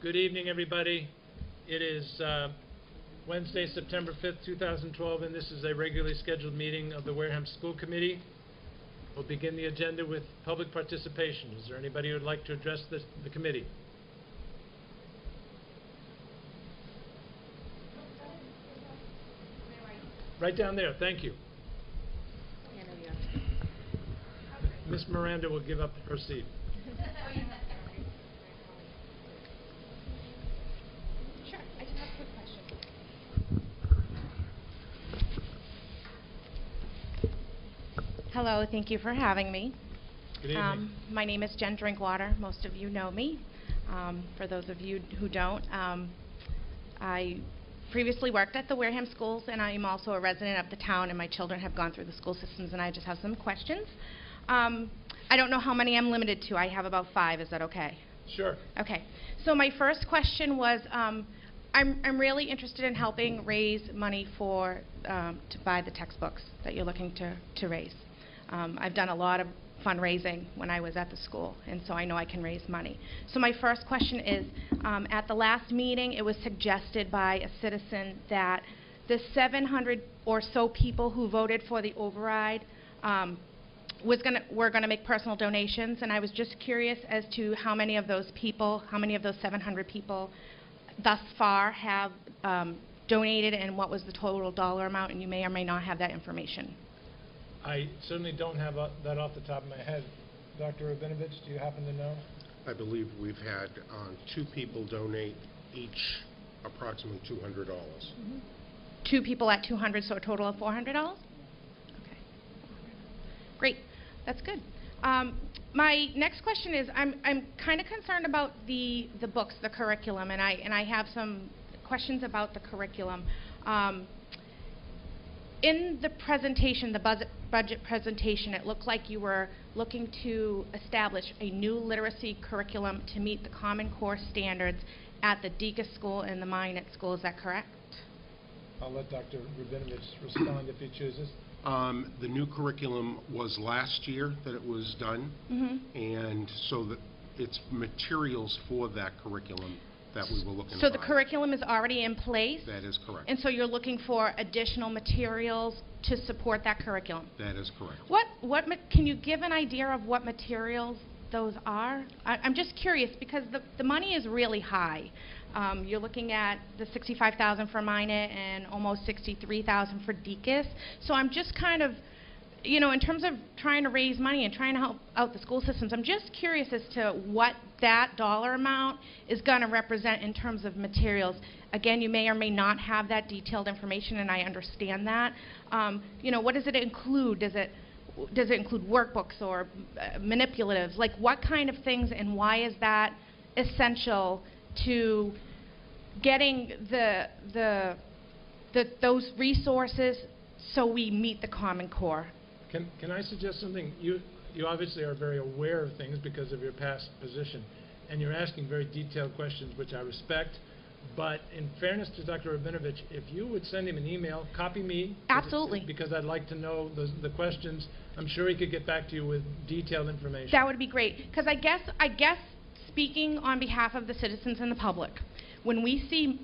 Good evening, everybody. It is Wednesday, September 5th, 2012, and this is a regularly scheduled meeting of the Wareham School Committee. We'll begin the agenda with public participation. Is there anybody who would like to address the committee? Right down there. Thank you. Ms. Miranda will give up her seat. Sure. I just have a quick question. Hello. Thank you for having me. Good evening. My name is Jen Drinkwater. Most of you know me. For those of you who don't, I previously worked at the Wareham schools, and I am also a resident of the town, and my children have gone through the school systems, and I just have some questions. I don't know how many I'm limited to. I have about 5. Is that okay? Sure. Okay. So my first question was, I'm really interested in helping raise money for to buy the textbooks that you're looking to raise. I've done a lot of fundraising when I was at the school, and so I know I can raise money. So my first question is, at the last meeting, it was suggested by a citizen that the 700 or so people who voted for the override were going to make personal donations, and I was just curious as to how many of those people, how many of those 700 people thus far have donated, and what was the total dollar amount, and you may or may not have that information. I certainly don't have that off the top of my head. Dr. Rabinovich, do you happen to know? I believe we've had 2 people donate each approximately $200. Mm-hmm. 2 people at $200, so a total of $400? Okay. Great. That's good. My next question is, I'm kind of concerned about the books, the curriculum, and I have some questions about the curriculum. In the presentation, the budget presentation, it looked like you were looking to establish a new literacy curriculum to meet the Common Core standards at the Deacon's School and the Minot School. Is that correct? I'll let Dr. Rabinovich respond if he chooses. The new curriculum was last year that it was done, and so that it's materials for that curriculum that we were looking So to the buy. curriculum is already in place? That is correct. And so you're looking for additional materials to support that curriculum? That is correct. Can you give an idea of what materials those are? I'm just curious because the money is really high. You're looking at the $65,000 for Minot and almost $63,000 for Deacon's. So I'm just kind of, you know, in terms of trying to raise money and trying to help out the school systems, I'm just curious as to what that dollar amount is going to represent in terms of materials. Again, you may or may not have that detailed information, and I understand that. You know, what does it include? Does it include workbooks or manipulatives? Like, what kind of things, and why is that essential to getting those resources so we meet the Common Core? Can I suggest something? You obviously are very aware of things because of your past position, and you're asking very detailed questions, which I respect. But in fairness to Dr. Rabinovich, if you would send him an email, copy me. Absolutely. Because I'd like to know the questions. I'm sure he could get back to you with detailed information. That would be great. Because I guess speaking on behalf of the citizens and the public, when we see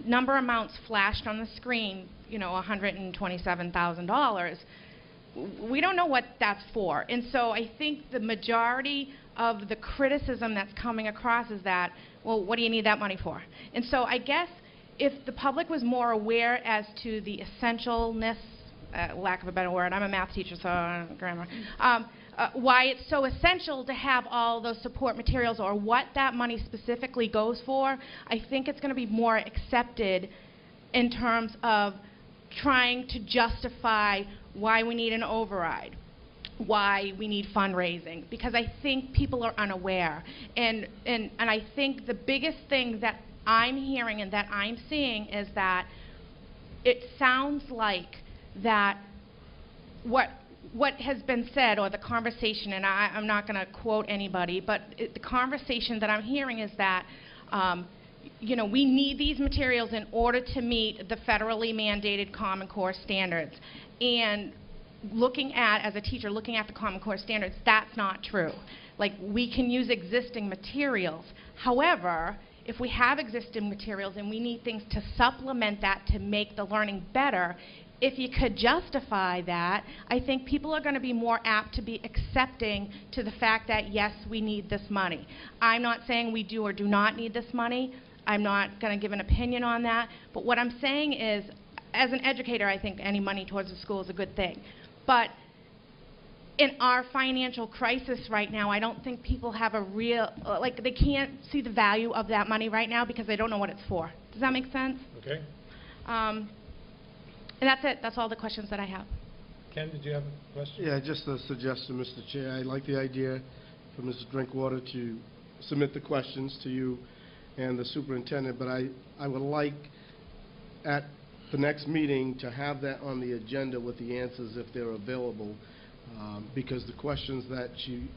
number amounts flashed on the screen, you know, $127,000, we don't know what that's for. And so I think the majority of the criticism that's coming across is that, well, what do you need that money for? And so I guess if the public was more aware as to the essentialness, lack of a better word, I'm a math teacher, so grammar, why it's so essential to have all those support materials or what that money specifically goes for, I think it's going to be more accepted in terms of trying to justify why we need an override, why we need fundraising, because I think people are unaware. And I think the biggest thing that I'm hearing and that I'm seeing is that it sounds like that what has been said, or the conversation, and I'm not going to quote anybody, but the conversation that I'm hearing is that you know, we need these materials in order to meet the federally mandated Common Core standards. And looking at, as a teacher, looking at the Common Core standards, that's not true. Like, we can use existing materials. However, if we have existing materials and we need things to supplement that to make the learning better, if you could justify that, I think people are going to be more apt to be accepting to the fact that, yes, we need this money. I'm not saying we do or do not need this money. I'm not going to give an opinion on that. But what I'm saying is, as an educator, I think any money towards the school is a good thing. But in our financial crisis right now, I don't think people have a real, like, they can't see the value of that money right now because they don't know what it's for. Does that make sense? Okay. And that's it. That's all the questions that I have. Ken, did you have a question? Yeah, just a suggestion, Mr. Chair. I like the idea for Mr. Drinkwater to submit the questions to you and the superintendent, but I would like at the next meeting to have that on the agenda with the answers if they're available, because the questions that she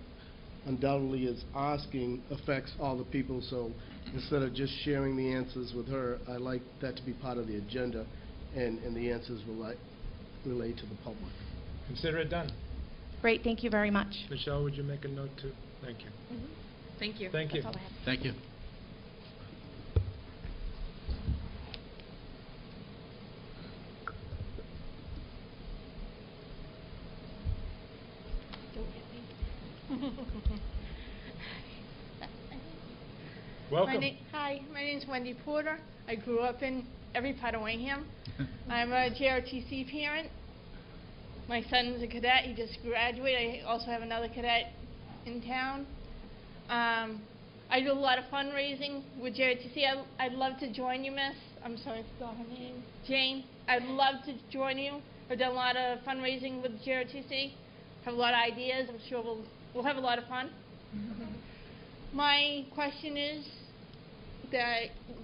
undoubtedly is asking affects all the people, so instead of just sharing the answers with her, I like that to be part of the agenda, and the answers relate to the public. Consider it done. Great. Thank you very much. Michelle, would you make a note too? Thank you. Thank you. Thank you. That's all I have. Thank you. Welcome. Hi, my name is Wendy Porter. I grew up in every part of Wareham. I'm a JRTC parent. My son's a cadet. He just graduated. I also have another cadet in town. I do a lot of fundraising with JRTC. I'd love to join you, Miss. I'm sorry, I forgot her name. Jane. I'd love to join you. I've done a lot of fundraising with JRTC. Have a lot of ideas. I'm sure we'll have a lot of fun. My question is that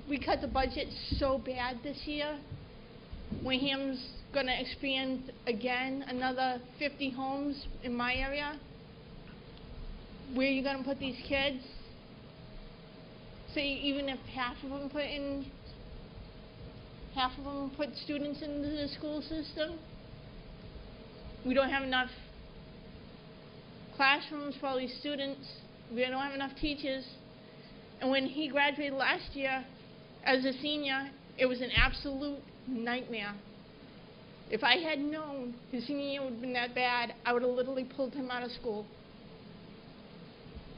we cut the budget so bad this year. Wareham's going to expand again, another 50 homes in my area. Where are you going to put these kids? Say even if half of them put students into the school system, we don't have enough classrooms for all these students. We don't have enough teachers. And when he graduated last year as a senior, it was an absolute nightmare. If I had known his senior year would have been that bad, I would have literally pulled him out of school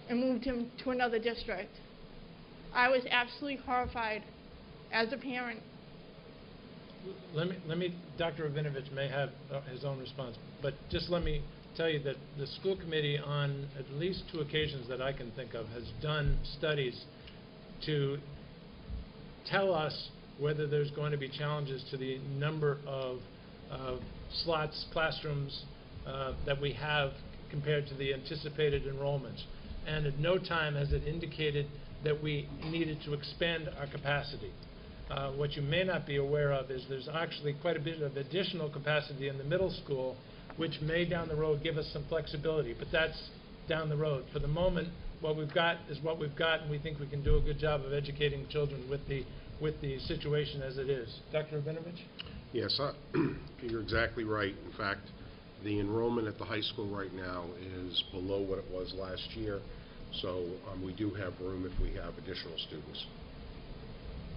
and moved him to another district. I was absolutely horrified as a parent. Let me, Dr. Rabinovich may have his own response, but just let me tell you that the school committee on at least 2 occasions that I can think of has done studies to tell us whether there's going to be challenges to the number of slots, classrooms that we have compared to the anticipated enrollments. And at no time has it indicated that we needed to expand our capacity. What you may not be aware of is there's actually quite a bit of additional capacity in the middle school, which may down the road give us some flexibility, but that's down the road. For the moment, what we've got is what we've got, and we think we can do a good job of educating children with the situation as it is. Dr. Rabinovich? Yes, you're exactly right. In fact, the enrollment at the high school right now is below what it was last year, so we do have room if we have additional students.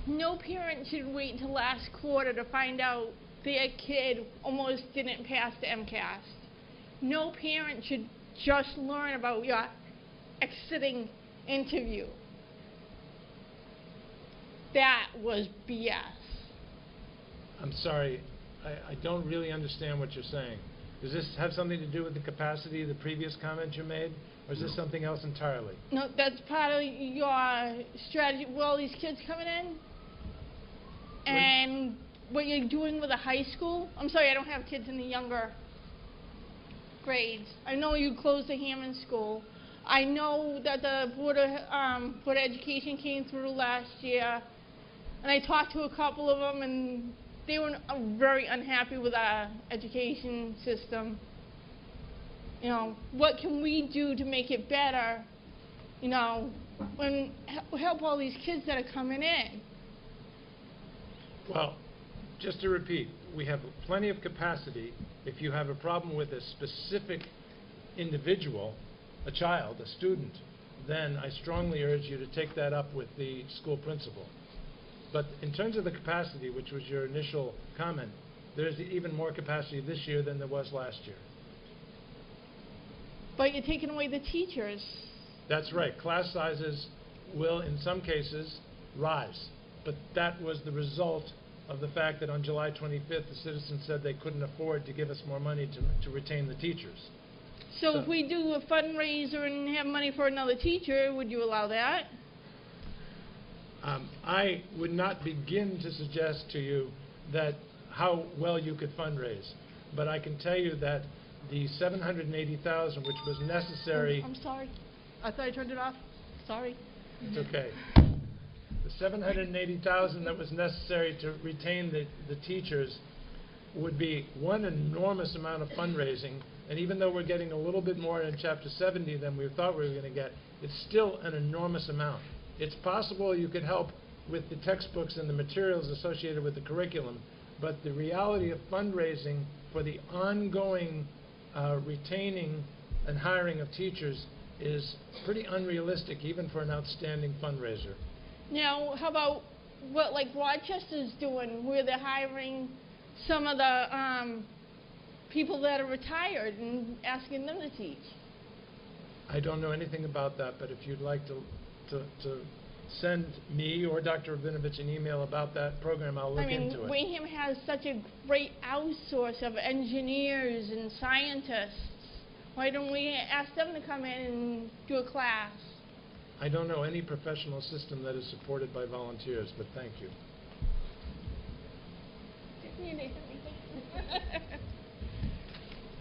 No parent should wait until last quarter to find out their kid almost didn't pass the MCAS. No parent should just learn about your exiting interview. That was BS. I'm sorry, I don't really understand what you're saying. Does this have something to do with the capacity of the previous comment you made, or is this something else entirely? No, that's part of your strategy with all these kids coming in. And what you're doing with the high school. I'm sorry, I don't have kids in the younger grades. I know you closed the Hammond School. I know that the Board of Education came through last year, and I talked to a couple of them, and they were very unhappy with our education system. You know, what can we do to make it better? You know, and help all these kids that are coming in. Well, just to repeat, we have plenty of capacity. If you have a problem with a specific individual, a child, a student, then I strongly urge you to take that up with the school principal. But in terms of the capacity, which was your initial comment, there's even more capacity this year than there was last year. But you're taking away the teachers. That's right. Class sizes will, in some cases, rise. But that was the result of the fact that on July 25th, the citizens said they couldn't afford to give us more money to retain the teachers. So if we do a fundraiser and have money for another teacher, would you allow that? I would not begin to suggest to you that how well you could fundraise, but I can tell you that the $780,000, which was necessary. I'm sorry. I thought I turned it off. Sorry. It's okay. The $780,000 that was necessary to retain the teachers would be one enormous amount of fundraising, and even though we're getting a little bit more in Chapter 70 than we thought we were going to get, it's still an enormous amount. It's possible you could help with the textbooks and the materials associated with the curriculum, but the reality of fundraising for the ongoing retaining and hiring of teachers is pretty unrealistic, even for an outstanding fundraiser. Now, how about what like Rochester's doing, where they're hiring some of the people that are retired and asking them to teach? I don't know anything about that, but if you'd like to send me or Dr. Rabinovich an email about that program, I'll look into it. Wareham has such a great outsource of engineers and scientists. Why don't we ask them to come in and do a class? I don't know any professional system that is supported by volunteers, but thank you.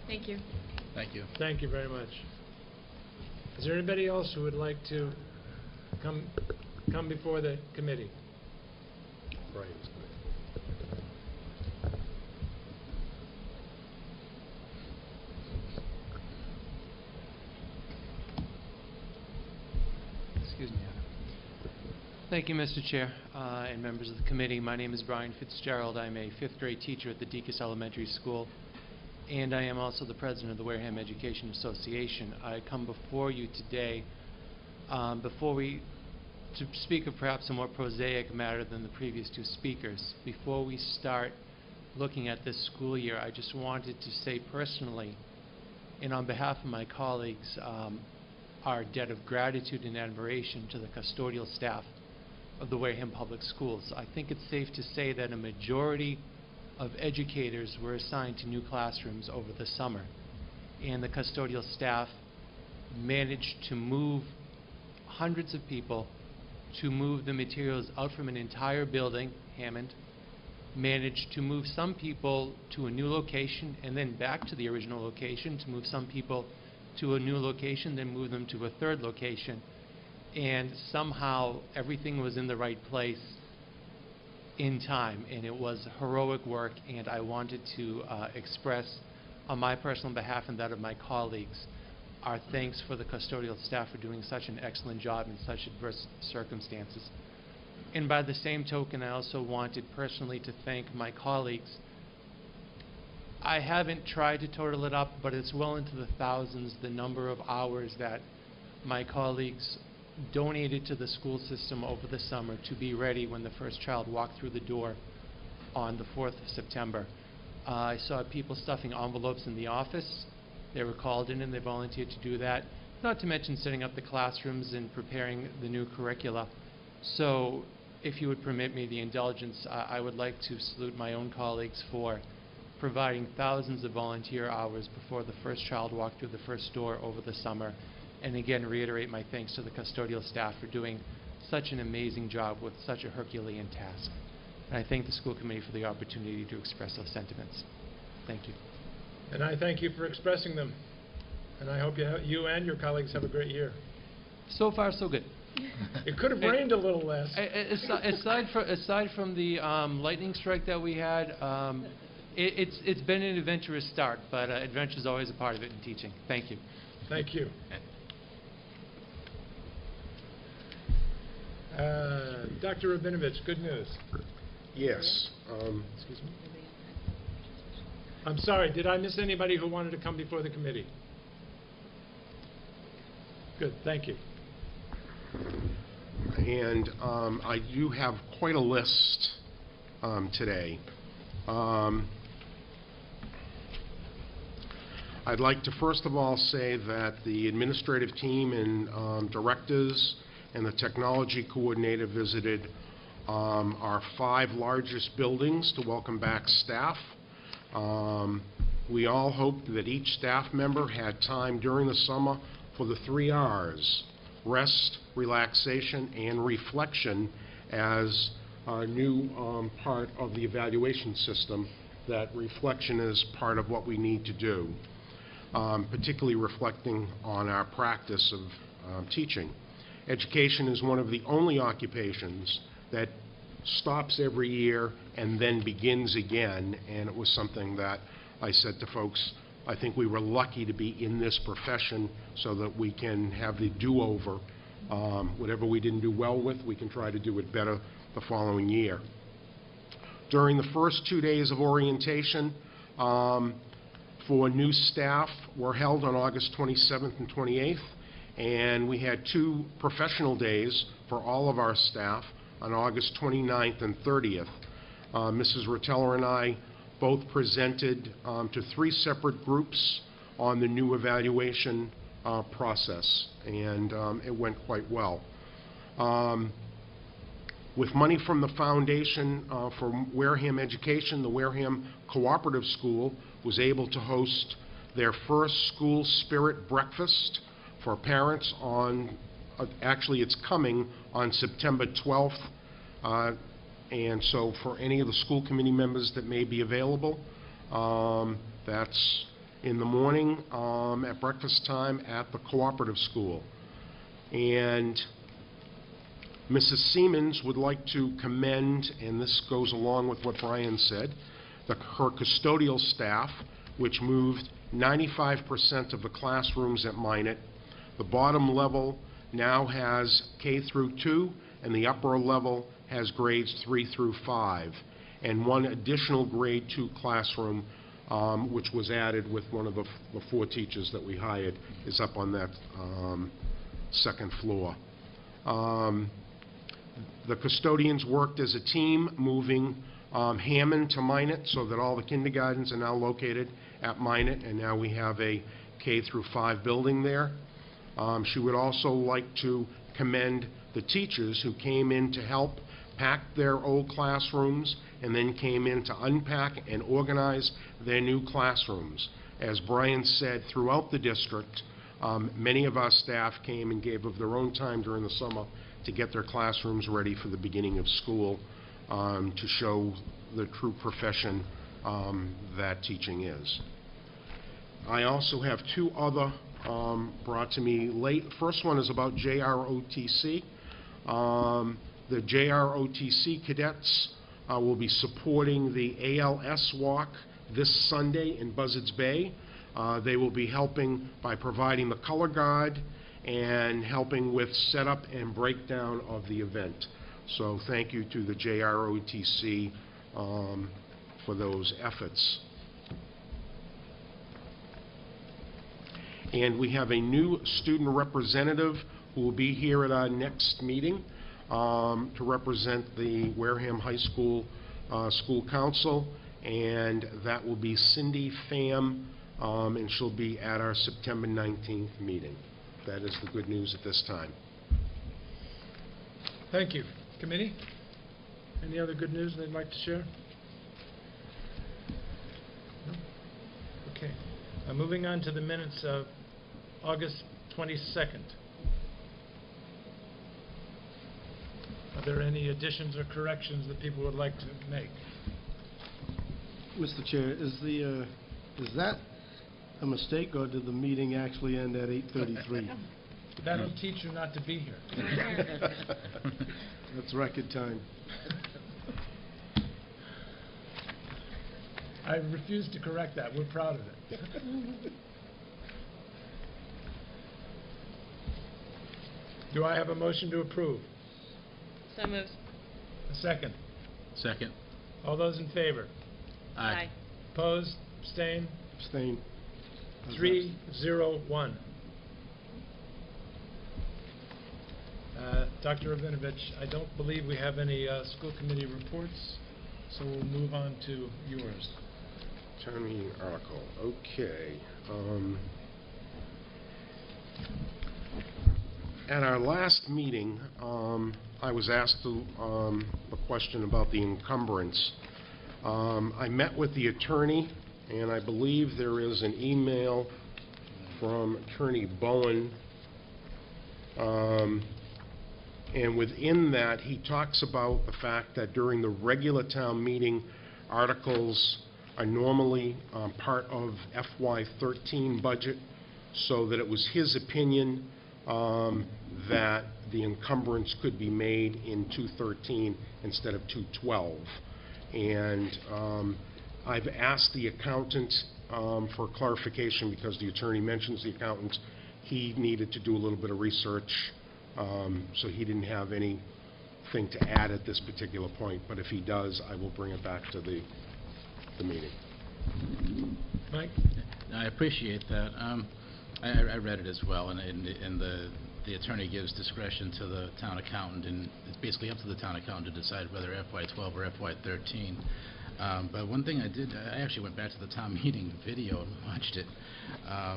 Thank you. Thank you. Thank you very much. Is there anybody else who would like to come before the committee? Right. Excuse me. Thank you, Mr. Chair, and members of the committee. My name is Brian Fitzgerald. I'm a fifth grade teacher at the Deaconess Elementary School, and I am also the president of the Wareham Education Association. I come before you today to speak of perhaps a more prosaic matter than the previous two speakers. Before we start looking at this school year, I just wanted to say personally, and on behalf of my colleagues, our debt of gratitude and admiration to the custodial staff of the Wareham Public Schools. I think it's safe to say that a majority of educators were assigned to new classrooms over the summer, and the custodial staff managed to move hundreds of people to move the materials out from an entire building, Hammond, managed to move some people to a new location and then back to the original location, to move some people to a new location, then move them to a third location, and somehow everything was in the right place in time, and it was heroic work, and I wanted to express on my personal behalf and that of my colleagues our thanks for the custodial staff for doing such an excellent job in such adverse circumstances. And by the same token, I also wanted personally to thank my colleagues. I haven't tried to total it up, but it's well into the thousands, the number of hours that my colleagues donated to the school system over the summer to be ready when the first child walked through the door on the 4th of September. I saw people stuffing envelopes in the office. They were called in and they volunteered to do that, not to mention setting up the classrooms and preparing the new curricula. So if you would permit me the indulgence, I would like to salute my own colleagues for providing thousands of volunteer hours before the first child walked through the first door over the summer, and again reiterate my thanks to the custodial staff for doing such an amazing job with such a Herculean task. And I thank the school committee for the opportunity to express those sentiments. Thank you. And I thank you for expressing them. And I hope you and your colleagues have a great year. So far, so good. It could have rained a little less. Aside from the lightning strike that we had, it's been an adventurous start, but adventure is always a part of it in teaching. Thank you. Thank you. Dr. Rabinovich, good news. Yes. Excuse me. I'm sorry, did I miss anybody who wanted to come before the committee? Good, thank you. And I do have quite a list today. I'd like to first of all say that the administrative team and directors and the technology coordinator visited our 5 largest buildings to welcome back staff. We all hoped that each staff member had time during the summer for the 3 R's: rest, relaxation, and reflection, as our new part of the evaluation system. That reflection is part of what we need to do, particularly reflecting on our practice of teaching. Education is one of the only occupations that stops every year and then begins again, and it was something that I said to folks, I think we were lucky to be in this profession so that we can have the do-over. Whatever we didn't do well with, we can try to do it better the following year. During the first 2 days of orientation for new staff were held on August 27th and 28th, and we had 2 professional days for all of our staff on August 29th and 30th. Mrs. Rotella and I both presented to 3 separate groups on the new evaluation process, and it went quite well. With money from the Foundation for Wareham Education, the Wareham Cooperative School was able to host their first school spirit breakfast for parents on, actually it's coming on September 12th. And so for any of the school committee members that may be available, that's in the morning at breakfast time at the cooperative school. And Mrs. Siemens would like to commend, and this goes along with what Brian said, her custodial staff, which moved 95% of the classrooms at Minot. The bottom level now has K through 2, and the upper level has grades 3 through 5, and 1 additional grade 2 classroom, which was added with one of the 4 teachers that we hired, is up on that 2nd floor. The custodians worked as a team, moving Hammond to Minot, so that all the kindergartens are now located at Minot, and now we have a K through 5 building there. She would also like to commend the teachers who came in to help pack their old classrooms and then came in to unpack and organize their new classrooms. As Brian said, throughout the district, many of our staff came and gave of their own time during the summer to get their classrooms ready for the beginning of school, to show the true profession that teaching is. I also have 2 other brought to me late. First one is about JROTC. The JROTC cadets will be supporting the ALS walk this Sunday in Buzzards Bay. They will be helping by providing the color guard and helping with setup and breakdown of the event. So thank you to the JROTC for those efforts. And we have a new student representative who will be here at our next meeting to represent the Wareham High School School Council, and that will be Cindy Pham, and she'll be at our September 19th meeting. That is the good news at this time. Thank you. Committee? Any other good news they'd like to share? No? Okay. Moving on to the minutes of August 22nd. Are there any additions or corrections that people would like to make? Mr. Chair, is that a mistake, or did the meeting actually end at 8:33? That'll teach you not to be here. That's record time. I refuse to correct that. We're proud of it. Do I have a motion to approve? So moved. A second. Second. All those in favor? Aye. Opposed? Abstained? Abstain. 3-0-1. Dr. Rabinovich, I don't believe we have any school committee reports, so we'll move on to yours. Town meeting article, okay. At our last meeting, I was asked a question about the encumbrance. I met with the attorney, and I believe there is an email from Attorney Bowen, and within that, he talks about the fact that during the regular town meeting, articles are normally part of FY13 budget, so that it was his opinion that the encumbrance could be made in 213 instead of 212. And I've asked the accountant for clarification, because the attorney mentions the accountant. He needed to do a little bit of research, so he didn't have anything to add at this particular point. But if he does, I will bring it back to the meeting. Mike? I appreciate that. I read it as well, and the attorney gives discretion to the town accountant, and it's basically up to the town accountant to decide whether FY12 or FY13. But one thing I actually went back to the town meeting video and watched it.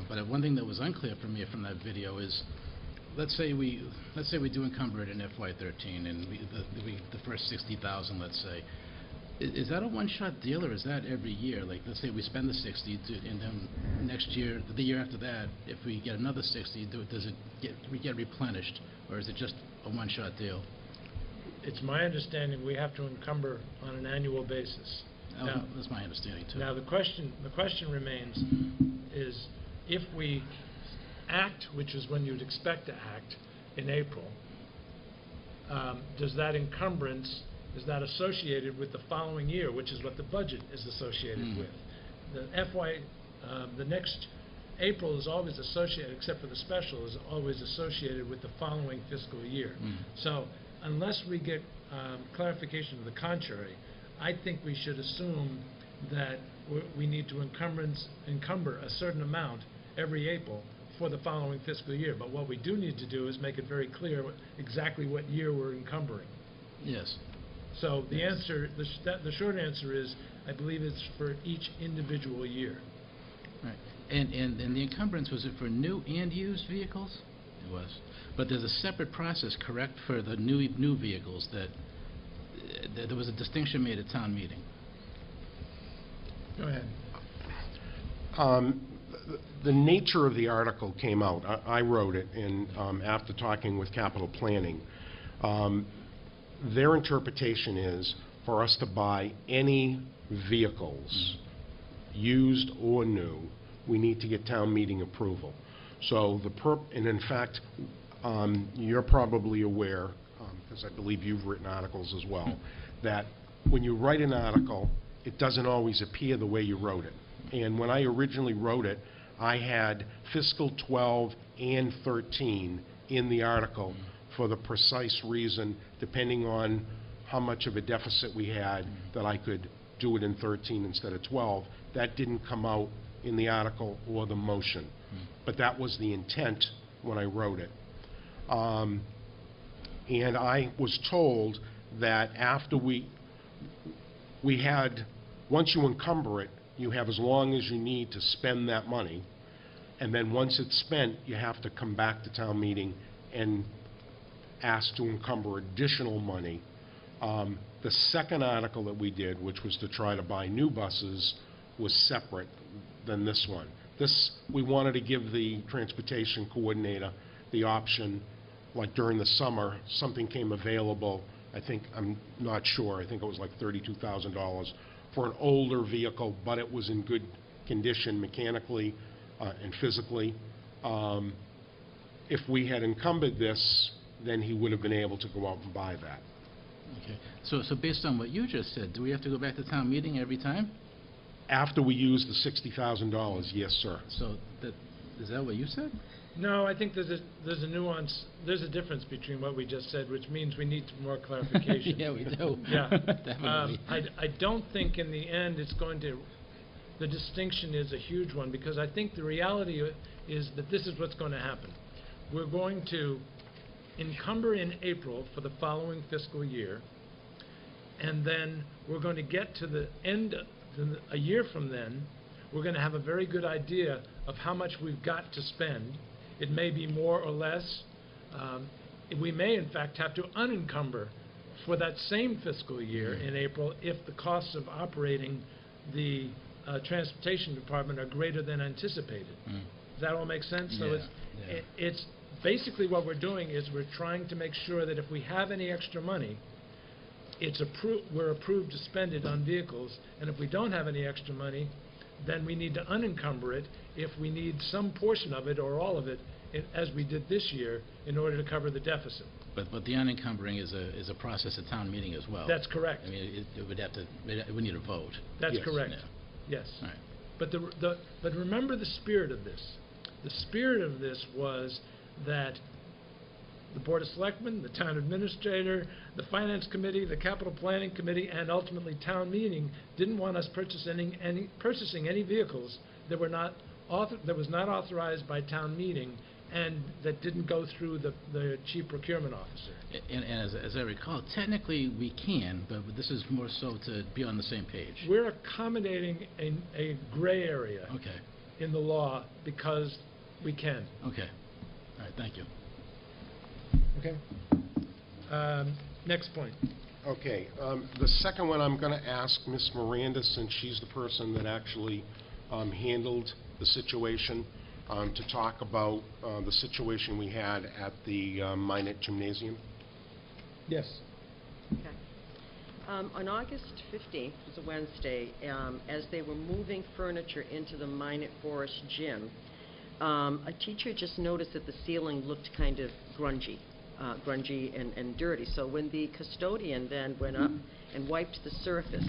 But one thing that was unclear for me from that video is, let's say we do encumber it in FY13, and the first 60,000, let's say. Is that a one-shot deal, or is that every year? Like, let's say we spend the 60, and then next year, the year after that, if we get another 60, does it get replenished, or is it just a one-shot deal? It's my understanding we have to encumber on an annual basis. Now, that's my understanding too. Now the question remains is, if we act, which is when you'd expect to act, in April, does that encumbrance, is that associated with the following year, which is what the budget is associated with? The next April is always associated, except for the special, is always associated with the following fiscal year. So unless we get clarification to the contrary, I think we should assume that we need to encumber a certain amount every April for the following fiscal year. But what we do need to do is make it very clear exactly what year we're encumbering. Yes. So the answer, the short answer is, I believe it's for each individual year. Right. And the encumbrance, was it for new and used vehicles? It was. But there's a separate process, correct, for the new vehicles that there was a distinction made at town meeting. Go ahead. The nature of the article came out. I wrote it, and after talking with capital planning, their interpretation is for us to buy any vehicles, used or new, we need to get town meeting approval. So and in fact, you're probably aware, because I believe you've written articles as well, that when you write an article, it doesn't always appear the way you wrote it. And when I originally wrote it, I had fiscal 12 and 13 in the article for the precise reason, depending on how much of a deficit we had, that I could do it in 13 instead of 12. That didn't come out in the article or the motion. But that was the intent when I wrote it. And I was told that after we had, once you encumber it, you have as long as you need to spend that money, and then once it's spent, you have to come back to town meeting and ask to encumber additional money. The second article that we did, which was to try to buy new buses, was separate than this one. This, we wanted to give the transportation coordinator the option, like during the summer, something came available, I think, I'm not sure, I think it was like $32,000 for an older vehicle, but it was in good condition mechanically and physically. If we had encumbered this, then he would have been able to go out and buy that. Okay. So based on what you just said, do we have to go back to town meeting every time? After we use the $60,000, yes, sir. So is that what you said? No, I think there's a nuance, there's a difference between what we just said, which means we need more clarification. Yeah, we do. Yeah. Definitely. I don't think in the end it's going to, the distinction is a huge one, because I think the reality is that this is what's going to happen. We're going to encumber in April for the following fiscal year, and then we're going to get to the end, a year from then, we're going to have a very good idea of how much we've got to spend. It may be more or less. We may, in fact, have to unencumber for that same fiscal year in April if the costs of operating the transportation department are greater than anticipated. Does that all make sense? So it's basically what we're doing is we're trying to make sure that if we have any extra money, we're approved to spend it on vehicles, and if we don't have any extra money, then we need to unencumber it if we need some portion of it or all of it, as we did this year, in order to cover the deficit. But the unencumbering is a process at town meeting as well. That's correct. I mean, it would have to, we need a vote. That's Yes. correct. Yeah. Yes. All right. But remember the spirit of this. The spirit of this was that the Board of Selectmen, the Town Administrator, the Finance Committee, the Capital Planning Committee, and ultimately Town Meeting didn't want us purchasing any vehicles that were not that was not authorized by Town Meeting and that didn't go through the Chief Procurement Officer. And as I recall, technically we can, but this is more so to be on the same page. We're accommodating a gray area Okay. in the law because we can. Okay. All right, thank you. Okay. Next point. Okay, the second one I'm going to ask Ms. Miranda, since she's the person that actually handled the situation, to talk about the situation we had at the Minot Gymnasium. Yes. Okay. On August 15th, it was a Wednesday, as they were moving furniture into the Minot Forest Gym, a teacher just noticed that the ceiling looked kind of grungy and dirty. So when the custodian then went up and wiped the surface,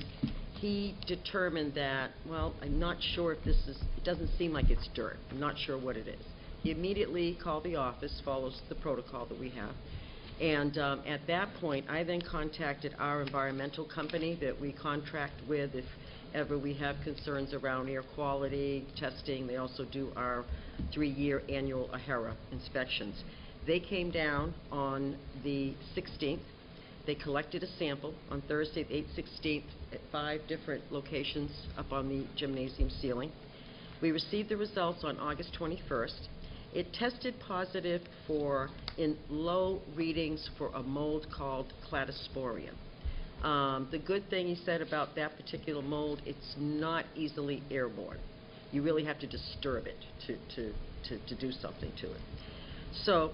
he determined that, well, I'm not sure if it doesn't seem like it's dirt. I'm not sure what it is. He immediately called the office, follows the protocol that we have. And at that point, I then contacted our environmental company that we contract with if ever we have concerns around air quality testing. They also do our 3-year annual AHERA inspections. They came down on the 16th. They collected a sample on Thursday, the 16th, at 5 different locations up on the gymnasium ceiling. We received the results on August 21st. It tested positive in low readings for a mold called cladosporium. The good thing he said about that particular mold, it's not easily airborne. You really have to disturb it to do something to it. So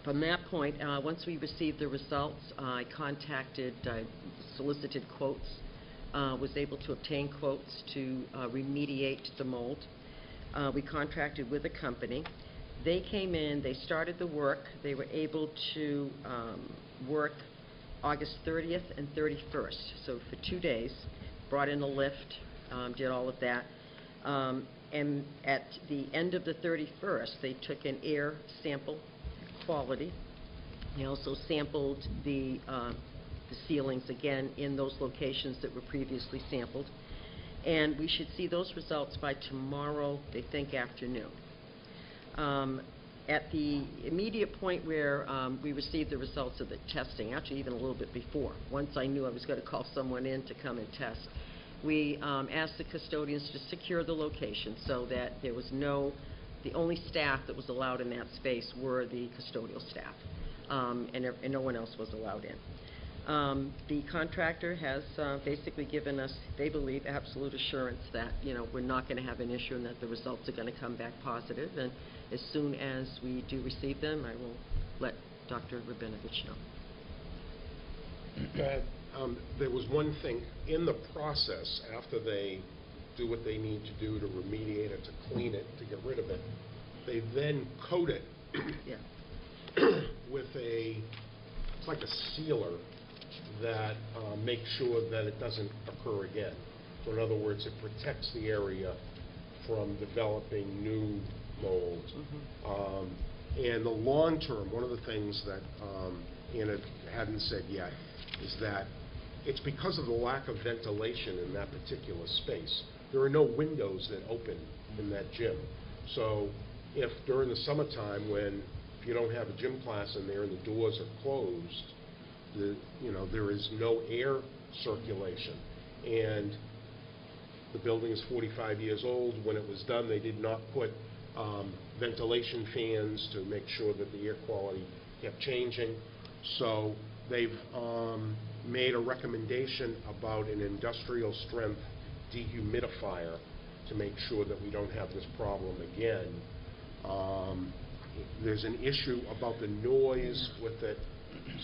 from that point, once we received the results, I solicited quotes, was able to obtain quotes to remediate the mold. We contracted with a company. They came in, they started the work. They were able to work August 30th and 31st, so for 2 days. Brought in a lift, did all of that. And at the end of the 31st, they took an air sample quality. They also sampled the ceilings again in those locations that were previously sampled. And we should see those results by tomorrow, they think, afternoon. At the immediate point where we received the results of the testing, actually even a little bit before, once I knew I was going to call someone in to come and test, we asked the custodians to secure the location so that there was the only staff that was allowed in that space were the custodial staff, and no one else was allowed in. The contractor has basically given us, they believe, absolute assurance that, we're not going to have an issue and that the results are going to come back positive. And as soon as we do receive them, I will let Dr. Rabinovich know. Go ahead. There was one thing in the process, after they do what they need to do to remediate it, to clean it, to get rid of it, they then coat it with it's like a sealer that makes sure that it doesn't occur again. So in other words, it protects the area from developing new molds. And the long term, one of the things that Anna hadn't said yet is that it's because of the lack of ventilation in that particular space. There are no windows that open in that gym. So if during the summertime when if you don't have a gym class in there and the doors are closed, there is no air circulation. And the building is 45 years old. When it was done, they did not put ventilation fans to make sure that the air quality kept changing. So they've made a recommendation about an industrial strength dehumidifier to make sure that we don't have this problem again. There's an issue about the noise with it,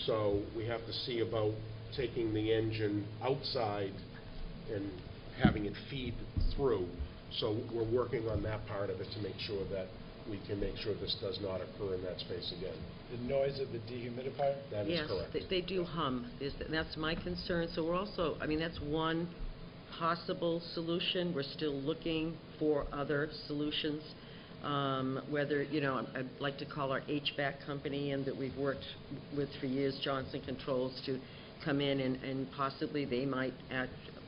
so we have to see about taking the engine outside and having it feed through. So we're working on that part of it to make sure that we can make sure this does not occur in that space again. The noise of the dehumidifier? That is correct. Yes, they do hum. That's my concern. So we're also, I mean, that's one possible solution. We're still looking for other solutions. Whether, I'd like to call our HVAC company and that we've worked with for years, Johnson Controls, to come in and possibly they might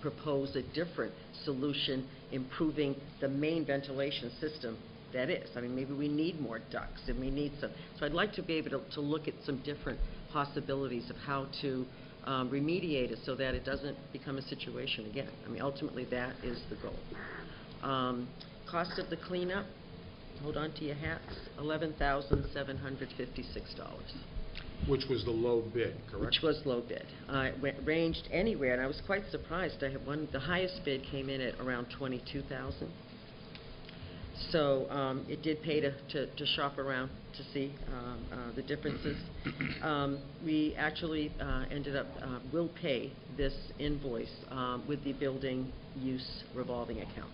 propose a different solution, improving the main ventilation system. That is, I mean, maybe we need more ducts and we need some. So I'd like to be able to look at some different possibilities of how to remediate it so that it doesn't become a situation again. I mean, ultimately that is the goal. Cost of the cleanup, hold on to your hats, $11,756. Which was the low bid, correct? Which was low bid. It ranged anywhere, and I was quite surprised. I had the highest bid came in at around $22,000. So it did pay to shop around to see the differences. We actually ended up, will pay this invoice with the building use revolving account.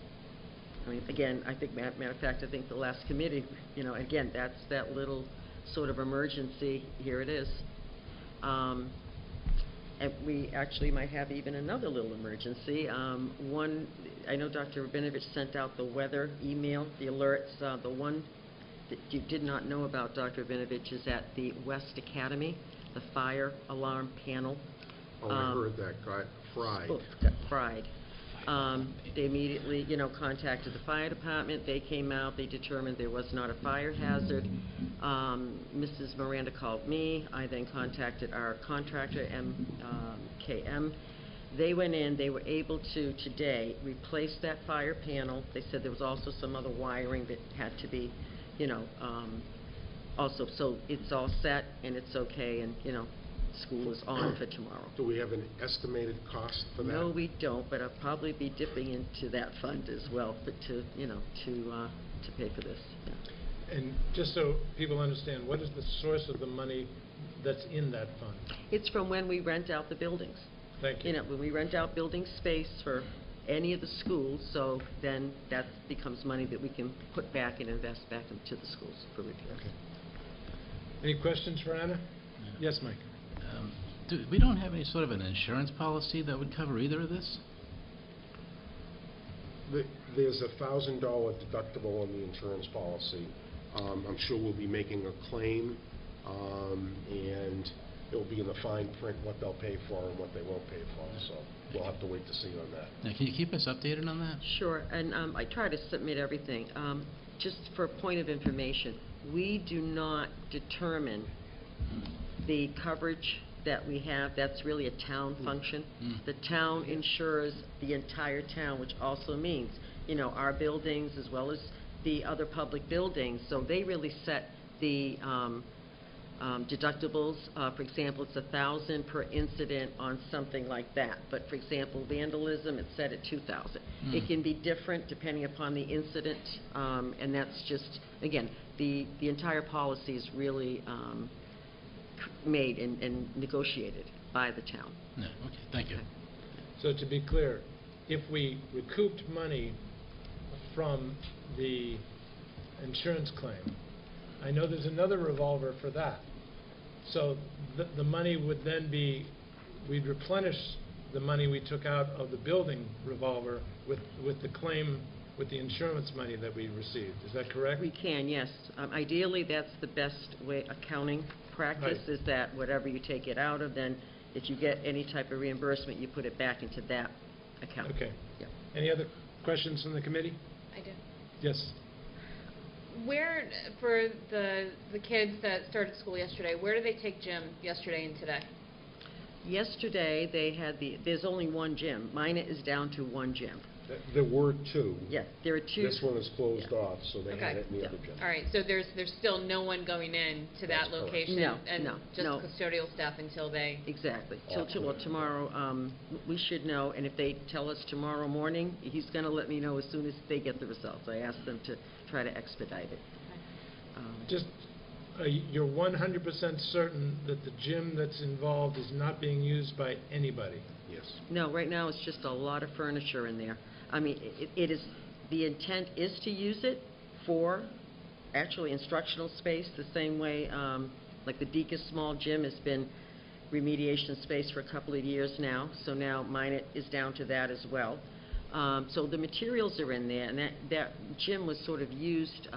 I mean, again, I think, matter of fact, I think the last committee, again, that's that little sort of emergency, here it is. And we actually might have even another little emergency. One, I know Dr. Rabinovich sent out the weather email, the alerts. The one that you did not know about, Dr. Rabinovich, is at the West Academy, the fire alarm panel. Oh, I heard that got fried. Got fried. They immediately, contacted the fire department. They came out. They determined there was not a fire hazard. Mrs. Miranda called me. I then contacted our contractor, MKM. They went in. They were able to, today, replace that fire panel. They said there was also some other wiring that had to be, also. So it's all set, and it's okay, and, school is on for tomorrow. Do we have an estimated cost for that? No, we don't, but I'll probably be dipping into that fund as well, but to pay for this. Yeah. And just so people understand, what is the source of the money that's in that fund? It's from when we rent out the buildings. Thank you. When we rent out building space for any of the schools, so then that becomes money that we can put back and invest back into the schools for repairs. Okay. Any questions for Anna? Yeah. Yes, Mike. We don't have any sort of an insurance policy that would cover either of this? There's a $1,000 deductible on the insurance policy. I'm sure we'll be making a claim, and it'll be in the fine print what they'll pay for and what they won't pay for. So we'll have to wait to see on that. Now, can you keep us updated on that? Sure, and I try to submit everything. Just for a point of information, we do not determine the coverage that we have. That's really a town function. The town insures the entire town, which also means, our buildings as well as the other public buildings. So they really set the deductibles. For example, it's $1,000 per incident on something like that. But for example, vandalism, it's set at $2,000. It can be different depending upon the incident, and that's just, again, the entire policy is really made and negotiated by the town. No, okay, thank you. So to be clear, if we recouped money from the insurance claim, I know there's another revolver for that. So the money would then be, we'd replenish the money we took out of the building revolver with the claim, with the insurance money that we received. Is that correct? We can, yes. Ideally, that's the best way, accounting practice, Right. is that whatever you take it out of, then if you get any type of reimbursement, you put it back into that account. Okay. Yeah. Any other questions from the committee? I do. Yes. Where, for the kids that started school yesterday, where do they take gym yesterday and today? Yesterday, they had there's only one gym. Mine is down to one gym. There were two. Yes, there are two. This one is closed Yeah. off, so they had Okay. it in the Yeah. other gym. All right, so there's still no one going in to That's that correct. location? No, And no, just no. custodial staff until they... Exactly. Awesome. Well, tomorrow, we should know, and if they tell us tomorrow morning, he's going to let me know as soon as they get the results. I asked them to try to expedite it. Just, you're 100% certain that the gym that's involved is not being used by anybody? Yes. No, right now, it's just a lot of furniture in there. I mean, it is, the intent is to use it for actually instructional space, the same way, like the Deacon's small gym has been remediation space for a couple of years now, so now mine is down to that as well. So the materials are in there, and that gym was sort of used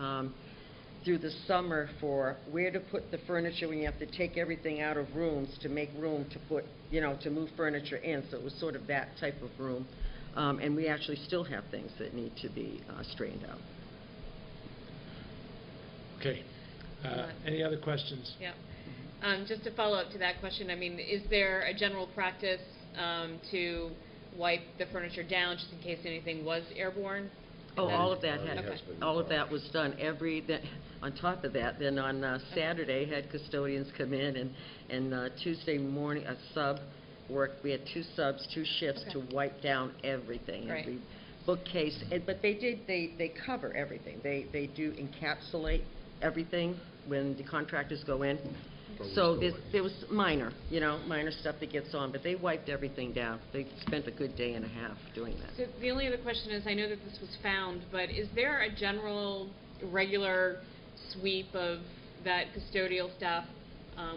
through the summer for where to put the furniture when you have to take everything out of rooms to make room to put, to move furniture in, so it was sort of that type of room. And we actually still have things that need to be straightened out. Okay. Any other questions? Yeah. Just to follow up to that question, I mean, is there a general practice to wipe the furniture down just in case anything was airborne? Oh, then- all of that Already had, has been all of done. that was done. On top of that, then on Saturday, had custodians come in, and Tuesday morning, a sub worked. We had two subs, two shifts Okay. to wipe down everything, Right. every bookcase. But they cover everything. They do encapsulate everything when the contractors go in. But we So still there was minor stuff that gets on, but they wiped everything down. They spent a good day and a half doing that. So the only other question is, I know that this was found, but is there a general, regular sweep of that custodial staff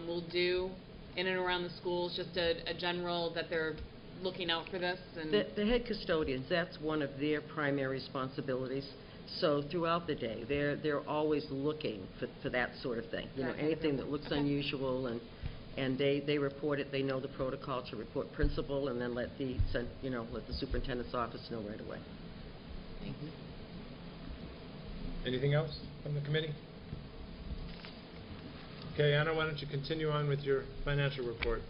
will do in and around the schools, just a general that they're looking out for this? And The head custodians, that's one of their primary responsibilities. So throughout the day, they're always looking for that sort of thing. That kind of Anything that thing. looks Okay. unusual, and they report it. They know the protocol to report principal, and then let the superintendent's office know right away. Thanks. Anything else from the committee? Okay, Anna, why don't you continue on with your financial report?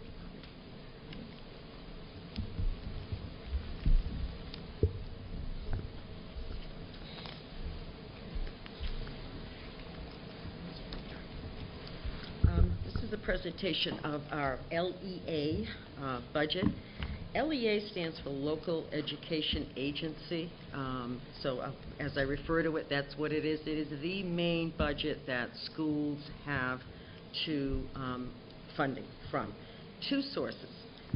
This is a presentation of our LEA budget. LEA stands for Local Education Agency. As I refer to it, that's what it is. It is the main budget that schools have to funding from. Two sources.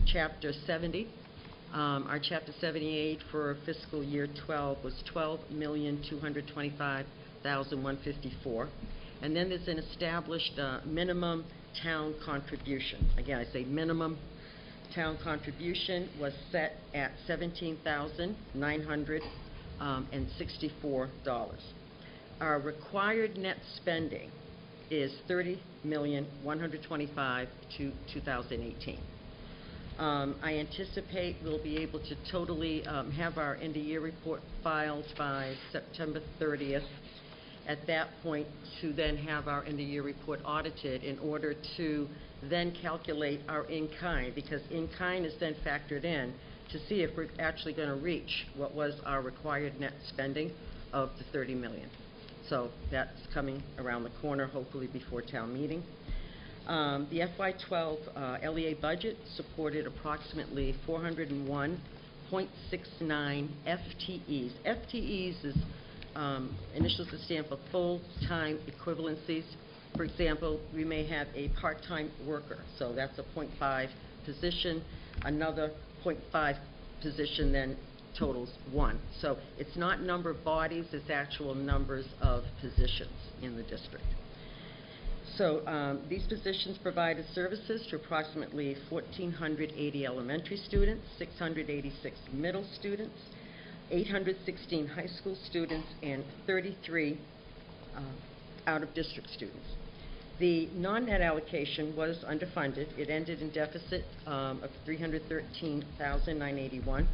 Chapter 70. Our Chapter 78 for fiscal year 12 was $12,225,154. And then there's an established minimum town contribution. Again, I say minimum town contribution was set at $17,964. Our required net spending is $30,125,000 to 2018. I anticipate we'll be able to totally have our end-of-year report filed by September 30th. At that point, to then have our end-of-year report audited in order to then calculate our in-kind, because in-kind is then factored in to see if we're actually going to reach what was our required net spending of the $30 million. So that's coming around the corner, hopefully before town meeting. The FY12 LEA budget supported approximately 401.69 FTEs. FTEs is initials that stand for full-time equivalencies. For example, we may have a part-time worker, so that's a .5 position. Another .5 position then totals 1. So it's not number of bodies, it's actual numbers of positions in the district. So these positions provided services to approximately 1,480 elementary students, 686 middle students, 816 high school students, and 33 out-of-district students. The non-net allocation was underfunded. It ended in deficit of $313,981.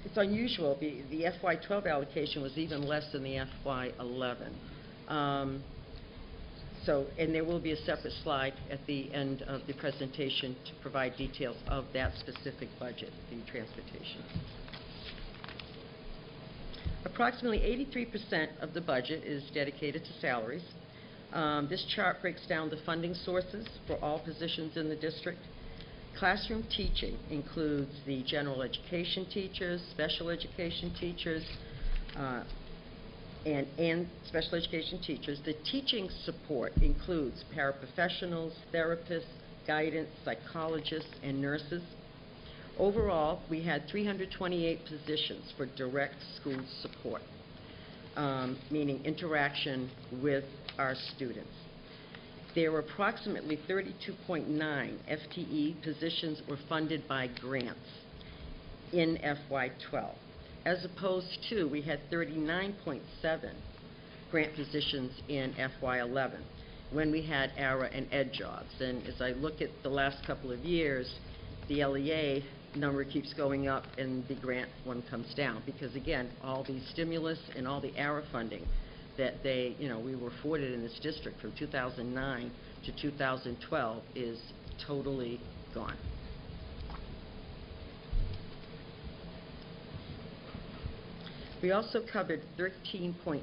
it's unusual. The FY12 allocation was even less than the FY11. And there will be a separate slide at the end of the presentation to provide details of that specific budget, the transportation. Approximately 83% of the budget is dedicated to salaries. This chart breaks down the funding sources for all positions in the district. Classroom teaching includes the general education teachers, special education teachers, and special education teachers. The teaching support includes paraprofessionals, therapists, guidance, psychologists, and nurses. Overall, we had 328 positions for direct school support, meaning interaction with our students. There were approximately 32.9 FTE positions were funded by grants in FY12, as opposed to we had 39.7 grant positions in FY11 when we had ARA and Ed jobs. And as I look at the last couple of years, the LEA number keeps going up and the grant one comes down because, again, all the stimulus and all the ARA funding that we were afforded in this district from 2009 to 2012 is totally gone. We also covered 13.18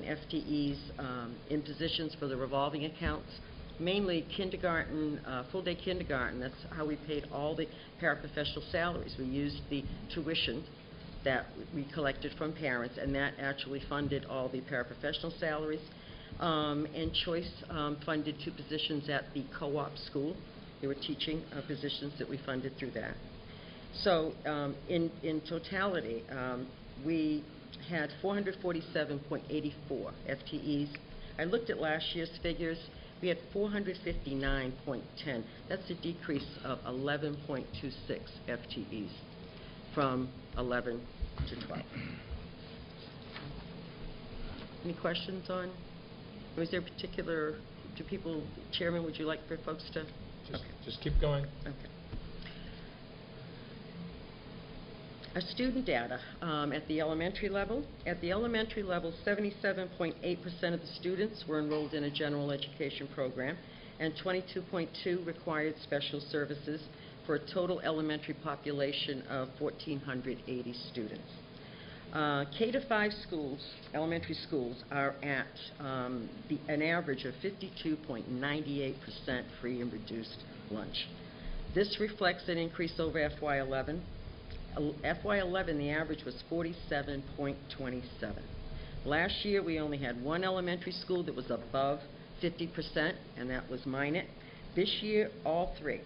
FTEs in positions for the revolving accounts, mainly kindergarten, full-day kindergarten. That's how we paid all the paraprofessional salaries. We used the tuition that we collected from parents, and that actually funded all the paraprofessional salaries. And Choice funded 2 positions at the co-op school. They were teaching positions that we funded through that. So in totality, we had 447.84 FTEs. I looked at last year's figures. We had 459.10. That's a decrease of 11.26 FTEs from 11 to 12. Any questions on? Was there a particular, Chairman, would you like for folks to? Just keep going. Okay. Our student data at the elementary level. At the elementary level, 77.8% of the students were enrolled in a general education program, and 22.2 required special services for a total elementary population of 1,480 students. K-5 schools, elementary schools, are at an average of 52.98% free and reduced lunch. This reflects an increase over FY11. FY11, the average was 47.27. Last year, we only had 1 elementary school that was above 50%, and that was Minot. This year, all 3.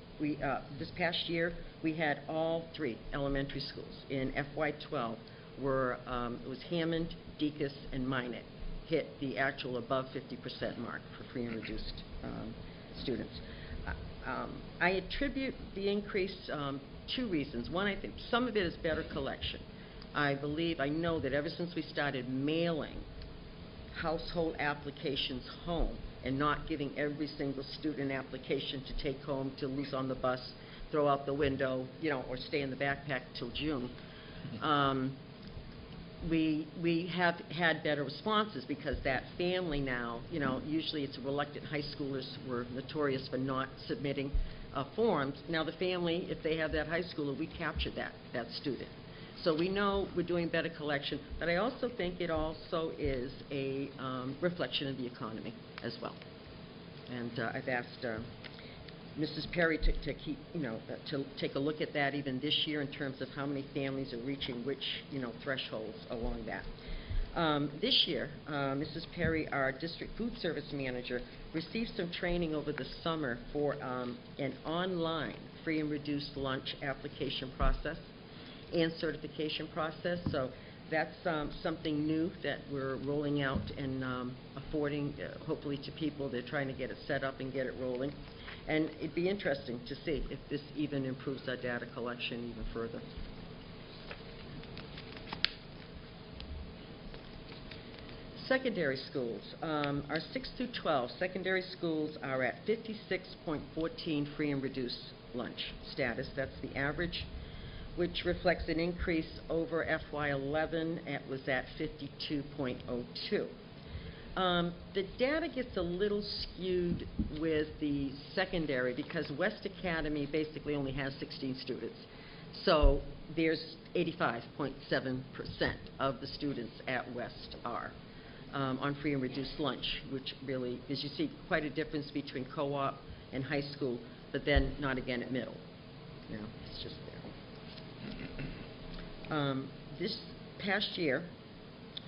This past year, we had all 3 elementary schools in FY12 were, it was Hammond, Deaconess, and Minot hit the actual above 50% mark for free and reduced students. I attribute the increase 2 reasons. One, I think some of it is better collection. I know that ever since we started mailing household applications home and not giving every single student application to take home, to lose on the bus, throw out the window, or stay in the backpack till June, we have had better responses because that family now, usually it's reluctant high schoolers who were notorious for not submitting forms. Now the family, if they have that high schooler, we capture that student. So we know we're doing better collection, but I also think it also is a reflection of the economy as well. And I've asked Mrs. Perry to keep, to take a look at that even this year in terms of how many families are reaching which, thresholds along that. This year, Mrs. Perry, our district food service manager, received some training over the summer for an online free and reduced lunch application process and certification process. So that's something new that we're rolling out and affording, hopefully, to people. They're trying to get it set up and get it rolling. And it'd be interesting to see if this even improves our data collection even further. Secondary schools. Our 6 through 12 secondary schools are at 56.14 free and reduced lunch status. That's the average. which reflects an increase over FY11. It was at 52.02. The data gets a little skewed with the secondary because West Academy basically only has 16 students. So there's 85.7% of the students at West are on free and reduced lunch, which really, as you see, quite a difference between co-op and high school, but then not again at middle. You know, it's just there. This past year,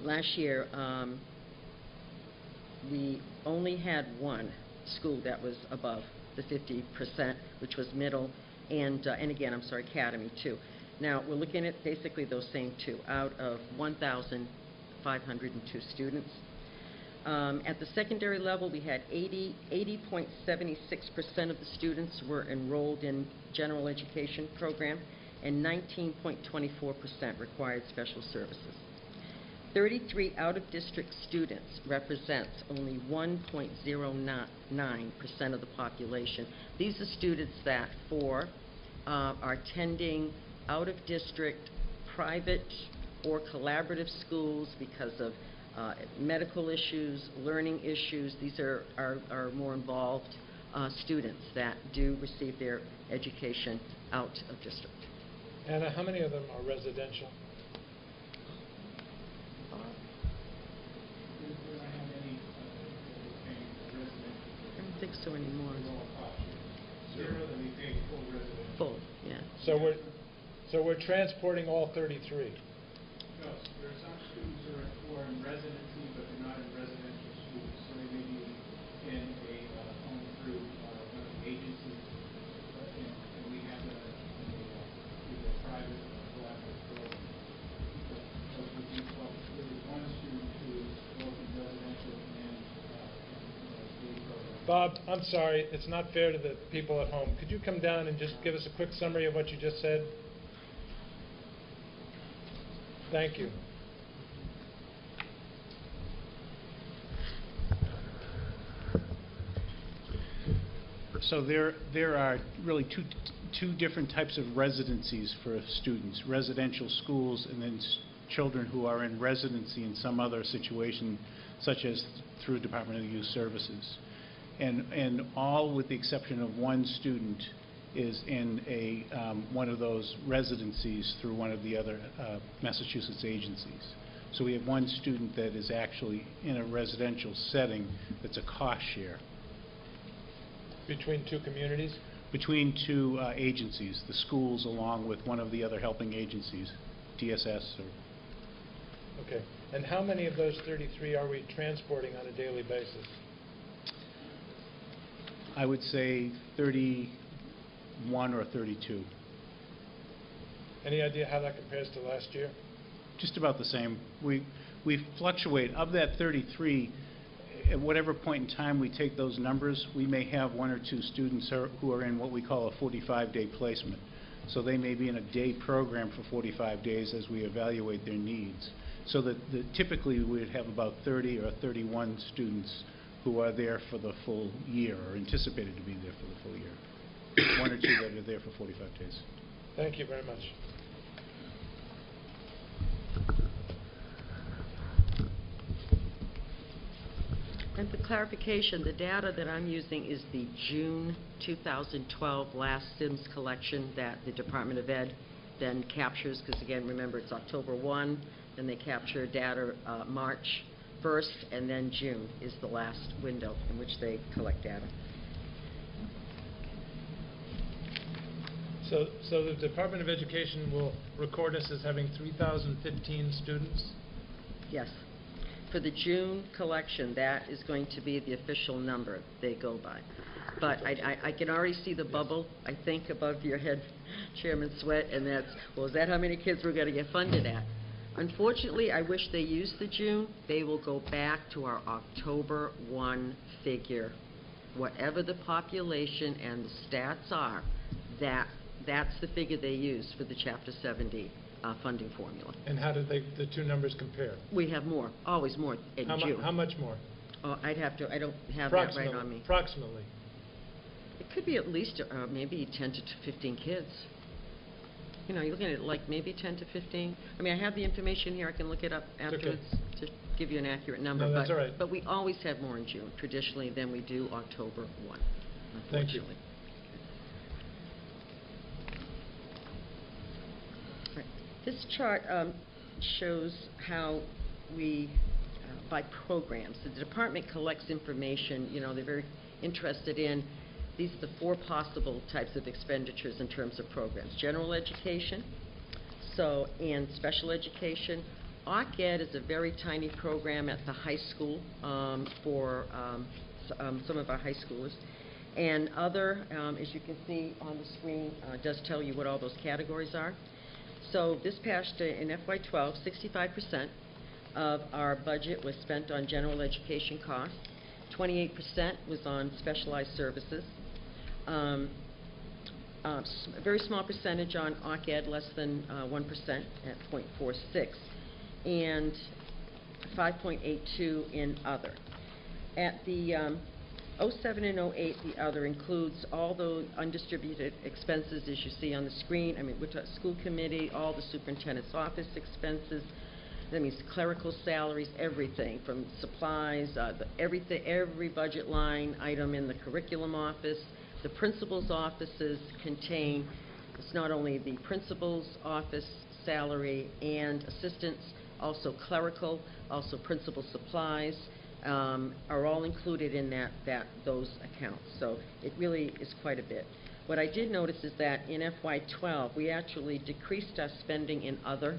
last year, we only had one school that was above the 50%, which was middle, and again, I'm sorry, academy too. Now, we're looking at basically those same two out of 1,502 students. At the secondary level, we had 80.76% of the students were enrolled in general education program, and 19.24% required special services. 33 out-of-district students represents only 1.09% of the population. These are students that are attending out-of-district private or collaborative schools because of medical issues, learning issues. These are more involved students that do receive their education out of district. Anna, how many of them are residential? I don't think so anymore. Full, yeah. So we're transporting all 33. No, there are some students who are in residency, but they're not in residential schools, so they may be in a home through one of the agencies, and we have either private or collaborative program. So there is one student who is both in residential and school program. Bob, I'm sorry, it's not fair to the people at home. Could you come down and just give us a quick summary of what you just said? Thank you. So there are really two different types of residencies for students: residential schools, and then children who are in residency in some other situation, such as through Department of Youth Services. And all, with the exception of one student, is in one of those residencies through one of the other Massachusetts agencies. So we have one student that is actually in a residential setting that's a cost share. Between two communities? Between two agencies, the schools along with one of the other helping agencies, DSS. Okay. And how many of those 33 are we transporting on a daily basis? I would say 31 or 32. Any idea how that compares to last year? Just about the same. We fluctuate. Of that 33, at whatever point in time we take those numbers, we may have one or two students who are in what we call a 45-day placement. So they may be in a day program for 45 days as we evaluate their needs. So that typically we would have about 30 or 31 students who are there for the full year, or anticipated to be there for the full year. One or two that are there for 45 days. Thank you very much. And for clarification, the data that I'm using is the June 2012 last SIMS collection that the Department of Ed then captures, because again, remember, it's October 1, then they capture data March 1st, and then June is the last window in which they collect data. So the Department of Education will record us as having 3,015 students? Yes. For the June collection, that is going to be the official number they go by. But I can already see the bubble, I think, above your head, Chairman Sweat, and that's, well, is that how many kids we're going to get funded at? Unfortunately, I wish they used the June. They will go back to our October 1 figure. Whatever the population and the stats are, that's the figure they use for the Chapter 70 funding formula. And how do the two numbers compare? We have more, always more in June. How much more? Oh, I don't have that right on me. Approximately. It could be at least maybe 10 to 15 kids. you know, you're looking at like maybe 10 to 15. I mean, I have the information here, I can look it up okay. afterwards to give you an accurate number. No, that's but- all right. But we always have more in June, traditionally, than we do October 1, Thank you. unfortunately. Right. This chart shows how we, by programs, the department collects information, you know, they're very interested in, these are the 4 possible types of expenditures in terms of programs. General education, and special education. OCED is a very tiny program at the high school for some of our high schoolers. And other, as you can see on the screen, does tell you what all those categories are. So this past in FY12, 65% of our budget was spent on general education costs. 28% was on specialized services. A very small percentage on OCED, less than 1% at 0.46, and 5.82 in other. At the 07 and 08, the other includes all the undistributed expenses as you see on the screen. I mean, we're talking school committee, all the superintendent's office expenses. That means clerical salaries, everything from supplies, every budget line item in the curriculum office. The principal's offices contain, it's not only the principal's office salary and assistants, also clerical, also principal supplies, are all included in those accounts. So it really is quite a bit. What I did notice is that in FY12, we actually decreased our spending in other.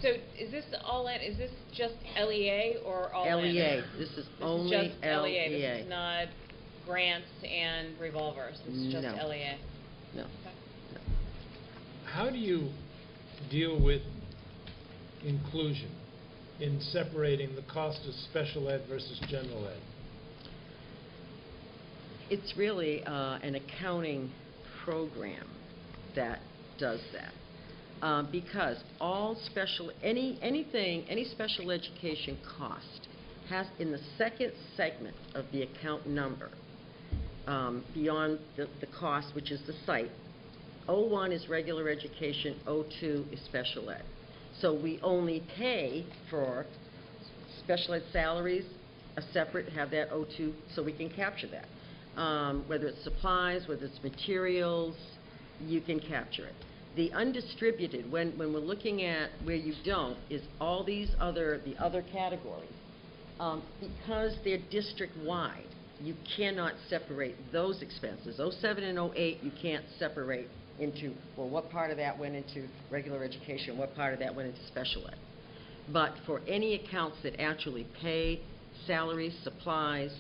So is this all in, is this just LEA or all in? LEA. This is only This is just LEA. LEA. This is not grants and revolvers. This is just No. LEA. No. How do you deal with inclusion in separating the cost of special ed versus general ed? It's really an accounting program that does that. Because all any special education cost has in the second segment of the account number, beyond the cost, which is the site, 01 is regular education, 02 is special ed. So we only pay for special ed salaries, a separate, have that 02, so we can capture that. Whether it's supplies, whether it's materials, you can capture it. The undistributed, when we're looking at where you don't, is all these the other categories. Because they're district-wide, you cannot separate those expenses. 07 and 08, you can't separate into, well, what part of that went into regular education, what part of that went into special ed. But for any accounts that actually pay salaries, supplies,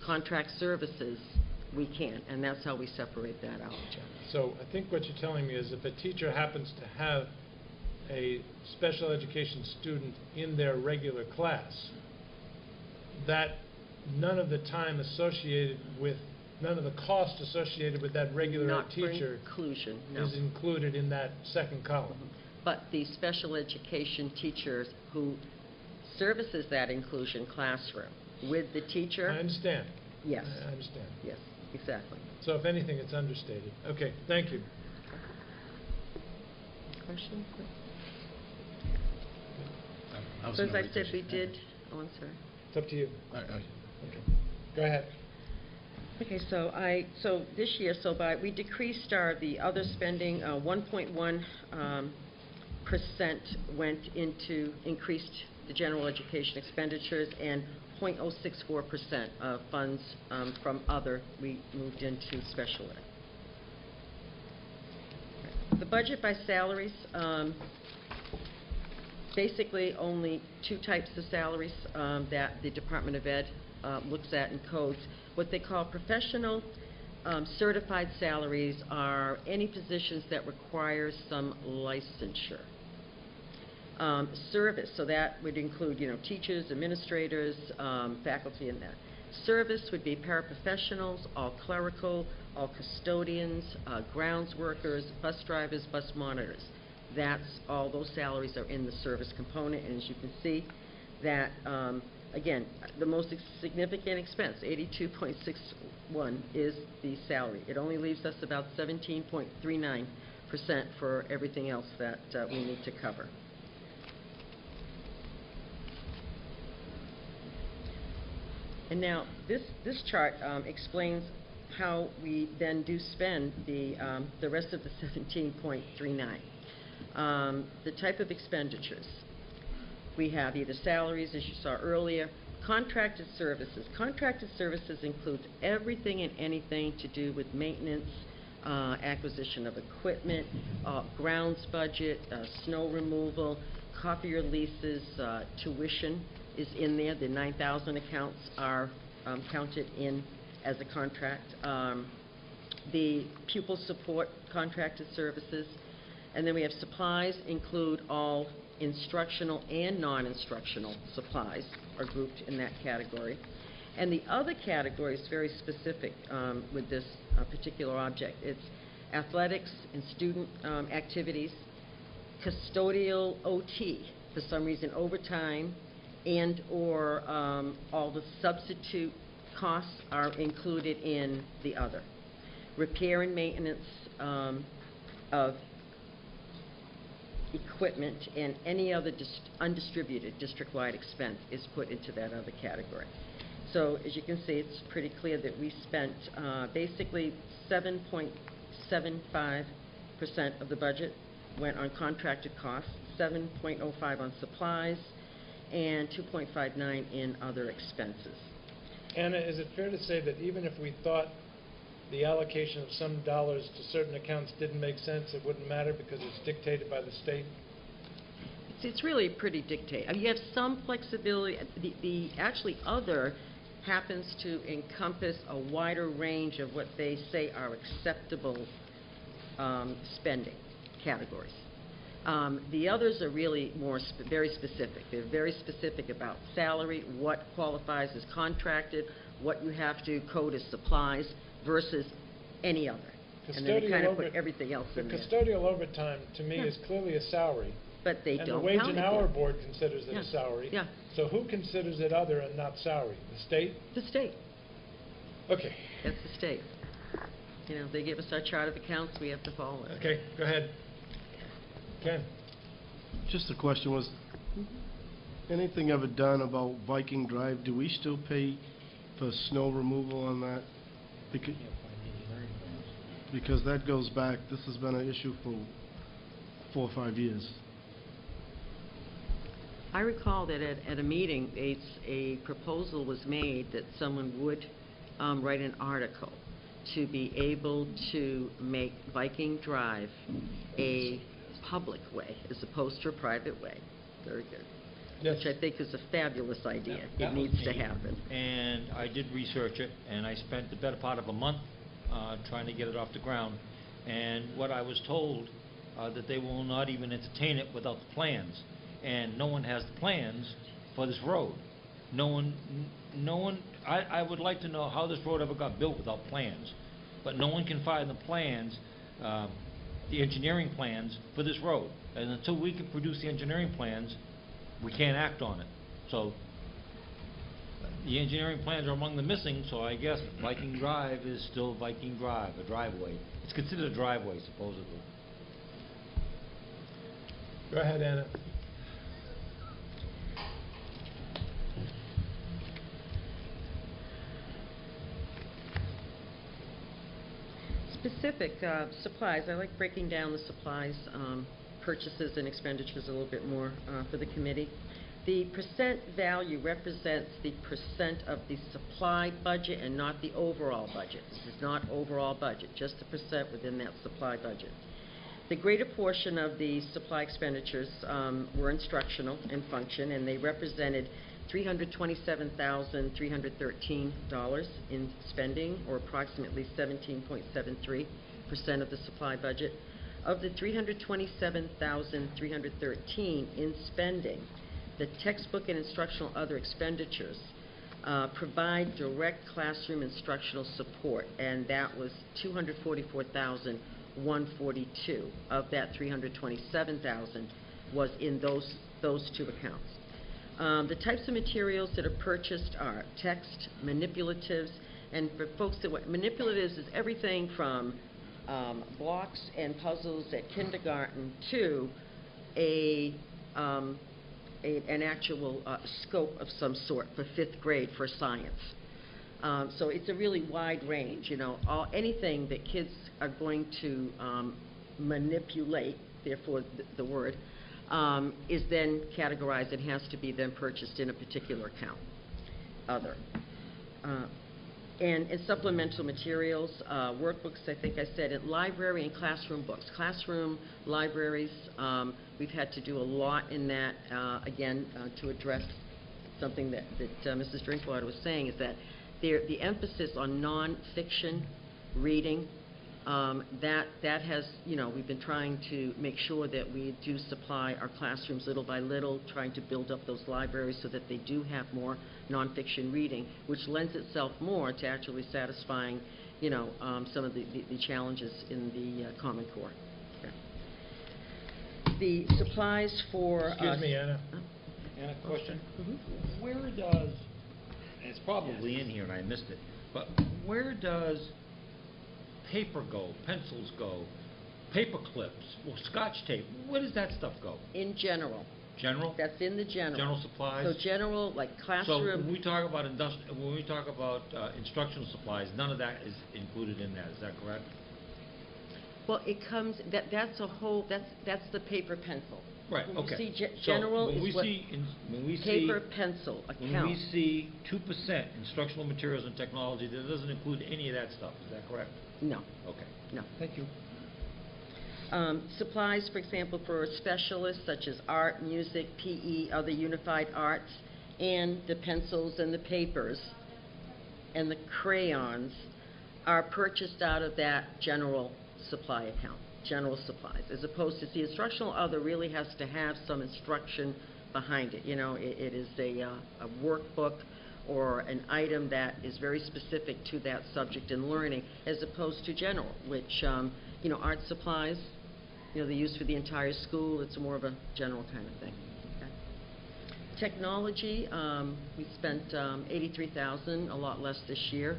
contract services, we can, and that's how we separate that out. So I think what you're telling me is if a teacher happens to have a special education student in their regular class, that none of the time associated with, none of the cost associated with that regular ed teacher inclusion, no. is included in that second column. But the special education teachers who services that inclusion classroom with the teacher. I understand. Yes. I understand. Yes, exactly. So if anything, it's understated. Okay, thank you. Questions? I was So as gonna I said, we revisit that. did, oh, I'm sorry. It's up to you. Okay. Go ahead. Okay, so this year, we decreased the other spending, 1.1% went into increased the general education expenditures, and 0.064% of funds from other we moved into special ed. The budget by salaries, basically only 2 types of salaries that the Department of Ed looks at and codes. What they call professional certified salaries are any positions that require some licensure. Service, so that would include, teachers, administrators, faculty, and that. Service would be paraprofessionals, all clerical, all custodians, grounds workers, bus drivers, bus monitors. That's all those salaries are in the service component, and as you can see, that, again, the most significant expense, 82.6 one is the salary. It only leaves us about 17.39% for everything else that we need to cover. And now, this chart explains how we then do spend the rest of the 17.39. The type of expenditures. We have either salaries, as you saw earlier, contracted services. Contracted services includes everything and anything to do with maintenance, acquisition of equipment, grounds budget, snow removal, copier leases, tuition is in there. The 9,000 accounts are counted in as a contract. The pupil support contracted services. And then we have supplies include all instructional and non-instructional supplies are grouped in that category. And the other category is very specific with this particular object. It's athletics and student activities, custodial OT, for some reason overtime, and or all the substitute costs are included in the other. Repair and maintenance of equipment and any other undistributed district-wide expense is put into that other category. So as you can see, it's pretty clear that we spent basically 7.75% of the budget went on contracted costs, 7.05 on supplies, and 2.59 in other expenses. Anna, is it fair to say that even if we thought the allocation of some dollars to certain accounts didn't make sense, it wouldn't matter because it's dictated by the state? It's really pretty dictated. You have some flexibility. The actually other happens to encompass a wider range of what they say are acceptable spending categories. The others are really more very specific. They're very specific about salary, what qualifies as contracted, what you have to code as supplies, versus any other. And then they kind of put everything else in there. The custodial overtime, to me, is clearly a salary. But they don't count it. And the Wage and Hour Board considers it a salary. Yeah. So who considers it other and not salary? The state? The state. Okay. That's the state. You know, they give us our chart of accounts, we have to follow it. Okay, go ahead. Ken? Just a question, was anything ever done about Viking Drive? Do we still pay for snow removal on that? Because that goes back, this has been an issue for 4 or 5 years. I recall that at a meeting, a proposal was made that someone would write an article to be able to make Viking Drive a public way as opposed to a private way. Very good. Yes. Which I think is a fabulous idea. That It was needs to me, happen. And I did research it, and I spent the better part of a month trying to get it off the ground. And what I was told, that they will not even entertain it without the plans. And no one has the plans for this road. No one, I would like to know how this road ever got built without plans. But no one can find the plans, the engineering plans for this road. And until we can produce the engineering plans, we can't act on it. So the engineering plans are among the missing, so I guess Viking Drive is still Viking Drive, a driveway. It's considered a driveway, supposedly. Go ahead, Anna. Specific supplies, I like breaking down the supplies purchases and expenditures a little bit more for the committee. The percent value represents the percent of the supply budget and not the overall budget. This is not overall budget, just the percent within that supply budget. The greater portion of the supply expenditures were instructional in function, and they represented $327,313 in spending, or approximately 17.73% of the supply budget. Of the $327,313 in spending, the textbook and instructional other expenditures provide direct classroom instructional support, and that was $244,142. Of that, $327,000 was in those two accounts. The types of materials that are purchased are text, manipulatives, And for folks that, what manipulatives is everything from blocks and puzzles at kindergarten to an actual scope of some sort for 5th grade for science. So it's a really wide range, you know, anything that kids are going to manipulate, therefore the word, is then categorized and has to be then purchased in a particular account. Other. And supplemental materials, workbooks, I think I said, and library and classroom books. Classroom, libraries, we've had to do a lot in that, again, to address something that Mrs. Drinkwater was saying, is that the emphasis on nonfiction reading, that has, you know, we've been trying to make sure that we do supply our classrooms little by little, trying to build up those libraries so that they do have more nonfiction reading, which lends itself more to actually satisfying, you know, some of the challenges in the Common Core. Okay. The supplies for... Excuse me, Anna. Anna, question? Mm-hmm. Where does, and it's probably in here and I missed it, but where does paper go, pencils go, paper clips, or Scotch tape, where does that stuff go? In general. General? That's in the general. General supplies? So general, like classroom... So when we talk about instructional supplies, none of that is included in that, is that correct? Well, it comes, that's a whole, that's the paper pencil. Right, When okay. you see So general when is we what... see when we see paper pencil When account. we see 2% instructional materials and technology, that doesn't include any of that stuff, is that correct? No. Okay. No. Thank you. Supplies, for example, for specialists such as art, music, PE, other unified arts, and the pencils and the papers and the crayons are purchased out of that general supply account, general supplies, as opposed to the instructional other really has to have some instruction behind it. You know, it is a workbook or an item that is very specific to that subject in learning, as opposed to general, which, you know, art supplies, you know, they're used for the entire school. It's more of a general kind of thing. Okay. Technology, we spent $83,000, a lot less this year.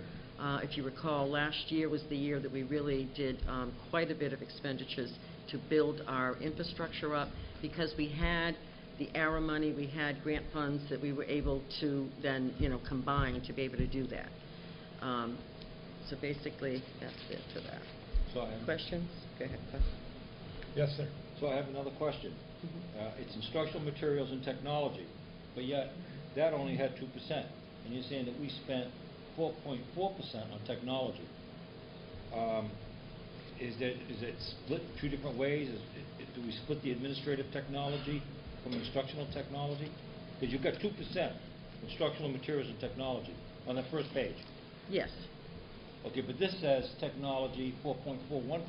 If you recall, last year was the year that we really did quite a bit of expenditures to build our infrastructure up, because we had the ARA money, we had grant funds that we were able to then, you know, combine to be able to do that. So basically, that's it for that. So I have Questions? Go ahead, Cliff. Yes, sir. So I have another question. Mm-hmm. It's instructional materials and technology, but yet that only had 2%, and you're saying that we spent 4.4% on technology. Is it split 2 different ways? Do we split the administrative technology from instructional technology? Because you've got 2% instructional materials and technology on the first page. Yes. Okay, but this says technology 4.41%.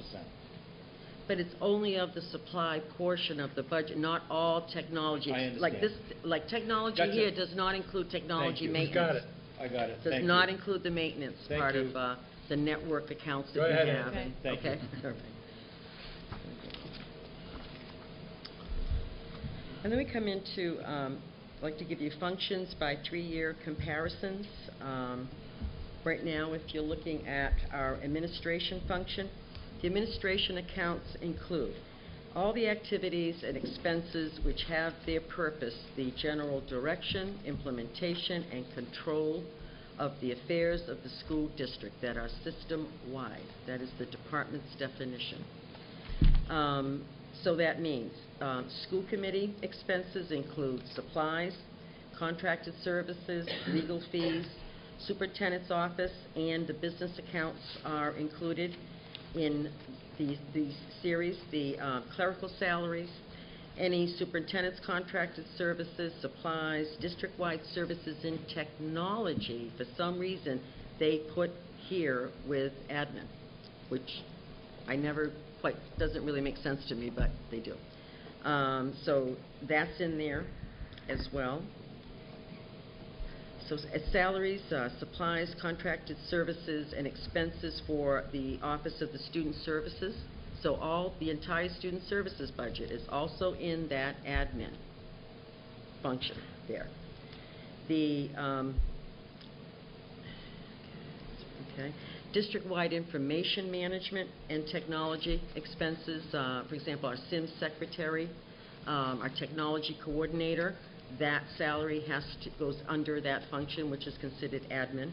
But it's only of the supply portion of the budget, not all technology. I understand. Like this, like technology Gotcha. here does not include technology you. maintenance. Got it. I got it. Does Thank not you. include the maintenance Thank part you. of the network accounts that Go we ahead, have. Ann. and- Thank you. Okay. All right. And then we come into, I'd like to give you functions by 3-year comparisons. Right now, if you're looking at our administration function, the administration accounts include all the activities and expenses which have their purpose, the general direction, implementation, and control of the affairs of the school district that are system-wide. That is the department's definition. So that means school committee expenses include supplies, contracted services, legal fees, superintendent's office, and the business accounts are included in the series, the clerical salaries, any superintendent's contracted services, supplies, district-wide services in technology. For some reason, they put here with admin, which I never quite, doesn't really make sense to me, but they do. So that's in there as well. So salaries, supplies, contracted services, and expenses for the Office of the Student Services. So the entire student services budget is also in that admin function there. The Okay. District-wide information management and technology expenses, for example, our SIM secretary, our technology coordinator, that salary goes under that function, which is considered admin.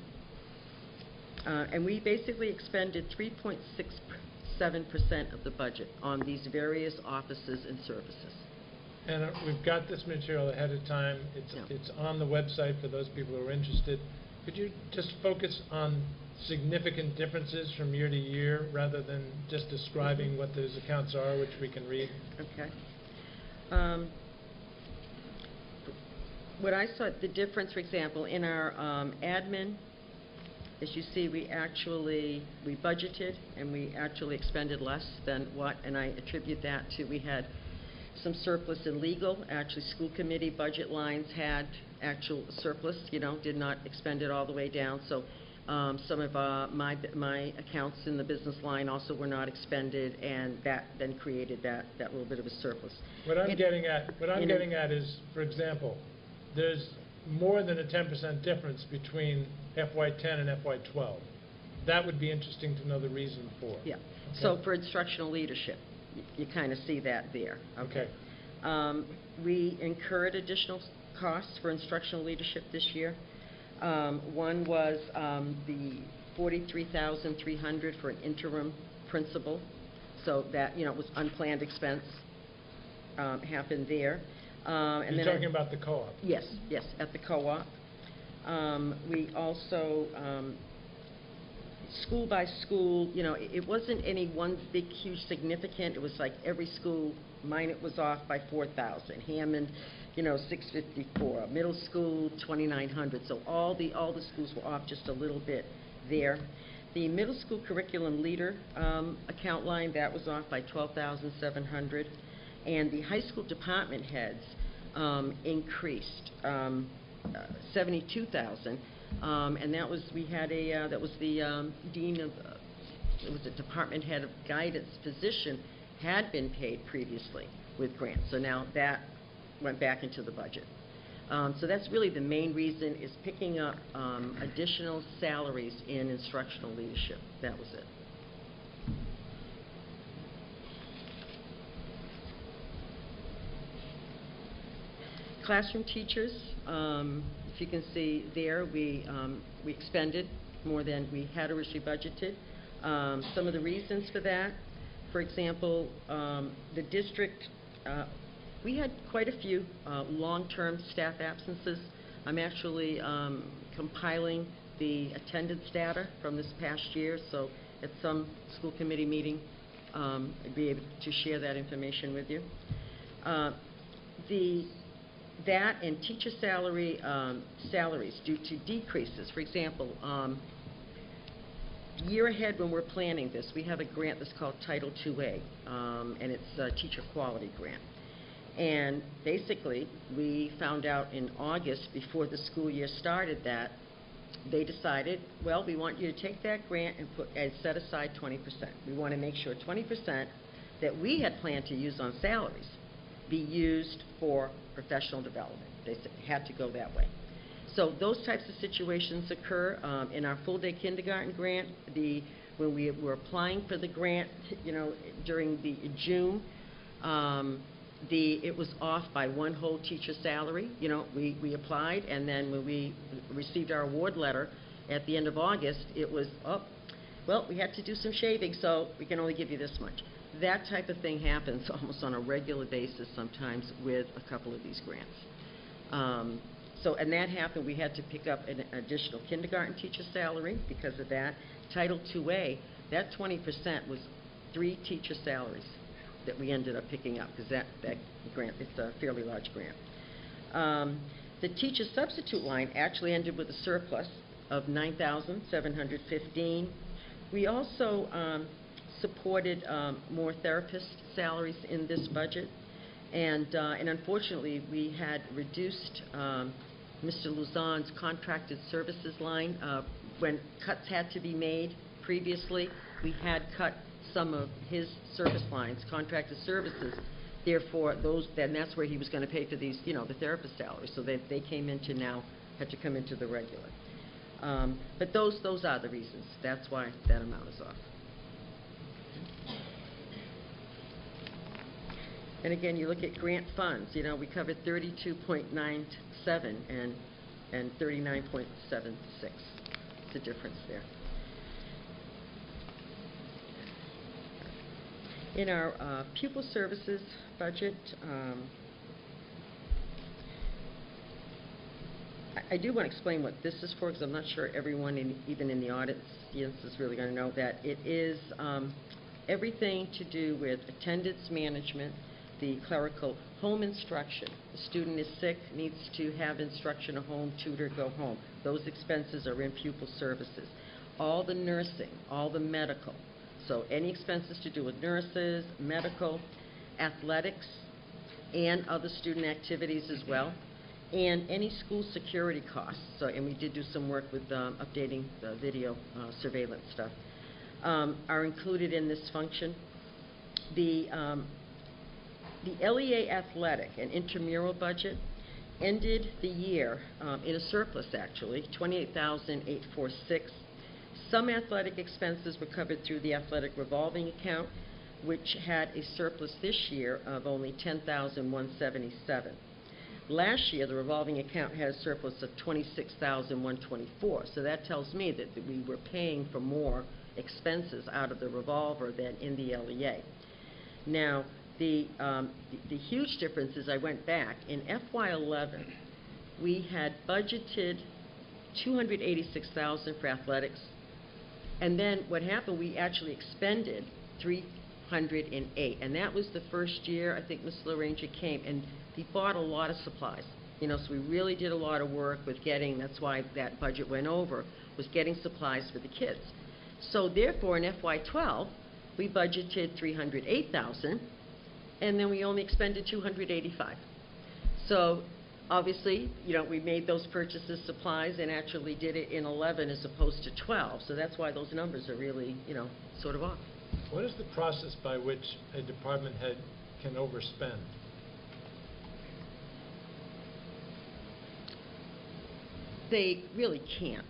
And we basically expended 3.67% of the budget on these various offices and services. And we've got this material ahead of time. It's on the website for those people who are interested. Could you just focus on significant differences from year to year rather than just describing what those accounts are, which we can read? Okay. What I saw, the difference, for example, in our admin, as you see, we budgeted and we actually expended less than what, and I attribute that to we had some surplus in legal. Actually, school committee budget lines had actual surplus, did not expend it all the way down. So some of my accounts in the business line also were not expended, and that then created that little bit of a surplus. What I'm getting at is, for example, there's more than a 10% difference between FY10 and FY12. That would be interesting to know the reason for. Yeah. Okay. So for instructional leadership, you kind of see that there. Okay. We incurred additional costs for instructional leadership this year. One was the $43,300 for an interim principal. So that, it was unplanned expense happened there. You're talking about the co-op? Yes, at the co-op. We also, school by school, it wasn't any one big, huge significant. It was like every school, Minot was off by $4,000. Hammond, $654. Middle school, $2,900. So all the schools were off just a little bit there. The middle school curriculum leader account line, that was off by $12,700. And the high school department heads increased $72,000, and that was that was the dean of it was the department head of guidance position had been paid previously with grants, so now that went back into the budget. So that's really the main reason, is picking up additional salaries in instructional leadership. That was it. Classroom teachers, if you can see there, we expended more than we had originally budgeted. Some of the reasons for that, for example, the district, we had quite a few long-term staff absences. I'm actually compiling the attendance data from this past year, so at some school committee meeting, I'd be able to share that information with you. That and teacher salaries due to decreases. For example, year ahead when we're planning this, we have a grant that's called Title IIA, and it's a teacher quality grant. And basically, we found out in August, before the school year started, that they decided, well, we want you to take that grant and set aside 20%. We want to make sure 20% that we had planned to use on salaries be used for professional development. They said it had to go that way. So those types of situations occur in our full-day kindergarten grant. When we were applying for the grant, during the June, it was off by one whole teacher salary. We applied, and then when we received our award letter at the end of August, it was, well, we had to do some shaving, so we can only give you this much. That type of thing happens almost on a regular basis sometimes with a couple of these grants. And that happened. We had to pick up an additional kindergarten teacher salary because of that. Title IIA, that 20% was 3 teacher salaries that we ended up picking up, because that grant, it's a fairly large grant. The teacher substitute line actually ended with a surplus of $9,715. We also supported more therapist salaries in this budget, and unfortunately we had reduced Mr. Luzon's contracted services line. When cuts had to be made previously, we had cut some of his service lines, contracted services. Therefore, then that's where he was going to pay for these, the therapist salaries. So they came into now, had to come into the regular. But those are the reasons. That's why that amount is off. And again, you look at grant funds, you know, we covered 32.97 and 39.76. It's a difference there. In our pupil services budget, I do want to explain what this is for, because I'm not sure everyone, even in the audience, is really going to know that. It is everything to do with attendance management, the clerical home instruction. The student is sick, needs to have instruction at home, tutor, go home. Those expenses are in pupil services. All the nursing, all the medical. So any expenses to do with nurses, medical, athletics, and other student activities as well, and any school security costs. So, and we did do some work with updating the video surveillance stuff, are included in this function. The LEA athletic and intramural budget ended the year in a surplus, actually, $28,846. Some athletic expenses were covered through the athletic revolving account, which had a surplus this year of only $10,177. Last year, the revolving account had a surplus of $26,124. So that tells me that we were paying for more expenses out of the revolver than in the LEA. Now, the huge difference is I went back. In FY11, we had budgeted $286,000 for athletics. And then what happened, we actually expended $308. And that was the first year, I think Ms. LaRanger came, and he bought a lot of supplies. You know, so we really did a lot of work with getting, that's why that budget went over, was getting supplies for the kids. So therefore, in FY12, we budgeted $308,000, and then we only expended $285. So obviously, you know, we made those purchases, supplies, and actually did it in 11 as opposed to 12. So that's why those numbers are really, you know, sort of off. What is the process by which a department head can overspend? They really can't.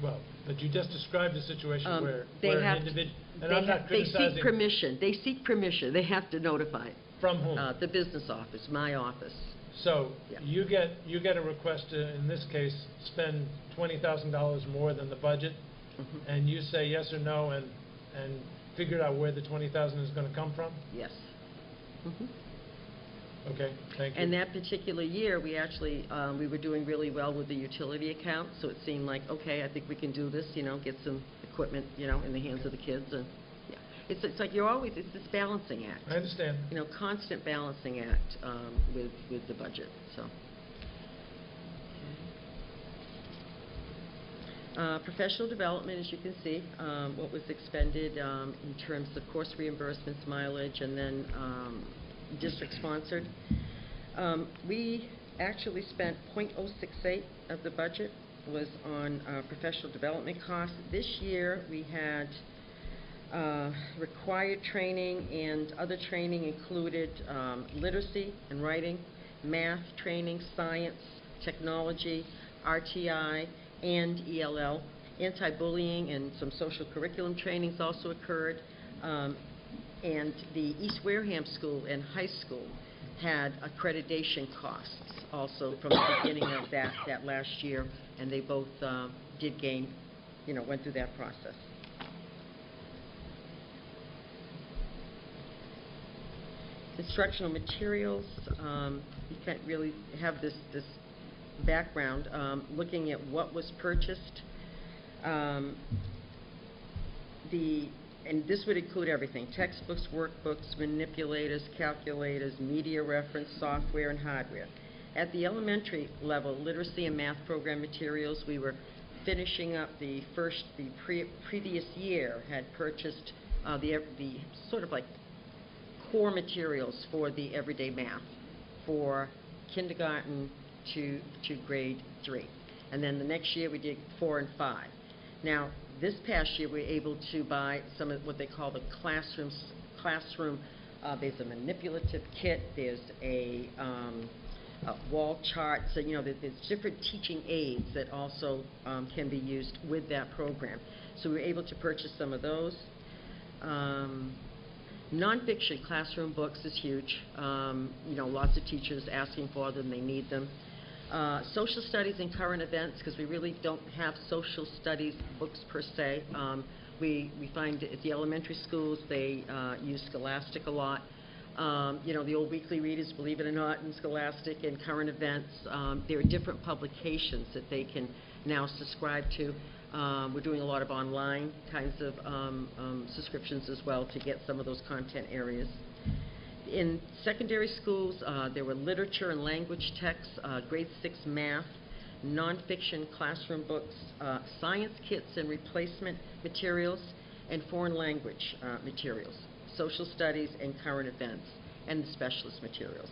Well, but you just described a situation where they an have individual, and they I'm not they criticizing. seek permission. They seek permission. They have to notify. From whom? The business office, my office. So Yeah. you get a request to, in this case, spend $20,000 more than the budget, and you say yes or no, and figure out where the $20,000 is going to come from. Yes. Okay, thank you. And that particular year, we actually we were doing really well with the utility account. So it seemed like, okay, I think we can do this. You know, get some equipment, you know, in the hands of the kids. And yeah, it's like you're always, it's this balancing act. I understand. You know, constant balancing act with the budget. So. Professional development, as you can see, what was expended in terms of course reimbursements, mileage, and then district-sponsored. We actually spent .068 of the budget was on professional development costs. This year, we had required training, and other training included literacy and writing, math training, science, technology, RTI, and ELL. Anti-bullying and some social curriculum trainings also occurred. And the East Wareham School and high school had accreditation costs also from the beginning of that last year, and they both did gain, you know, went through that process. Instructional materials, you can't really have this background, looking at what was purchased. And this would include everything: textbooks, workbooks, manipulators, calculators, media reference, software, and hardware. At the elementary level, literacy and math program materials, we were finishing up the previous year had purchased the sort of like core materials for the everyday math for kindergarten to grade 3. And then the next year we did 4 and 5. Now, this past year we were able to buy some of what they call the classroom, there's a manipulative kit, there's a wall charts, and, you know, there's different teaching aids that also can be used with that program. So we were able to purchase some of those. Nonfiction classroom books is huge. You know, lots of teachers asking for them, they need them. Social studies and current events, because we really don't have social studies books per se. We find at the elementary schools they use Scholastic a lot. You know, the old weekly readers, believe it or not, in Scholastic and current events. There are different publications that they can now subscribe to. We're doing a lot of online kinds of subscriptions as well to get some of those content areas. In secondary schools, there were literature and language texts, grade 6 math, nonfiction classroom books, science kits and replacement materials, and foreign language materials, social studies and current events, and the specialist materials.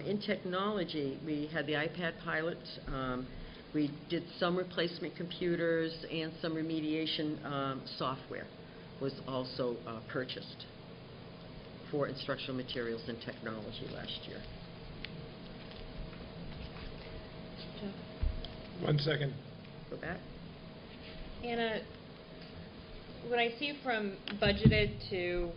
In technology, we had the iPad pilot. We did some replacement computers, and some remediation software was also purchased for instructional materials and technology last year. Jeff? 1 second. Go back. Anna, what I see from budgeted to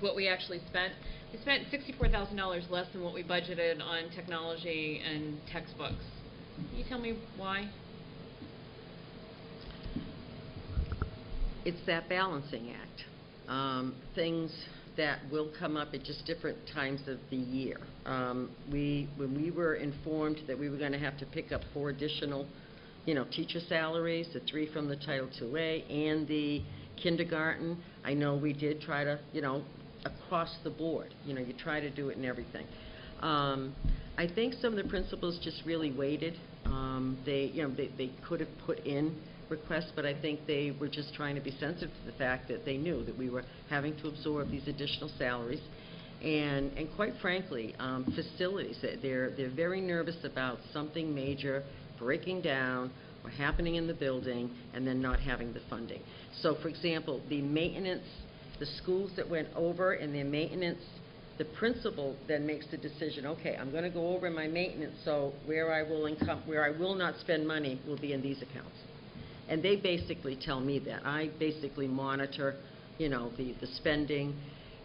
what we actually spent, we spent $64,000 less than what we budgeted on technology and textbooks. Can you tell me why? It's that balancing act. Things that will come up at just different times of the year. When we were informed that we were going to have to pick up 4 additional, you know, teacher salaries, the 3 from the Title IIA and the kindergarten, I know we did try to, you know, across the board, you know, you try to do it in everything. I think some of the principals just really waited. They could have put in requests, but I think they were just trying to be sensitive to the fact that they knew that we were having to absorb these additional salaries. And quite frankly, facilities, they're very nervous about something major breaking down or happening in the building and then not having the funding. So, for example, the maintenance, the schools that went over in their maintenance, the principal then makes the decision, okay, I'm going to go over my maintenance, so where I will not spend money will be in these accounts. And they basically tell me that. I basically monitor, you know, the spending,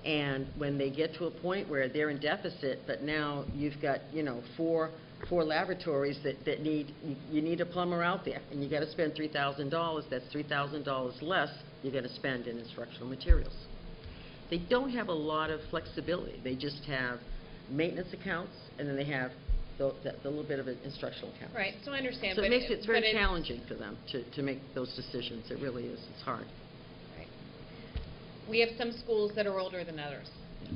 and when they get to a point where they're in deficit, but now you've got, you know, four laboratories that you need a plumber out there, and you got to spend $3,000. That's $3,000 less you're going to spend in instructional materials. They don't have a lot of flexibility. They just have maintenance accounts, and then they have the little bit of an instructional account. Right, so I understand. So it makes it very challenging for them to make those decisions. It really is. It's hard. Right. We have some schools that are older than others,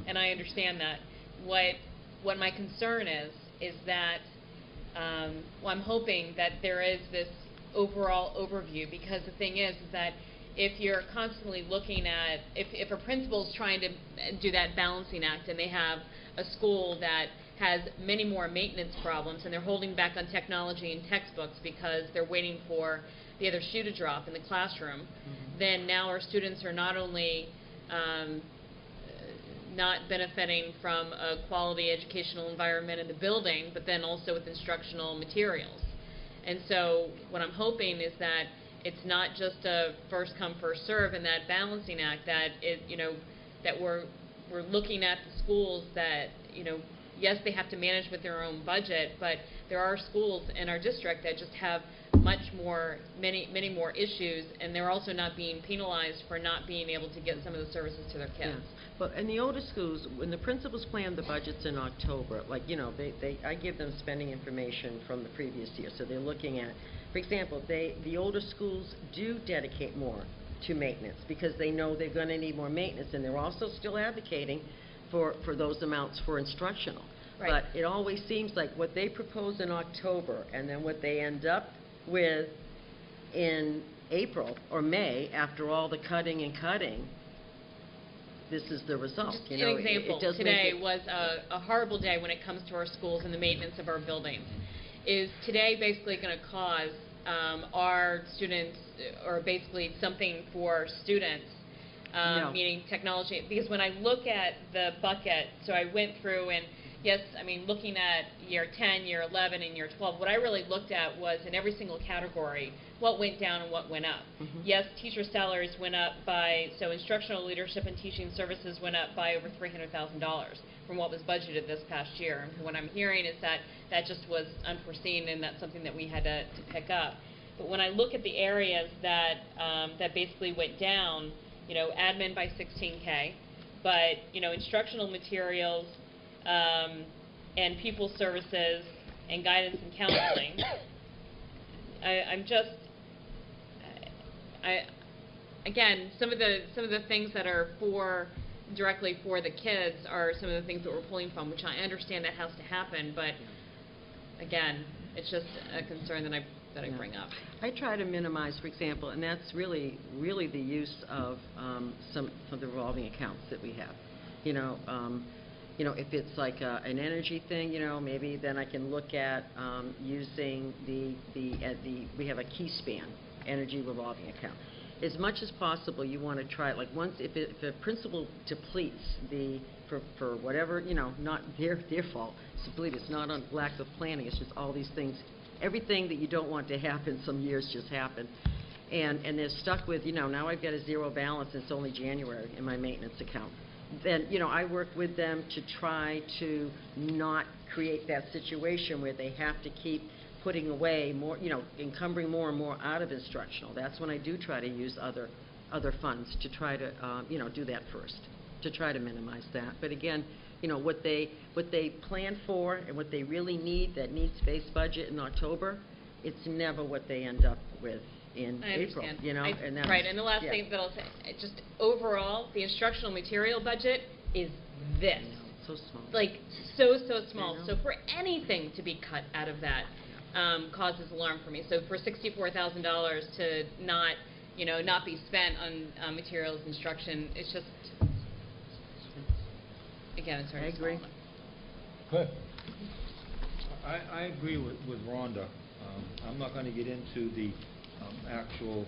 and I understand that. What my concern is that well, I'm hoping that there is this overall overview, because the thing is that if you're constantly looking at, if a principal's trying to do that balancing act and they have a school that has many more maintenance problems and they're holding back on technology and textbooks because they're waiting for the other shoe to drop in the classroom, then now our students are not only not benefiting from a quality educational environment in the building, but then also with instructional materials. And so what I'm hoping is that it's not just a first come, first serve in that balancing act, that that we're looking at the schools that, yes, they have to manage with their own budget, but there are schools in our district that just have many more issues, and they're also not being penalized for not being able to get some of the services to their kids. Yeah. But in the older schools, when the principals plan the budgets in October, I give them spending information from the previous year, so they're looking at, for example, the older schools do dedicate more to maintenance because they know they're going to need more maintenance, and they're also still advocating for those amounts for instructional. Right. But it always seems like what they propose in October and then what they end up with in April or May, after all the cutting and cutting, this is the result. Just an example, today was a horrible day when it comes to our schools and the maintenance of our buildings. Is today basically going to cause our students, or basically something for students, No. meaning technology? Because when I look at the bucket, so I went through and yes, I mean, looking at year 10, year 11, and year 12, what I really looked at was in every single category, what went down and what went up. Yes, teacher salaries went up by, so instructional leadership and teaching services went up by over $300,000 from what was budgeted this past year. And what I'm hearing is that that just was unforeseen, and that's something that we had to pick up. But when I look at the areas that that basically went down, you know, admin by $16K, but, you know, instructional materials and people services and guidance and counseling, again, some of the things that are directly for the kids are some of the things that we're pulling from, which I understand that has to happen, but again, it's just a concern that I bring up. I try to minimize, for example, and that's really the use of some of the revolving accounts that we have. You know, if it's like an energy thing, you know, maybe then I can look at using we have a Keyspan energy revolving account. As much as possible, you want to try it. Like once, if a principal depletes for whatever, you know, not their fault, it's depleted. It's not on lack of planning. It's just all these things. Everything that you don't want to happen, some years just happen. And they're stuck with, you know, now I've got a zero balance and it's only January in my maintenance account. Then, you know, I work with them to try to not create that situation where they have to keep putting away more, you know, encumbering more and more out of instructional. That's when I do try to use other funds to try to, you know, do that first, to try to minimize that. But again, you know, what they plan for and what they really need, that needs-based budget in October, it's never what they end up with in April. You know, and that's, right. And the last thing that I'll say, just overall, the instructional material budget is this. So small. Like so small. So for anything to be cut out of that causes alarm for me. So for $64,000 to not be spent on materials instruction, it's just. Again, it's hard to agree. Good. I agree with Rhonda. I'm not going to get into the actual,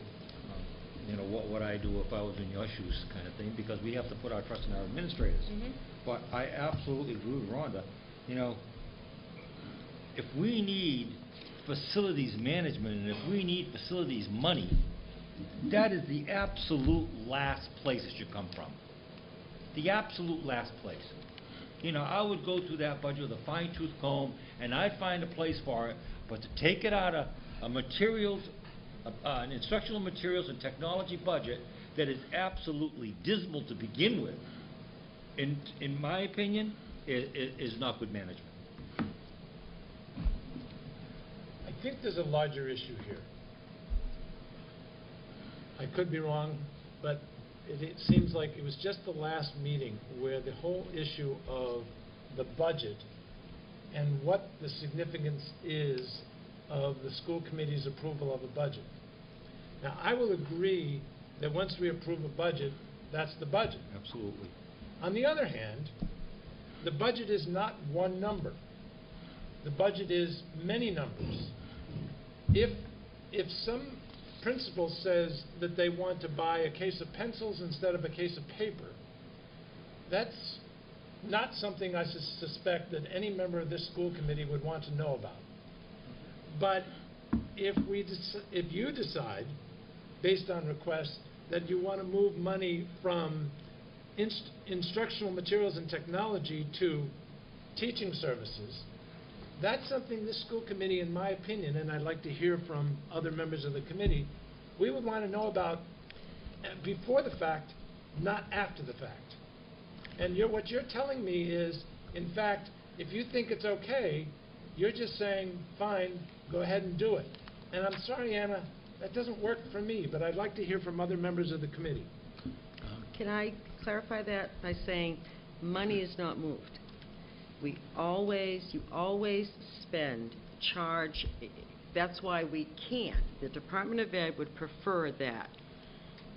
what I do if I was in your shoes kind of thing, because we have to put our trust in our administrators. But I absolutely agree with Rhonda. You know, if we need facilities management and if we need facilities money, that is the absolute last place it should come from. The absolute last place. You know, I would go through that budget with a fine-tooth comb, and I'd find a place for it, but to take it out of a materials, an instructional materials and technology budget that is absolutely dismal to begin with, in my opinion, is not good management. I think there's a larger issue here. I could be wrong, but it seems like it was just the last meeting where the whole issue of the budget and what the significance is of the school committee's approval of a budget. Now, I will agree that once we approve a budget, that's the budget. Absolutely. On the other hand, the budget is not one number. The budget is many numbers. If some principal says that they want to buy a case of pencils instead of a case of paper, that's not something I suspect that any member of this school committee would want to know about. But if you decide, based on request, that you want to move money from instructional materials and technology to teaching services, that's something this school committee, in my opinion, and I'd like to hear from other members of the committee, we would want to know about before the fact, not after the fact. And what you're telling me is, in fact, if you think it's okay, you're just saying, fine, go ahead and do it. And I'm sorry, Anna, that doesn't work for me, but I'd like to hear from other members of the committee. Can I clarify that by saying money is not moved? You always spend, charge. That's why we can't. The Department of Ed would prefer that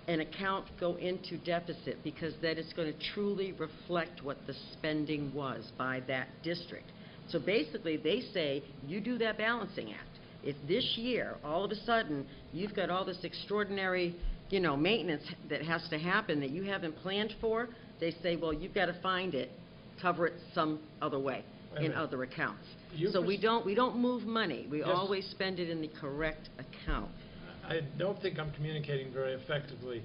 an account go into deficit, because that is going to truly reflect what the spending was by that district. So basically, they say, you do that balancing act. If this year, all of a sudden, you've got all this extraordinary, maintenance that has to happen that you haven't planned for, they say, well, you've got to find it, cover it some other way. a in minute. other accounts. You So we pres- don't move money. We Yes. always spend it in the correct account. I don't think I'm communicating very effectively.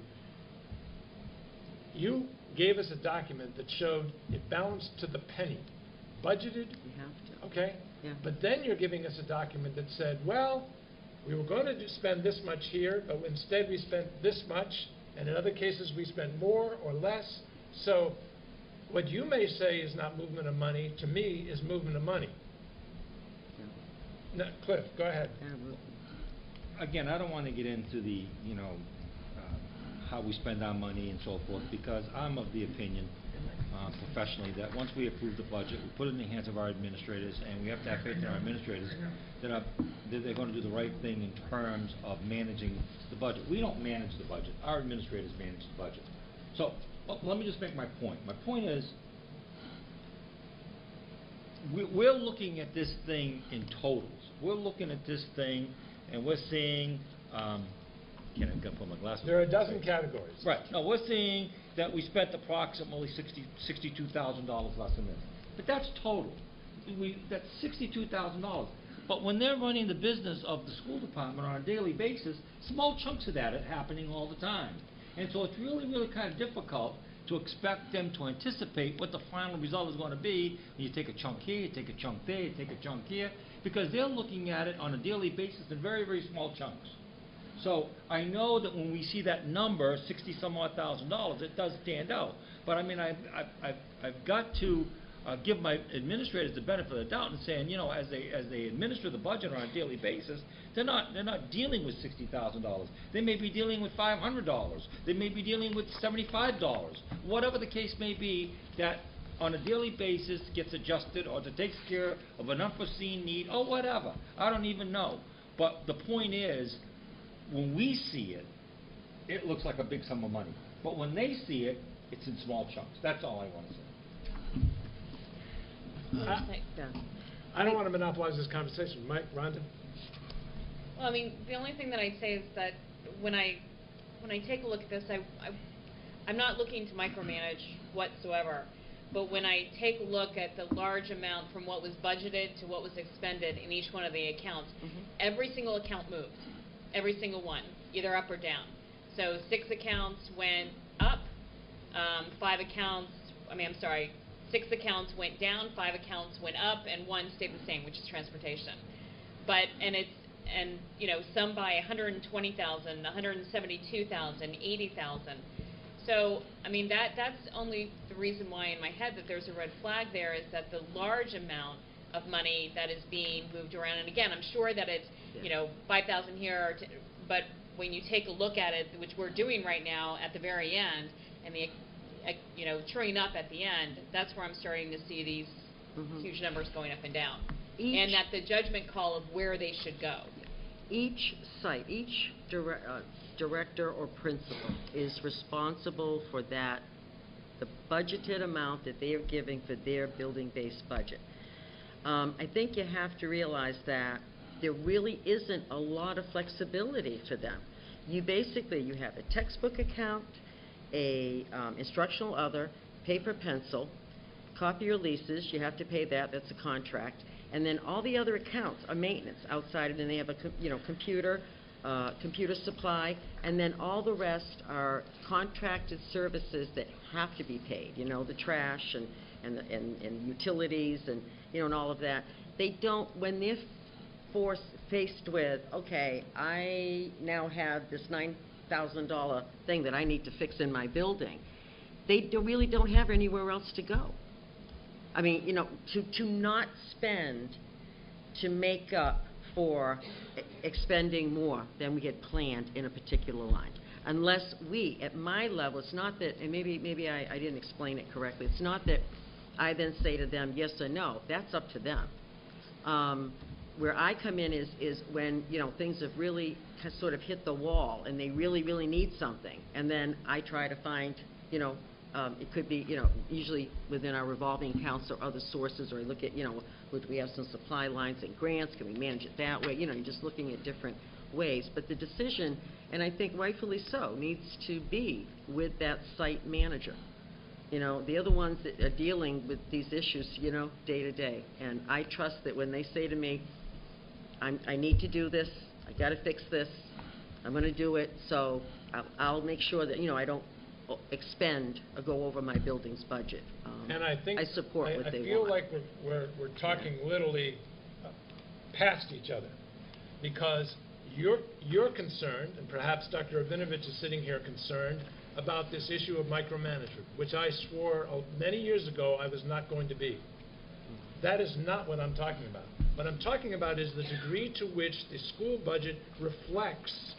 You gave us a document that showed it balanced to the penny, budgeted, We have to. okay? Yeah. But then you're giving us a document that said, well, we were going to spend this much here, but instead we spent this much, and in other cases we spent more or less. So what you may say is not movement of money, to me, is movement of money. No, Cliff, go ahead. Again, I don't want to get into the, how we spend our money and so forth, because I'm of the opinion, professionally, that once we approve the budget, we put it in the hands of our administrators, and we have to have faith in our administrators that they're going to do the right thing in terms of managing the budget. We don't manage the budget. Our administrators manage the budget. So, let me just make my point. My point is, we're looking at this thing in totals. We're looking at this thing, and we're seeing, can't I put my glasses on? There are a dozen categories. Right. No, we're seeing that we spent approximately $62,000 less than this. But that's total. That's $62,000. But when they're running the business of the school department on a daily basis, small chunks of that are happening all the time. And so it's really, really kind of difficult to expect them to anticipate what the final result is going to be. You take a chunk here, you take a chunk there, you take a chunk here, because they're looking at it on a daily basis in very, very small chunks. So I know that when we see that number, $60-some-odd thousand, it does stand out. But I mean, I've got to give my administrators the benefit of the doubt and saying, as they administer the budget on a daily basis, they're not dealing with $60,000. They may be dealing with $500. They may be dealing with $75. Whatever the case may be, that on a daily basis gets adjusted or that takes care of an unforeseen need or whatever. I don't even know. But the point is, when we see it, it looks like a big sum of money. But when they see it, it's in small chunks. That's all I want to say. I don't want to monopolize this conversation. Mike, Rhonda? Well, I mean, the only thing that I'd say is that when I take a look at this, I'm not looking to micromanage whatsoever. But when I take a look at the large amount from what was budgeted to what was expended in each one of the accounts, every single account moved. Every single one, either up or down. So 6 accounts went up, 6 accounts went down, 5 accounts went up, and 1 stayed the same, which is transportation. Some by 120,000, 172,000, 80,000. So, I mean, that's only the reason why in my head that there's a red flag there is that the large amount of money that is being moved around, and again, I'm sure that it's, 5,000 here, but when you take a look at it, which we're doing right now at the very end, and the, truing up at the end, that's where I'm starting to see these huge numbers going up and down. And that the judgment call of where they should go. Each site, each director or principal is responsible for the budgeted amount that they are giving for their building-based budget. I think you have to realize that there really isn't a lot of flexibility for them. You have a textbook account, a instructional other, paper, pencil, copier leases, you have to pay that, that's a contract, and then all the other accounts are maintenance outside, and then they have a computer supply, and then all the rest are contracted services that have to be paid, the trash and utilities and all of that. They don't, when they're faced with, okay, I now have this $9,000 thing that I need to fix in my building, they really don't have anywhere else to go. I mean, to not spend to make up for expending more than we had planned in a particular line. Unless we, at my level, it's not that, and maybe I didn't explain it correctly, it's not that I then say to them yes or no, that's up to them. Where I come in is when, things have really sort of hit the wall and they really, really need something. And then I try to find, it could be, usually within our revolving accounts or other sources, or I look at, would we have some supply lines and grants, can we manage it that way? You're just looking at different ways. But the decision, and I think rightfully so, needs to be with that site manager. You know, they're the ones that are dealing with these issues, you know, day to day. And I trust that when they say to me, I need to do this, I gotta fix this, I'm gonna do it, so I'll make sure that, you know, I don't expend or go over my building's budget. And I think, I support what they I feel want. like we're talking literally past each other, because you're concerned, and perhaps Dr. Rabinovich is sitting here concerned, about this issue of micromanagement, which I swore many years ago I was not going to be. That is not what I'm talking about. What I'm talking about is the degree to which the school budget reflects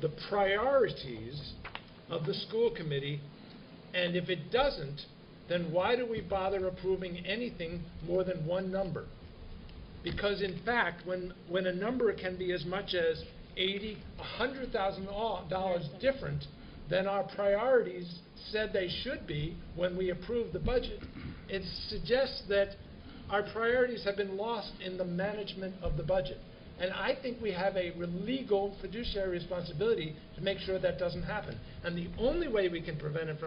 the priorities of the school committee, and if it doesn't, then why do we bother approving anything more than one number? Because in fact, when a number can be as much as $80,000, $100,000 different than our priorities said they should be when we approved the budget, it suggests that our priorities have been lost in the management of the budget. And I think we have a legal fiduciary responsibility to make sure that doesn't happen. And the only way we can prevent it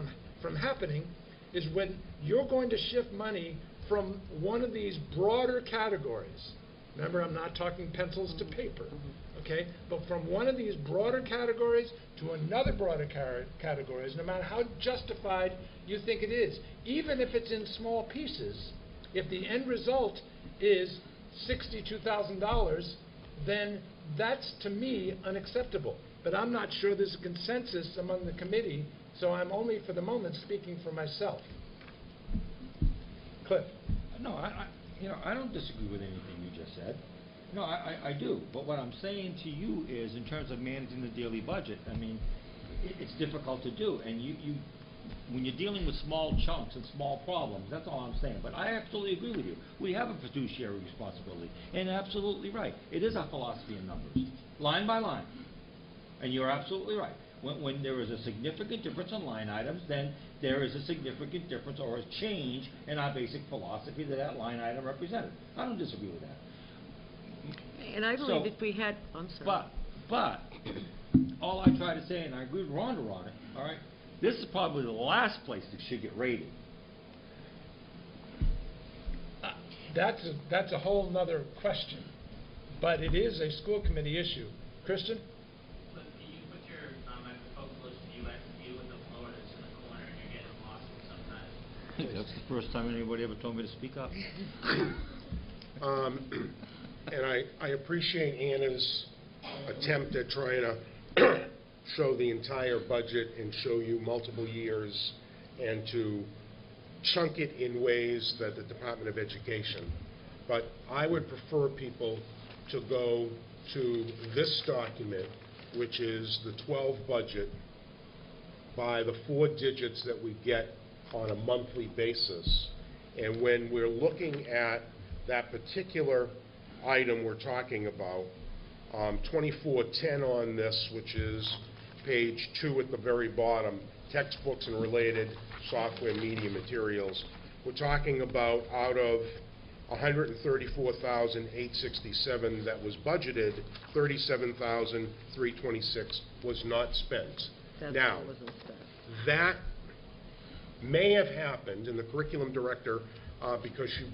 from happening is when you're going to shift money from one of these broader categories. Remember, I'm not talking pencils to paper, okay? But from one of these broader categories to another broader categories, no matter how justified you think it is, even if it's in small pieces, if the end result is $62,000, then that's, to me, unacceptable. But I'm not sure there's a consensus among the committee, so I'm only, for the moment, speaking for myself. Cliff? No, I don't disagree with anything you just said. No, I do. But what I'm saying to you is, in terms of managing the daily budget, I mean, it's difficult to do. And when you're dealing with small chunks and small problems, that's all I'm saying. But I absolutely agree with you. We have a fiduciary responsibility. And absolutely right. It is our philosophy in numbers, line by line. And you're absolutely right. When there is a significant difference in line items, then there is a significant difference or a change in our basic philosophy that line item represented. I don't disagree with that. And I believe if we had, I'm sorry. But all I try to say, and I agree with Rhonda on it, all right, this is probably the last place that should get rated. That's a whole nother question. But it is a school committee issue. Christian? But you put your microphone close to you, in the floor that's in the corner, and you're getting lost sometimes. That's the first time anybody ever told me to speak up. And I appreciate Anna's attempt at trying to show the entire budget and show you multiple years and to chunk it in ways that the Department of Education. But I would prefer people to go to this document, which is the 12 budget, by the 4 digits that we get on a monthly basis. And when we're looking at that particular item we're talking about, 2410 on this, which is page 2 at the very bottom, textbooks and related software media materials. We're talking about, out of $134,867 that was budgeted, $37,326 was not spent. Now, that may have happened, and the curriculum director, because she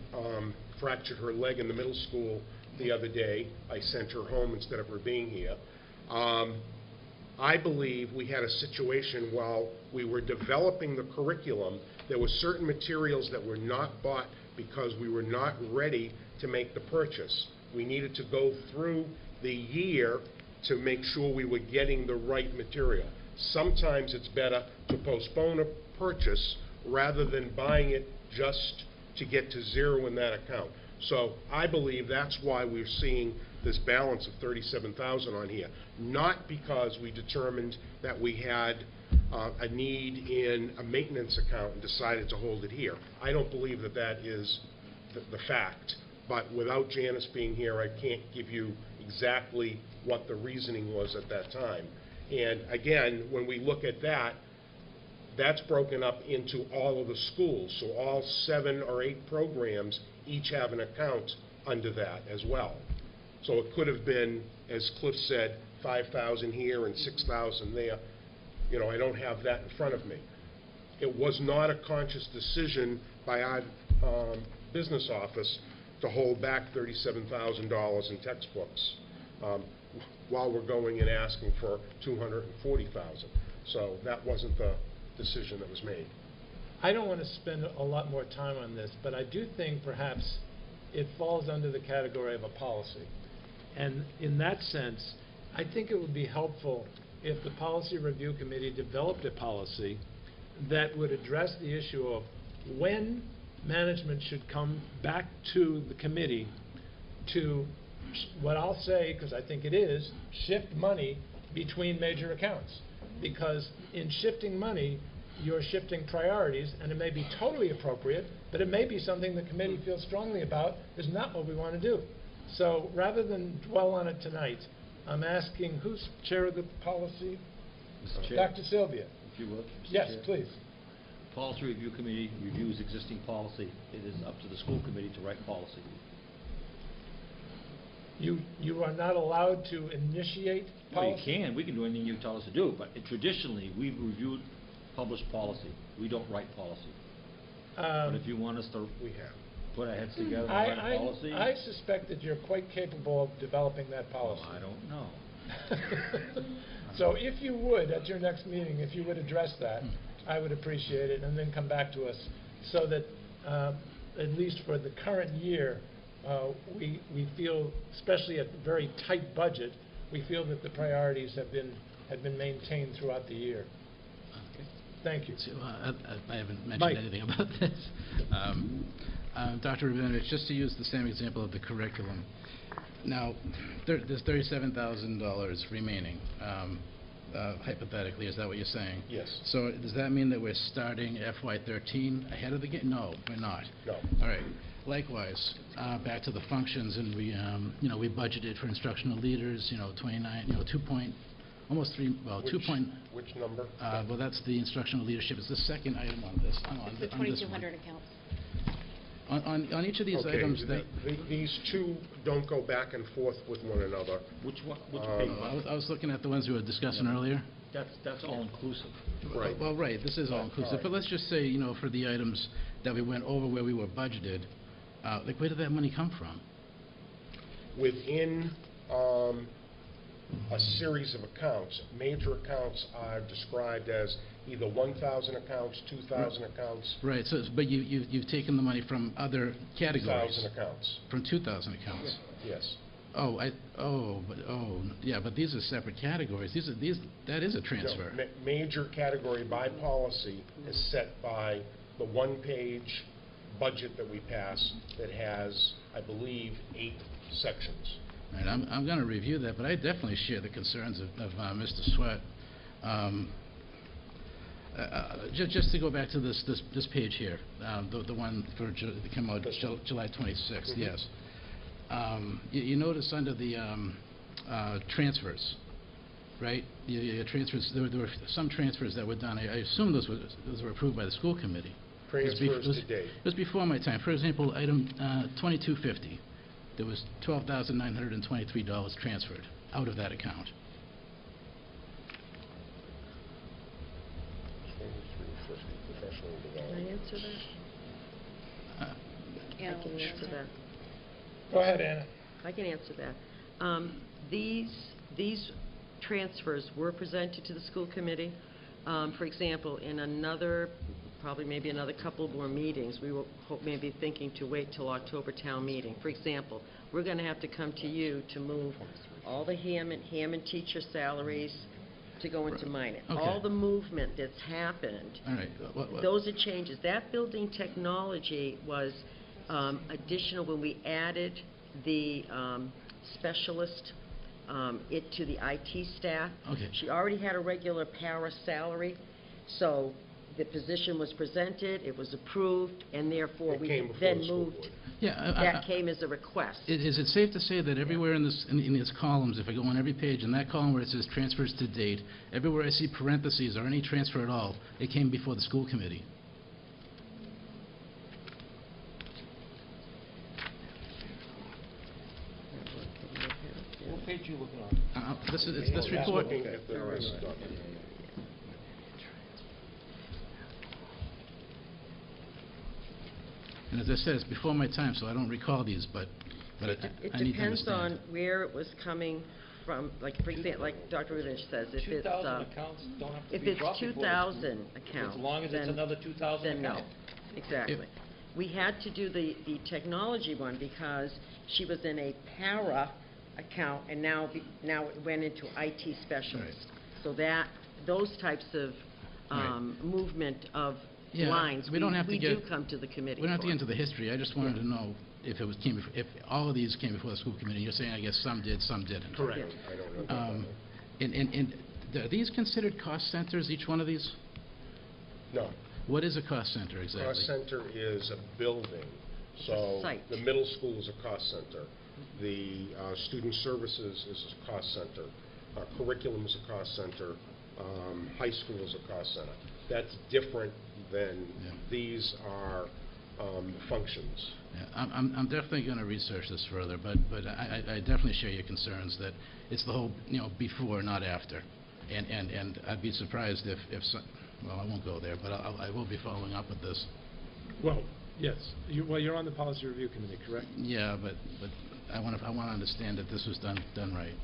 fractured her leg in the middle school the other day, I sent her home instead of her being here. I believe we had a situation while we were developing the curriculum, there were certain materials that were not bought because we were not ready to make the purchase. We needed to go through the year to make sure we were getting the right material. Sometimes it's better to postpone a purchase rather than buying it just to get to zero in that account. So I believe that's why we're seeing this balance of $37,000 on here. Not because we determined that we had a need in a maintenance account and decided to hold it here. I don't believe that that is the fact. But without Janice being here, I can't give you exactly what the reasoning was at that time. And again, when we look at that, that's broken up into all of the schools. So all 7 or 8 programs each have an account under that as well. So it could have been, as Cliff said, 5,000 here and 6,000 there. You know, I don't have that in front of me. It was not a conscious decision by our business office to hold back $37,000 in textbooks while we're going and asking for $240,000. So that wasn't the decision that was made. I don't want to spend a lot more time on this, but I do think perhaps it falls under the category of a policy. And in that sense, I think it would be helpful if the Policy Review Committee developed a policy that would address the issue of when management should come back to the committee to, what I'll say, because I think it is, shift money between major accounts. Because in shifting money, you're shifting priorities, and it may be totally appropriate, but it may be something the committee feels strongly about is not what we want to do. So rather than dwell on it tonight, I'm asking who's chair of the policy? Mr. Chair. Dr. Sylvia. If you will, Mr. Yes, Chair. please. Policy Review Committee reviews existing policy. It is up to the school committee to write policy. You are not allowed to initiate Well, you policy? can. We can do anything you tell us to do, but traditionally, we've reviewed published policy. We don't write policy. But if you want us to We have. put our heads together and write a policy... I suspect that you're quite capable of developing that policy. Well, I don't know. So if you would, at your next meeting, if you would address that, I would appreciate it, and then come back to us so that, at least for the current year, we feel, especially at a very tight budget, we feel that the priorities have been maintained throughout the year. Okay. Thank you. So, I haven't mentioned Mike. anything about this. Dr. Rabinovich, just to use the same example of the curriculum. Now, there's $37,000 remaining, hypothetically. Is that what you're saying? Yes. So does that mean that we're starting FY13 ahead of the game? No, we're not. No. All right. Likewise, back to the functions, and we, we budgeted for instructional leaders, 29, 2 point, almost 3, well, 2 point. Which number? Well, that's the instructional leadership. It's the second item on this. It's the 2,200 accounts. On each of these Okay, items that... these two don't go back and forth with one another. Which one? Which page? I was looking at the ones we were discussing earlier. That's all inclusive. Right. Well, right, this is all inclusive. right. But let's just say, for the items that we went over where we were budgeted, where did that money come from? Within a series of accounts, major accounts are described as either 1,000 accounts, 2,000 accounts, Right, so, but you've taken the money from other categories. 2,000 accounts. From 2,000 accounts. Yes. Yeah, but these are separate categories. That is a transfer. No, major category by policy is set by the one-page budget that we pass that has, I believe, 8 sections. Right, I'm going to review that, but I definitely share the concerns of Mr. Sweat. Just to go back to this page here, the one for that came out July 26th. Mm-hmm. Yes. You notice under the transfers, right? Your transfers. There were some transfers that were done. I assume those were approved by the school committee. Transfers to date. It was before my time. For example, item 2250. There was $12,923 transferred out of that account. Professional Can I development. answer that? I can answer that. Go ahead, Anna. I can answer that. These transfers were presented to the school committee. For example, in probably maybe another couple more meetings, we were maybe thinking to wait till October town meeting. For example, we're going to have to come to you to move all the Hammond teacher salaries to go into minor. Okay. All the movement that's happened, All right. those are changes. That building technology was additional when we added the specialist it to the IT staff. Okay. She already had a regular para salary, so the position was presented, it was approved, and therefore It we came before then the school moved. board. Yeah. That came as a request. Is it safe to say that everywhere in these columns, if I go on every page, in that column where it says transfers to date, everywhere I see parentheses or any transfer at all, it came before the school committee? What page are you looking on? It's this Oh, report. looking at the rest of it. And as I said, it's before my time, so I don't recall these, but I It need to understand. depends on where it was coming from, like, for example, like Dr. Rudich says, if it's, 2,000 accounts don't have to if be it's brought before the 2,000 school. accounts, As long as it's then- another 2,000 then no. accounts. Exactly. We had to do the technology one because she was in a para account, and now it went into IT specialist. So those types of Right. movement of Yeah, lines, we don't have to we do get- come to the committee We don't have for. to get into the history. I just wanted to know if if all of these came before the school committee. You're saying, I guess, some did, some didn't. Correct. I don't know about Um, that. And are these considered cost centers, each one of these? No. What is a cost center exactly? Cost center is a building, so site. the middle school is a cost center. The student services is a cost center. Curriculum is a cost center. High school is a cost center. That's different than Yeah. these are functions. Yeah, I'm definitely going to research this further, but I definitely share your concerns that it's the whole, before, not after. And I'd be surprised if some, well, I won't go there, but I will be following up with this. Well, yes. You're on the policy review committee, correct? Yeah, but I want to understand that this was done right.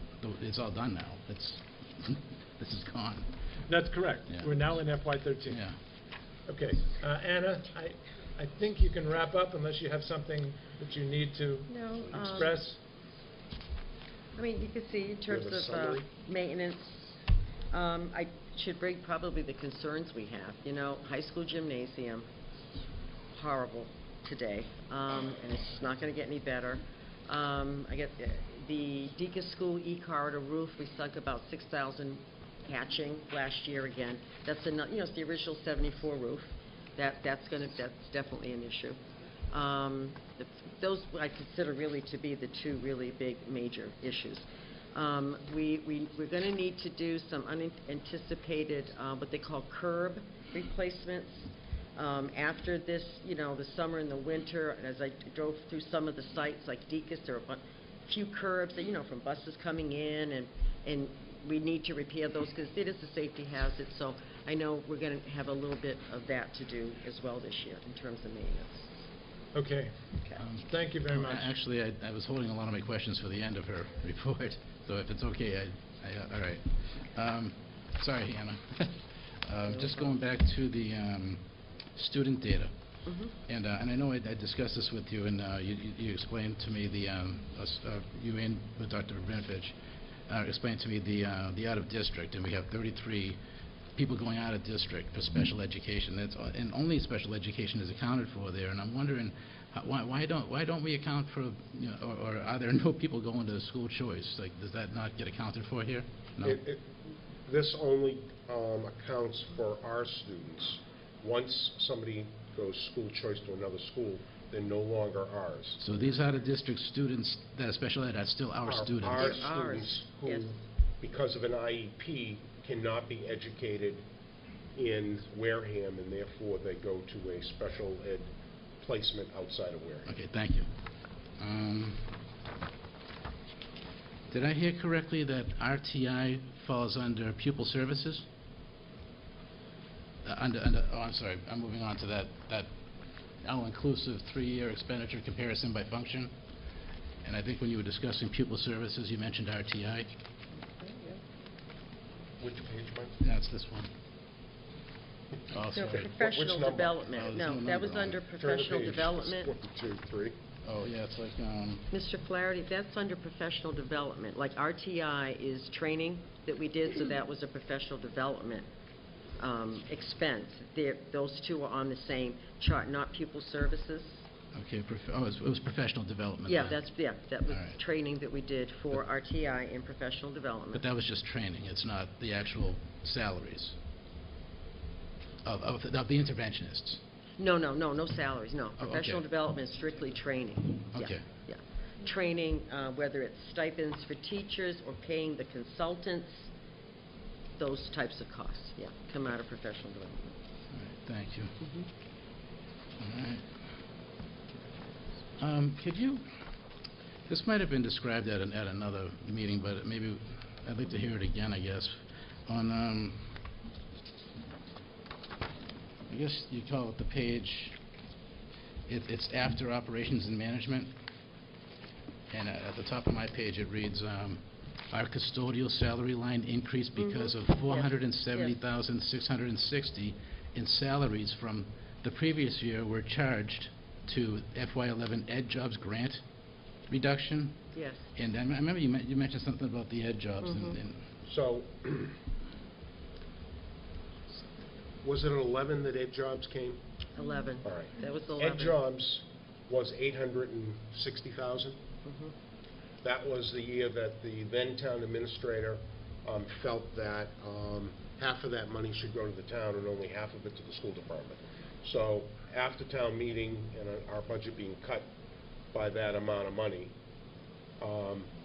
It's all done now. This is gone. That's correct. Yeah. We're now in FY13. Yeah. Okay. Anna, I think you can wrap up unless you have something that you need to No, express. I mean, you can see in terms have a of summary? maintenance, I should bring probably the concerns we have. High school gymnasium, horrible today, and it's not going to get any better. I get the Deacon School E-corridor roof, we sunk about $6,000 patching last year again. That's it's the original '74 roof. That's definitely an issue. Those I consider really to be the two really big major issues. We're going to need to do some unanticipated what they call curb replacements. After this, the summer and the winter, as I drove through some of the sites like Deacon, there are a few curbs that, from buses coming in, and we need to repair those because it is a safety hazard. So I know we're going to have a little bit of that to do as well this year in terms of maintenance. Okay. Okay. Thank you very much. Actually, I was holding a lot of my questions for the end of her report, so if it's okay, all right. Sorry, Hannah. Just going back to the student data. And I know I discussed this with you, and you explained to me you and with Dr. Brinovich explained to me the out of district, and we have 33 people going out of district for special education. And only special education is accounted for there. And I'm wondering why don't we account for, or are there no people going to school choice? Like, does that not get accounted for here? No. This only accounts for our students. Once somebody goes school choice to another school, they're no longer ours. So these out-of-district students that are special ed are still our students? Our They're ours, students who, yes. because of an IEP, cannot be educated in Wareham, and therefore they go to a special ed placement outside of Wareham. Okay, thank you. Did I hear correctly that RTI falls under pupil services? Oh, I'm sorry, I'm moving on to that all-inclusive 3-year expenditure comparison by function. And I think when you were discussing pupil services, you mentioned RTI. Which page, Mike? That's this one. Oh, No, sorry. professional number? development. Oh, there's No, no that was number on under it. Turn the professional page. development. 1, 2, 3. Oh, yeah, it's like, Mr. Flaherty, that's under professional development. Like RTI is training that we did, so that was a professional development expense. Those two are on the same chart, not pupil services. okay, it was professional development. Yeah, then. that was All right. training that we did for RTI in professional development. But that was just training, it's not the actual salaries of the interventionists. No salaries, no. Oh, Professional okay. development is strictly training. Yeah, Okay. yeah. Training, whether it's stipends for teachers or paying the consultants, those types of costs, yeah, come out of professional development. All right, thank you. Mhm. All right. Could you, this might have been described at another meeting, but maybe I'd like to hear it again, I guess, on, I guess you call it the page It's after operations and management, and at the top of my page it reads, our custodial salary line increased because of $470,660 in salaries from the previous year were charged to FY11 Ed Jobs grant reduction. Yes. And I remember you mentioned something about the Ed Jobs. And So, was it 11 that Ed Jobs came? 11. All right. That was 11. Ed Jobs was $860,000. That was the year that the then town administrator felt that half of that money should go to the town and only half of it to the school department. So after town meeting and our budget being cut by that amount of money,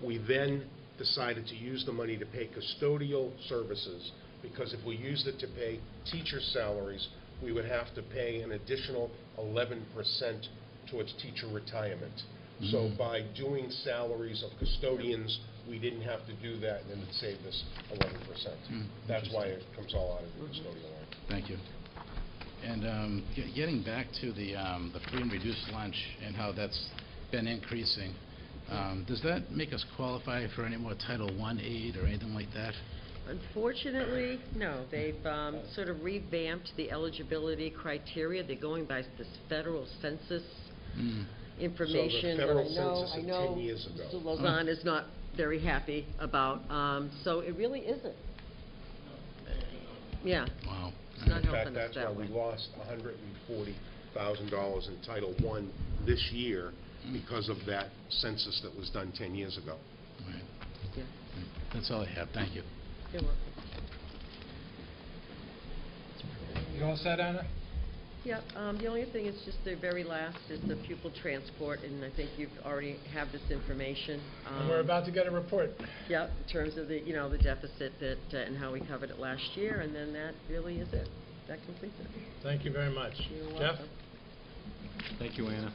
we then decided to use the money to pay custodial services, because if we used it to pay teacher salaries, we would have to pay an additional 11% towards teacher retirement. So by doing salaries of custodians, we didn't have to do that, and it saved us 11%. That's why it comes all out of the custodial line. Thank you. And getting back to the free and reduced lunch and how that's been increasing, does that make us qualify for any more Title I aid or anything like that? Unfortunately, no. They've sort of revamped the eligibility criteria. They're going by this federal census information. So the federal that census I of know 10 years ago. Mr. Lozon is not very happy about. So it really isn't. Yeah. Wow. It's not In fact, helping us that's why that we way. lost $140,000 in Title I this year because of that census that was done 10 years ago. Right. Yeah. That's all I have. Thank you. You're welcome. You all set, Anna? Yeah, the only thing is just the very last is the pupil transport, and I think you've already have this information. And we're about to get a report. Yeah, in terms of the, the deficit that, and how we covered it last year, and then that really is it. That completes it. Thank you very much. You're Jeff? welcome. Thank you, Anna.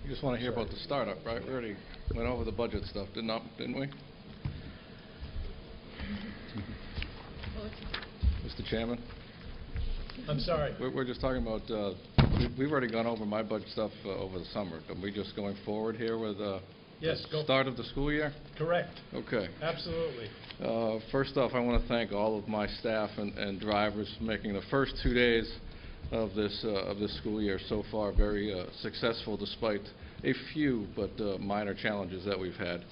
You just want to hear about the startup, right? We already went over the budget stuff, didn't we? Mr. Chairman? I'm sorry. We're just talking about, we've already gone over my budget stuff over the summer. Are we just going forward here with Yes, the start of the school year? Correct. Okay. Absolutely. First off, I want to thank all of my staff and drivers for making the first 2 days of this school year so far very successful, despite a few but minor challenges that we've had.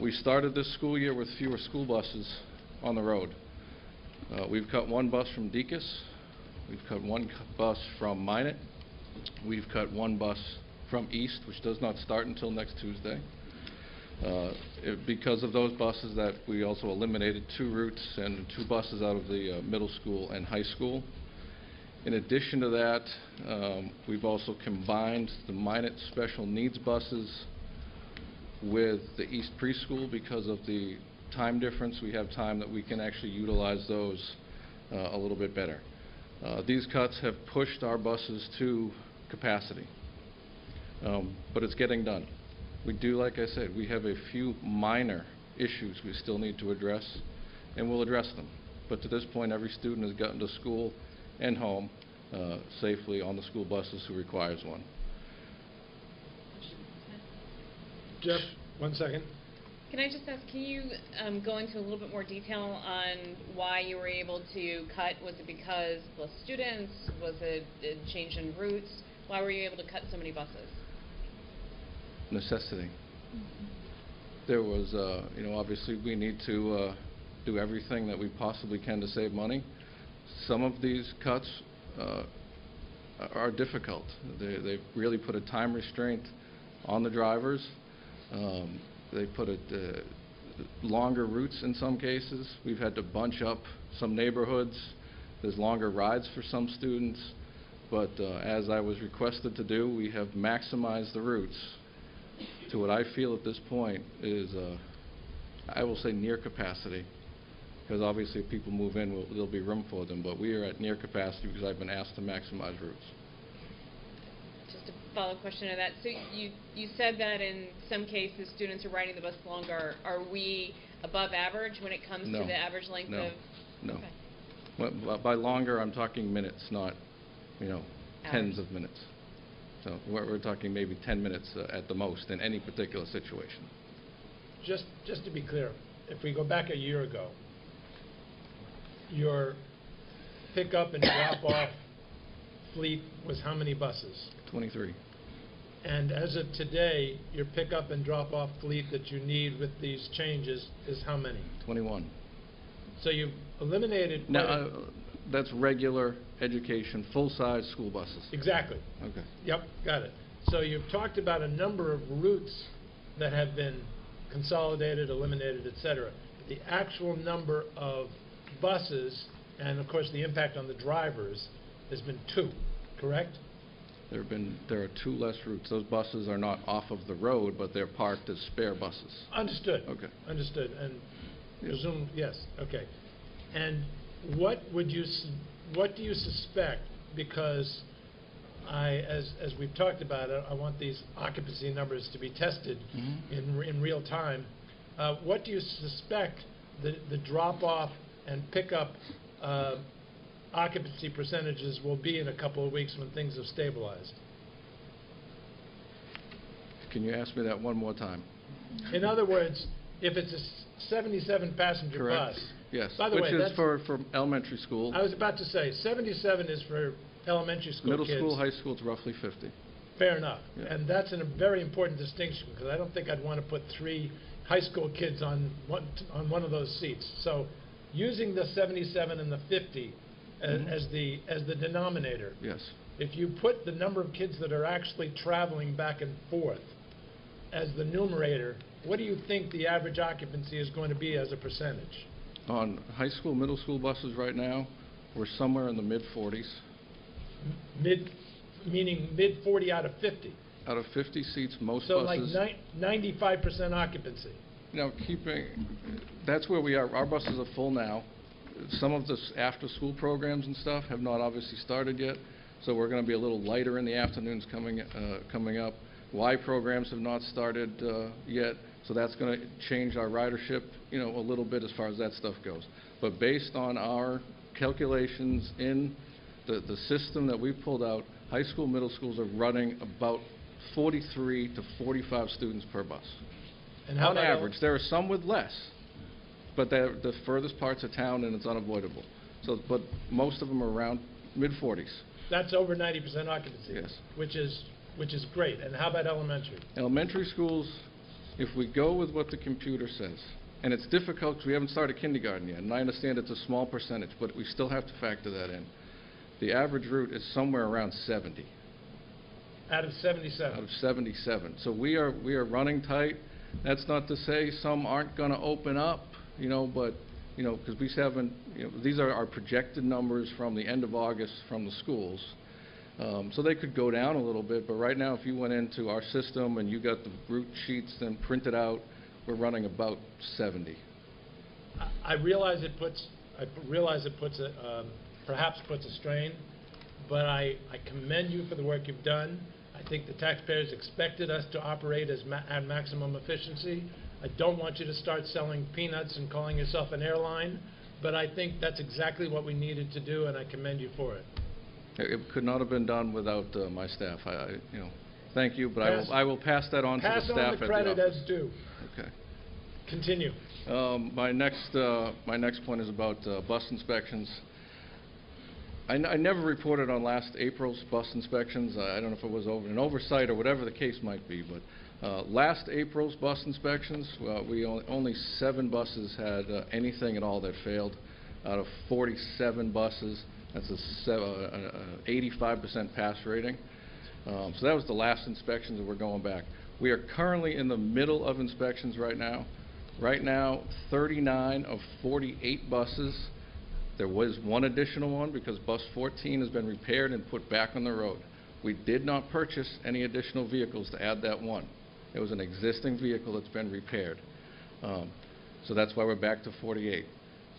We started this school year with fewer school buses on the road. We've cut one bus from Deacon's. We've cut one bus from Minot. We've cut one bus from East, which does not start until next Tuesday. Because of those buses, that we also eliminated 2 routes and 2 buses out of the middle school and high school. In addition to that, we've also combined the Minot special needs buses with the East preschool because of the time difference. We have time that we can actually utilize those a little bit better. These cuts have pushed our buses to capacity, but it's getting done. We do, like I said, we have a few minor issues we still need to address, and we'll address them. But to this point, every student has gotten to school and home safely on the school buses who requires one. Jeff, 1 second. Can I just ask, can you go into a little bit more detail on why you were able to cut? Was it because less students? Was it a change in routes? Why were you able to cut so many buses? Necessity. There was, obviously we need to do everything that we possibly can to save money. Some of these cuts are difficult. They've really put a time restraint on the drivers. They put longer routes in some cases. We've had to bunch up some neighborhoods. There's longer rides for some students. But as I was requested to do, we have maximized the routes to what I feel at this point is, I will say, near capacity. Because obviously if people move in, there'll be room for them. But we are at near capacity because I've been asked to maximize routes. just a follow-up question to that. So you said that in some cases students are riding the bus longer. Are we above average when it comes No. to the average length No. of? No. Okay. Well, by longer, I'm talking minutes, not, tens Hours. of minutes. So we're talking maybe 10 minutes at the most in any particular situation. Just to be clear, if we go back a year ago, your pick-up and drop-off fleet was how many buses? 23. And as of today, your pick-up and drop-off fleet that you need with these changes is how many? 21. So you've eliminated... Now, quite a- that's regular education, full-size school buses. Exactly. Okay. Yep, got it. So you've talked about a number of routes that have been consolidated, eliminated, et cetera. But the actual number of buses, and of course the impact on the drivers, has been 2, correct? There are 2 less routes. Those buses are not off of the road, but they're parked as spare buses. Understood. Okay. Understood. And Yes. presume, yes, okay. And what do you suspect? Because as we've talked about, I want these occupancy numbers to be tested in real time. What do you suspect the drop-off and pickup occupancy percentages will be in a couple of weeks when things have stabilized? Can you ask me that one more time? In other words, if it's a 77-passenger Correct. bus... Yes, By the which way, is that's- for elementary school. I was about to say, 77 is for elementary school Middle kids. school, high school, it's roughly 50. Fair enough. Yeah. And that's a very important distinction, because I don't think I'd want to put 3 high school kids on one of those seats. So using the 77 and the 50 as the denominator, Yes. if you put the number of kids that are actually traveling back and forth as the numerator, what do you think the average occupancy is going to be as a percentage? On high school, middle school buses right now, we're somewhere in the mid-40s. Meaning mid 40 out of 50. Out of 50 seats, most So buses... like 95% occupancy. That's where we are. Our buses are full now. Some of the after-school programs and stuff have not obviously started yet, so we're going to be a little lighter in the afternoons coming up. Y programs have not started yet, so that's going to change our ridership, a little bit as far as that stuff goes. But based on our calculations in the system that we've pulled out, high school, middle schools are running about 43 to 45 students per bus. And how on about average. There are some with less, but they're the furthest parts of town and it's unavoidable. So, but most of them are around mid-40s. That's over 90% occupancy. Yes. Which is great. And how about elementary? Elementary schools, if we go with what the computer says, and it's difficult because we haven't started kindergarten yet, and I understand it's a small percentage, but we still have to factor that in. The average route is somewhere around 70. Out of 77. Out of 77. So we are running tight. That's not to say some aren't going to open up, but, because we haven't, these are our projected numbers from the end of August from the schools. So they could go down a little bit, but right now if you went into our system and you got the route sheets then printed out, we're running about 70. I realize it perhaps puts a strain, but I commend you for the work you've done. I think the taxpayers expected us to operate at maximum efficiency. I don't want you to start selling peanuts and calling yourself an airline, but I think that's exactly what we needed to do, and I commend you for it. It could not have been done without my staff. Thank you, but I will pass that on to the staff at the office. Pass on the credit as due. Okay. Continue. My next point is about bus inspections. I never reported on last April's bus inspections. I don't know if it was an oversight or whatever the case might be, but last April's bus inspections, only 7 buses had anything at all that failed out of 47 buses. That's an 85% pass rating. So that was the last inspections that we're going back. We are currently in the middle of inspections right now. Right now, 39 of 48 buses. There was one additional one because bus 14 has been repaired and put back on the road. We did not purchase any additional vehicles to add that one. It was an existing vehicle that's been repaired. So that's why we're back to 48.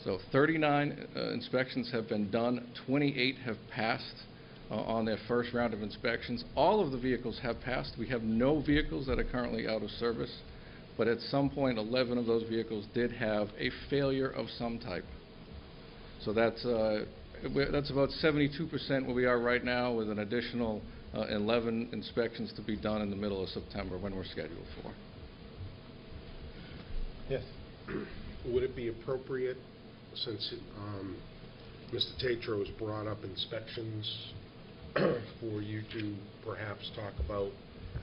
So 39 inspections have been done, 28 have passed. on their first round of inspections. All of the vehicles have passed. We have no vehicles that are currently out of service, but at some point 11 of those vehicles did have a failure of some type. So that's about 72% where we are right now, with an additional 11 inspections to be done in the middle of September when we're scheduled for. Yes. Would it be appropriate, since Mr. Tatro has brought up inspections, for you to perhaps talk about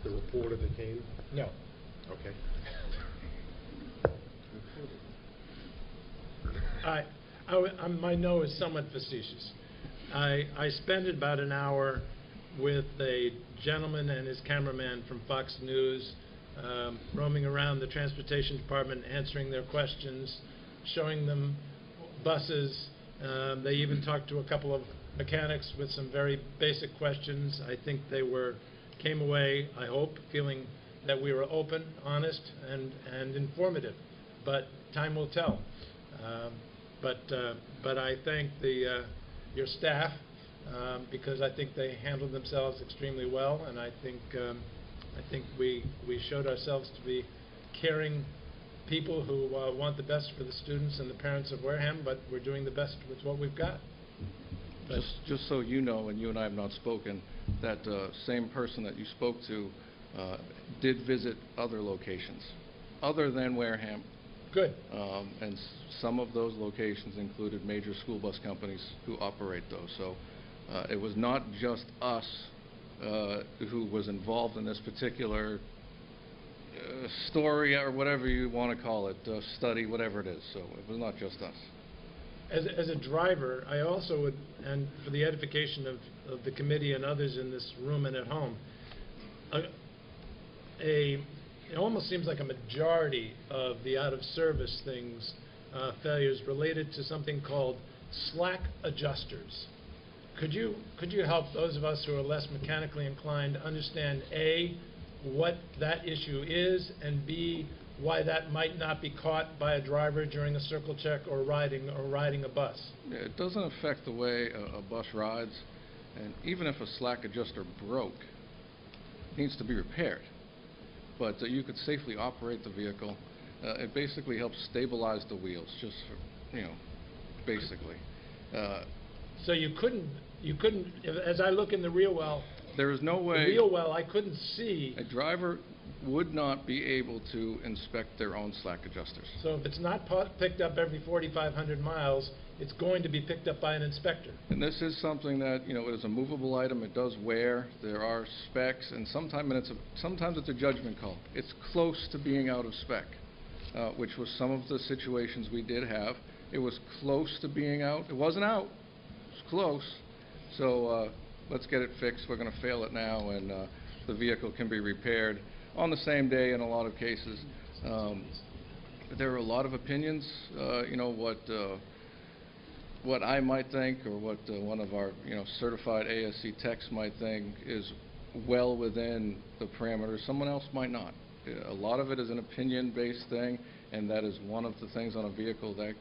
the reporter that came? No. Okay. My no is somewhat facetious. I spent about an hour with a gentleman and his cameraman from Fox News, roaming around the transportation department, answering their questions, showing them buses. They even talked to a couple of mechanics with some very basic questions. I think they came away, I hope, feeling that we were open, honest, and informative. But time will tell. But I thank your staff, because I think they handled themselves extremely well, and I think we showed ourselves to be caring people who want the best for the students and the parents of Wareham, but we're doing the best with what we've got. Just so you know, and you and I have not spoken, that same person that you spoke to did visit other locations other than Wareham. Good. And some of those locations included major school bus companies who operate those. So it was not just us who was involved in this particular story, or whatever you want to call it, study, whatever it is. So it was not just us. As a driver, I also would, and for the edification of the committee and others in this room and at home, it almost seems like a majority of the out-of-service things, failures, related to something called slack adjusters. Could you help those of us who are less mechanically inclined understand, A, what that issue is, and B, why that might not be caught by a driver during a circle check or riding a bus? Yeah, it doesn't affect the way a bus rides, and even if a slack adjuster broke, it needs to be repaired. But you could safely operate the vehicle. It basically helps stabilize the wheels, just for, basically. So you couldn't, as I look in the rear well, there is no way. The wheel well, I couldn't see. A driver would not be able to inspect their own slack adjusters. So if it's not picked up every 4,500 miles, it's going to be picked up by an inspector. And this is something that, it is a movable item. It does wear. There are specs, and sometimes it's a judgment call. It's close to being out of spec, which was some of the situations we did have. It was close to being out. It wasn't out. It was close. So let's get it fixed. We're going to fail it now, and the vehicle can be repaired on the same day in a lot of cases. There are a lot of opinions, what I might think, or what one of our certified ASC techs might think is well within the parameters. Someone else might not. A lot of it is an opinion-based thing, and that is one of the things on a vehicle that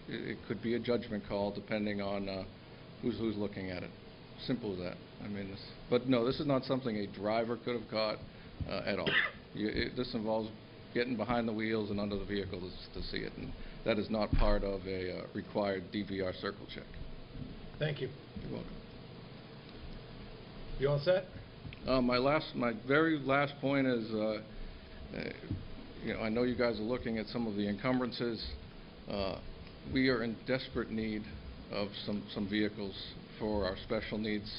it could be a judgment call depending on who's looking at it. Simple as that. But no, this is not something a driver could have caught at all. This involves getting behind the wheels and under the vehicle to see it, and that is not part of a required DVR circle check. Thank you. You're welcome. You all set? My very last point is, I know you guys are looking at some of the encumbrances. We are in desperate need of some vehicles for our special needs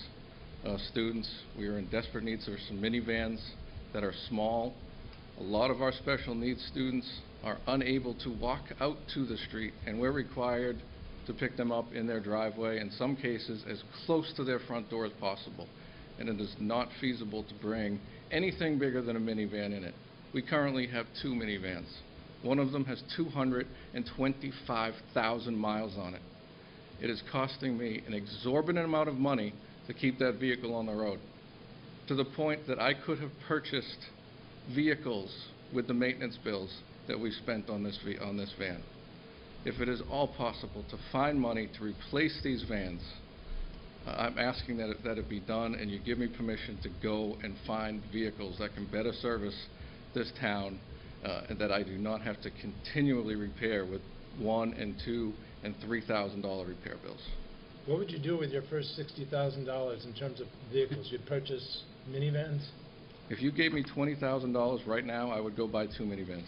students. We are in desperate need of some minivans that are small. A lot of our special needs students are unable to walk out to the street, and we're required to pick them up in their driveway, in some cases as close to their front door as possible. And it is not feasible to bring anything bigger than a minivan in it. We currently have 2 minivans. One of them has 225,000 miles on it. It is costing me an exorbitant amount of money to keep that vehicle on the road, to the point that I could have purchased vehicles with the maintenance bills that we spent on this van. If it is all possible to find money to replace these vans, I'm asking that it be done, and you give me permission to go and find vehicles that can better service this town, and that I do not have to continually repair with $1,000 and $2,000 and $3,000 repair bills. What would you do with your first $60,000 in terms of vehicles? You'd purchase minivans? If you gave me $20,000 right now, I would go buy 2 minivans.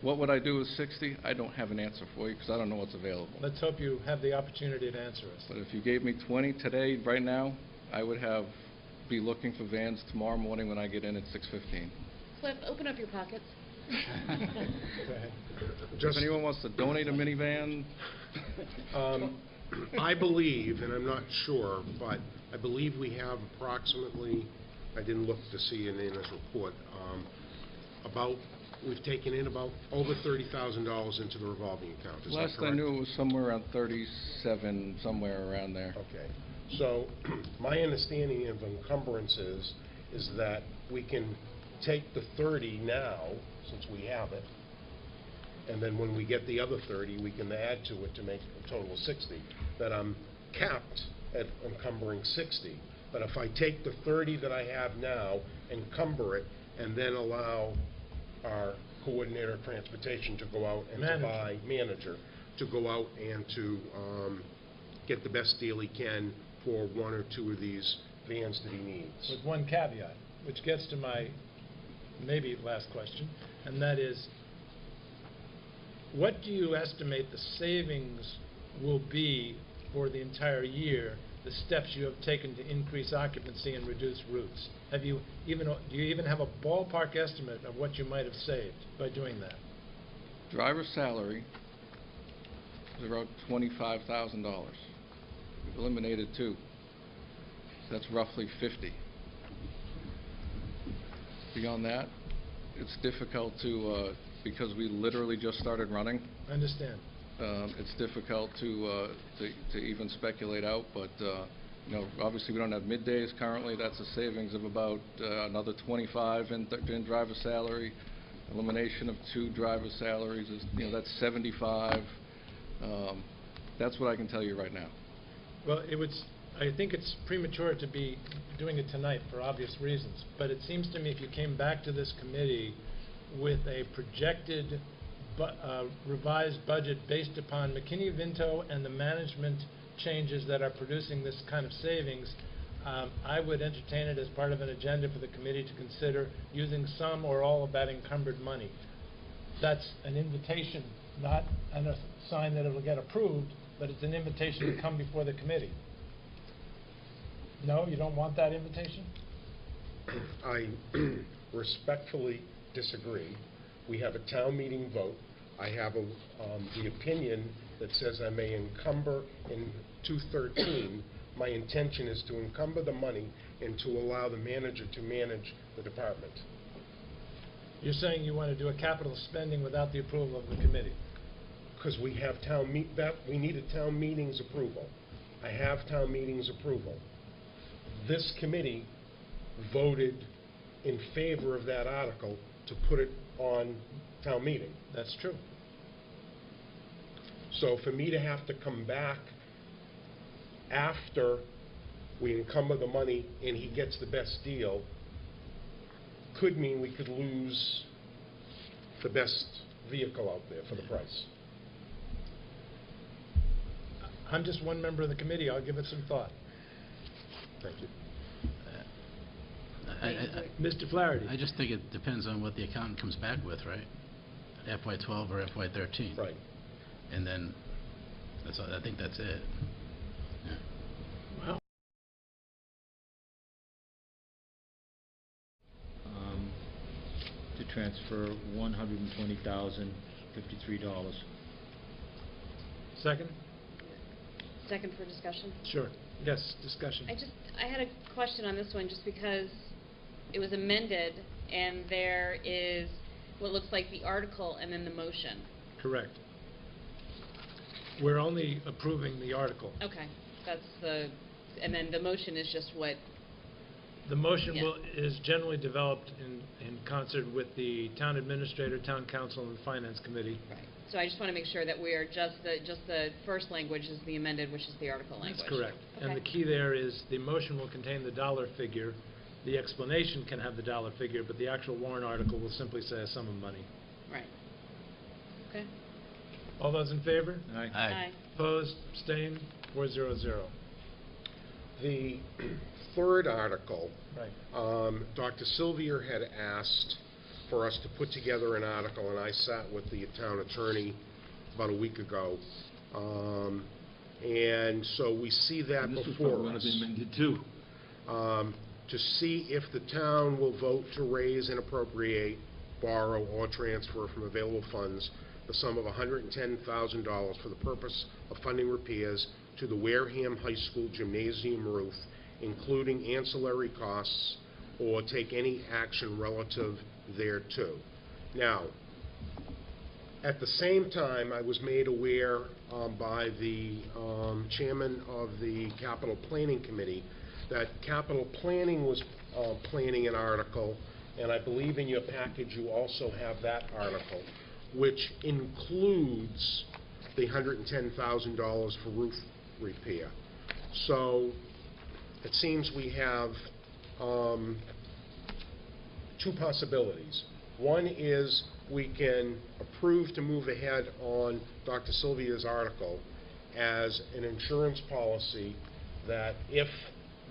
What would I do with 60? I don't have an answer for you because I don't know what's available. Let's hope you have the opportunity to answer us. But if you gave me 20 today, right now, I would be looking for vans tomorrow morning when I get in at 6:15. Cliff, open up your pockets. Go ahead. If anyone wants to donate a minivan, I believe, and I'm not sure, but I believe we have approximately, I didn't look to see in this report, we've taken in about over $30,000 into the revolving account. Is that last correct? I knew it was somewhere around 37, somewhere around there. Okay. So my understanding of encumbrances is that we can take the 30 now, since we have it, and then when we get the other 30, we can add to it to make a total of 60. That I'm capped at encumbering 60. But if I take the 30 that I have now, encumber it, and then allow our coordinator of transportation to go out and to buy to go out and to get the best deal he can for 1 or 2 of these vans that he needs. With one caveat, which gets to my maybe last question, and that is, what do you estimate the savings will be for the entire year, the steps you have taken to increase occupancy and reduce routes? Do you even have a ballpark estimate of what you might have saved by doing that? Driver's salary is around $25,000. We've eliminated 2. So that's roughly 50. Beyond that, it's difficult to, because we literally just started running. I understand. It's difficult to even speculate out, but obviously we don't have middays currently. That's a savings of about another 25 in driver salary. Elimination of 2 driver salaries is, that's 75. That's what I can tell you right now. Well, I think it's premature to be doing it tonight for obvious reasons, but it seems to me if you came back to this committee with a projected revised budget based upon McKinney-Vento and the management changes that are producing this kind of savings, I would entertain it as part of an agenda for the committee to consider using some or all of that encumbered money. That's an invitation, not a sign that it will get approved, but it's an invitation to come before the committee. No, you don't want that invitation? I respectfully disagree. We have a town meeting vote. I have the opinion that says I may encumber in 213. My intention is to encumber the money and to allow the manager to manage the department. You're saying you want to do a capital spending without the approval of the committee? Because we have we need a town meeting's approval. I have town meeting's approval. This committee voted in favor of that article to put it on town meeting. That's true. So for me to have to come back after we encumber the money and he gets the best deal could mean we could lose the best vehicle out there for the price. I'm just one member of the committee. I'll give it some thought. Thank you. Mr. Flaherty. I just think it depends on what the accountant comes back with, right? FY12 or FY13. Right. And then I think that's it. Yeah. Well, to transfer $120,053. second? Second for discussion? Sure. Yes, discussion. I had a question on this one just because it was amended and there is what looks like the article and then the motion. Correct. We're only approving the article. Okay, and then the motion is just what The motion Yeah. is generally developed in concert with the town administrator, town council, and finance committee. Right. So I just want to make sure that we are just the first language is the amended, which is the article language. That's correct. And Okay. the key there is the motion will contain the dollar figure. The explanation can have the dollar figure, but the actual warrant article will simply say a sum of money. Right. Okay. All those in favor? Aye. Opposed? Abstained? 400. The third article, Right. Dr. Sylvia had asked for us to put together an article, and I sat with the town attorney about a week ago. And so we see that And this was before probably going us. to be amended too. To see if the town will vote to raise and appropriate, borrow, or transfer from available funds the sum of $110,000 for the purpose of funding repairs to the Wareham High School gymnasium roof, including ancillary costs, or take any action relative thereto. Now, at the same time, I was made aware by the chairman of the Capital Planning Committee that Capital Planning was planning an article, and I believe in your package you also have that article, which includes the $110,000 for roof repair. So it seems we have two possibilities. One is we can approve to move ahead on Dr. Sylvia's article as an insurance policy that if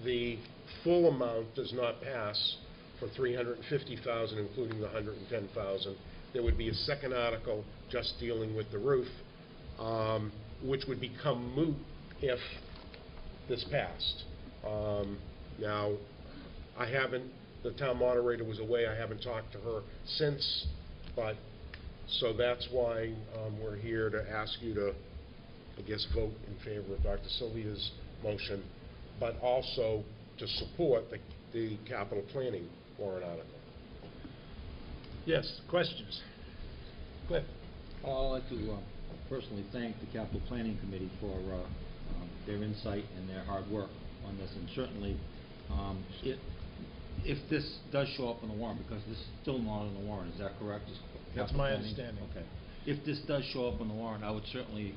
the full amount does not pass for $350,000, including the $110,000, there would be a second article just dealing with the roof, which would become moot if this passed. Now, I haven't, the town moderator was away, I haven't talked to her since, but, so that's why we're here to ask you to, I guess, vote in favor of Dr. Sylvia's motion, but also to support the capital planning warrant article. Yes, questions? Cliff? I'd like to personally thank the Capital Planning Committee for their insight and their hard work on this, and certainly if this does show up on the warrant, because this is still not on the warrant, is that correct? That's my understanding. Okay. If this does show up on the warrant, I would certainly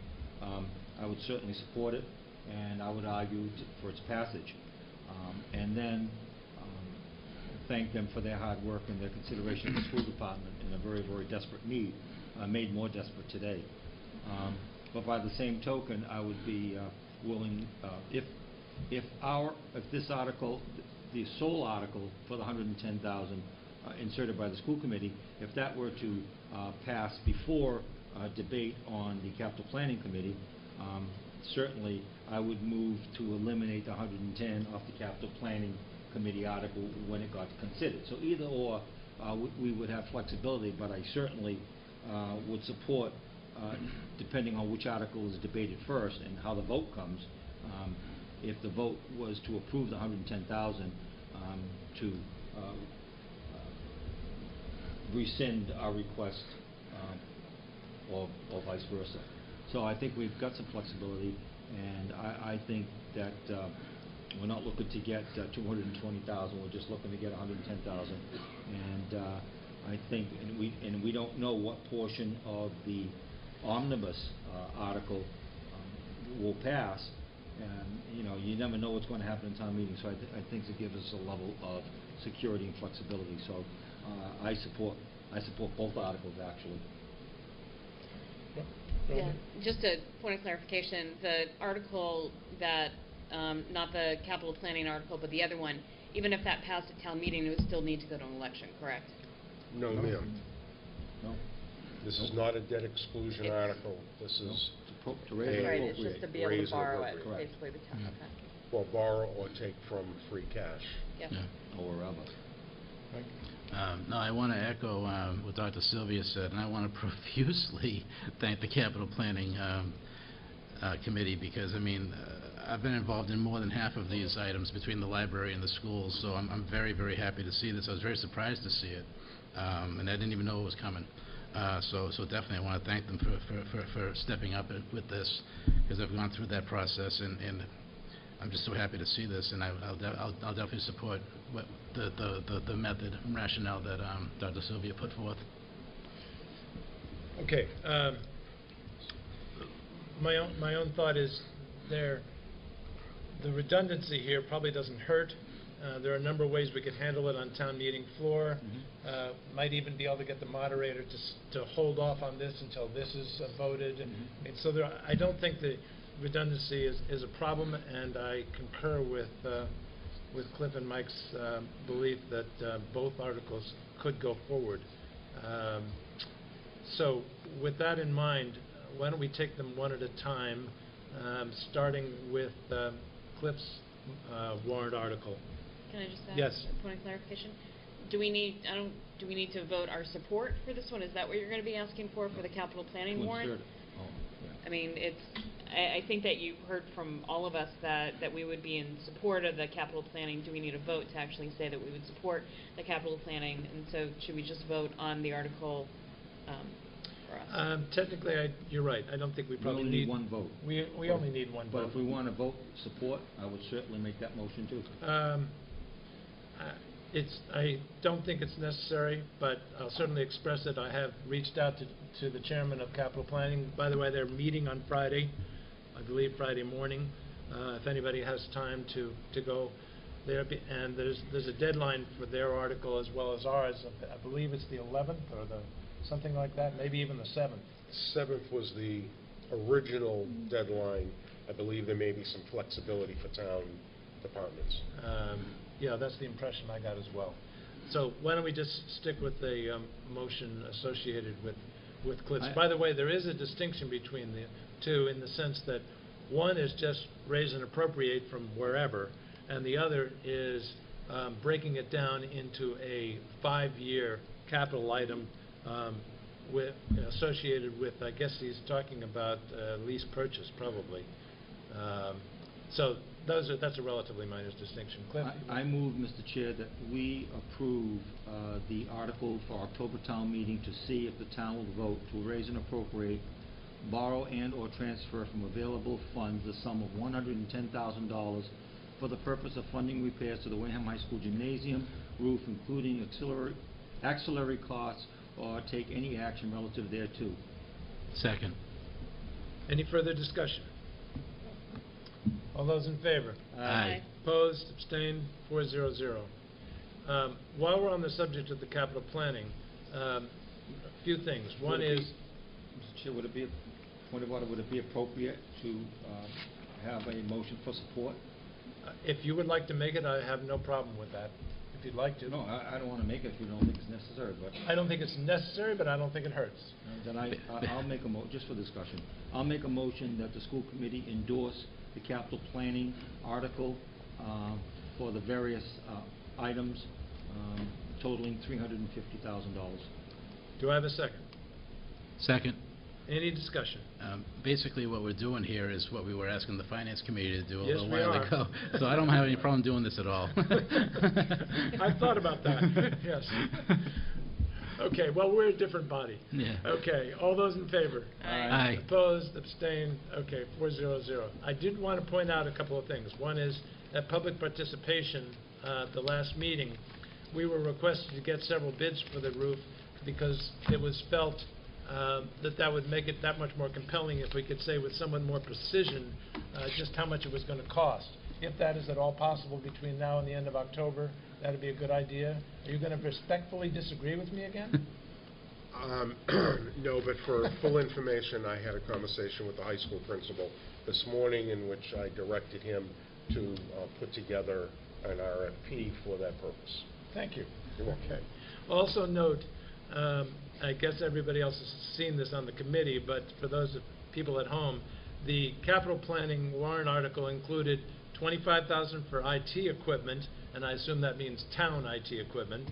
support it, and I would argue for its passage. And then thank them for their hard work and their consideration of the school department in a very, very desperate need, made more desperate today. But by the same token, I would be willing, if this article, the sole article for the $110,000 inserted by the school committee, if that were to pass before debate on the capital planning committee, certainly I would move to eliminate the 110 off the capital planning committee article when it got considered. So either or, we would have flexibility, but I certainly would support, depending on which article is debated first and how the vote comes, if the vote was to approve the 110,000, to rescind our request, or vice versa. So I think we've got some flexibility, and I think that we're not looking to get 220,000. We're just looking to get 110,000, and I think, and we don't know what portion of the omnibus article will pass. And you never know what's going to happen in town meeting. So I think it gives us a level of security and flexibility. So I support both articles actually. Yeah, just a point of clarification, the article that, not the capital planning article, but the other one, even if that passed at town meeting, it would still need to go to an election, correct? No, ma'am. No. This is not a debt exclusion article. This is To raise and Right, it's appropriate. just to be able Raise to and borrow it, appropriate. basically the town, okay. well, borrow or take from free cash. Yes. Yeah. Or wherever. No, I want to echo what Dr. Sylvia said, and I want to profusely thank the Capital Planning Committee, because, I mean, I've been involved in more than half of these items between the library and the schools, so I'm very, very happy to see this. I was very surprised to see it, and I didn't even know it was coming. So definitely I want to thank them for stepping up with this, because I've gone through that process, and I'm just so happy to see this, and I'll definitely support what the method and rationale that Dr. Sylvia put forth. Okay. My own thought is the redundancy here probably doesn't hurt. There are a number of ways we could handle it on town meeting floor. Might even be able to get the moderator to hold off on this until this is voted. And so I don't think the redundancy is a problem, and I concur with Cliff and Mike's belief that both articles could go forward. So with that in mind, why don't we take them one at a time, starting with Cliff's warrant article. Can I just ask Yes. a point of clarification? Do we need to vote our support for this one? Is that what you're going to be asking for the capital planning warrant? I mean, I think that you heard from all of us that we would be in support of the capital planning. Do we need a vote to actually say that we would support the capital planning? And so should we just vote on the article for us? Technically, you're right. I don't think we probably need one vote. We only need one vote. But if we want to vote support, I would certainly make that motion too. I don't think it's necessary, but I'll certainly express it. I have reached out to the chairman of capital planning. By the way, they're meeting on Friday, I believe Friday morning. If anybody has time to go there, and there's a deadline for their article as well as ours. I believe it's the 11th or something like that, maybe even the 7th. 7th was the original deadline. I believe there may be some flexibility for town departments. Yeah, that's the impression I got as well. So why don't we just stick with the motion associated with Cliff's. By the way, there is a distinction between the two in the sense that one is just raise and appropriate from wherever, and the other is breaking it down into a 5-year capital item associated with, I guess he's talking about lease purchase probably. So that's a relatively minor distinction. Cliff? I move, Mr. Chair, that we approve the article for October town meeting to see if the town will vote to raise and appropriate, borrow and or transfer from available funds the sum of $110,000 for the purpose of funding repairs to the Wareham High School gymnasium roof, including auxiliary costs, or take any action relative thereto. Second. Any further discussion? All those in favor? Aye. Opposed? Abstained? 4-0-0. While we're on the subject of the capital planning, a few things. One is... Mr. Chair, would it be, point of order, would it be appropriate to have a motion for support? If you would like to make it, I have no problem with that, if you'd like to. No, I don't want to make it if you don't think it's necessary, but... I don't think it's necessary, but I don't think it hurts. Then I'll make a just for discussion, I'll make a motion that the school committee endorse the capital planning article for the various items totaling $350,000. Do I have a second? Second. Any discussion? Basically, what we're doing here is what we were asking the finance committee to do a Yes, little we while are. ago. So I don't have any problem doing this at all. I've thought about that, yes. Okay, well, we're a different body. Yeah. Okay, all those in favor? Aye. Opposed, abstained, okay, 4-0-0. I did want to point out a couple of things. One is that public participation, the last meeting, we were requested to get several bids for the roof because it was felt that would make it that much more compelling if we could say with somewhat more precision just how much it was going to cost. If that is at all possible between now and the end of October, that would be a good idea. Are you going to respectfully disagree with me again? No, but for full information, I had a conversation with the high school principal this morning in which I directed him to put together an RFP for that purpose. Thank you. You're welcome. Okay. Also note, I guess everybody else has seen this on the committee, but for those people at home, the capital planning warrant article included $25,000 for IT equipment, and I assume that means town IT equipment.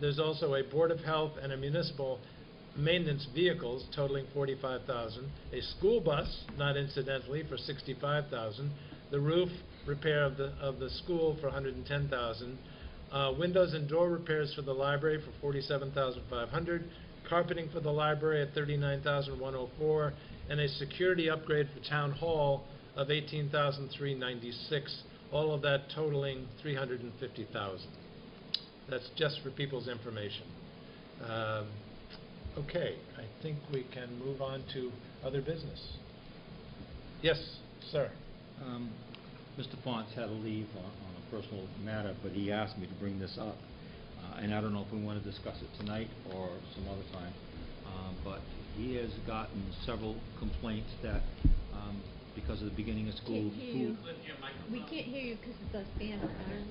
There's also a Board of Health and a municipal maintenance vehicles totaling $45,000, a school bus, not incidentally, for $65,000, the roof repair of the school for $110,000, windows and door repairs for the library for $47,500, carpeting for the library at $39,104, and a security upgrade for town hall of $18,396, all of that totaling $350,000. That's just for people's information. Okay, I think we can move on to other business. Yes, sir. Mr. Fonts had to leave on a personal matter, but he asked me to bring this up. And I don't know if we want to discuss it tonight or some other time. But he has gotten several complaints that because of the beginning of school, Can't hear you. food. We can't hear you because of the fan around.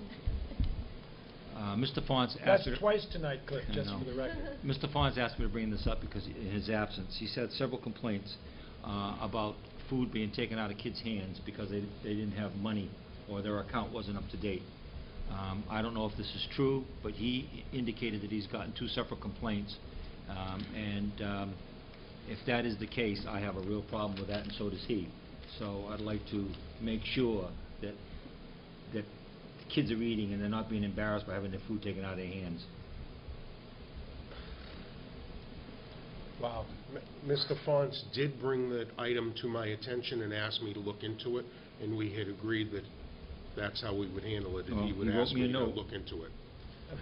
Mr. Fonts That's asked me to... twice tonight, Cliff, I just know. for the record. Mr. Fonts asked me to bring this up because in his absence, he said several complaints about food being taken out of kids' hands because they didn't have money or their account wasn't up to date. I don't know if this is true, but he indicated that he's gotten 2 separate complaints. If that is the case, I have a real problem with that, and so does he. So I'd like to make sure that the kids are eating and they're not being embarrassed by having their food taken out of their hands. Wow. Mr. Fonts did bring that item to my attention and asked me to look into it, and we had agreed that that's how we would handle it, and he Well, would he wrote ask me a me to note. look into it.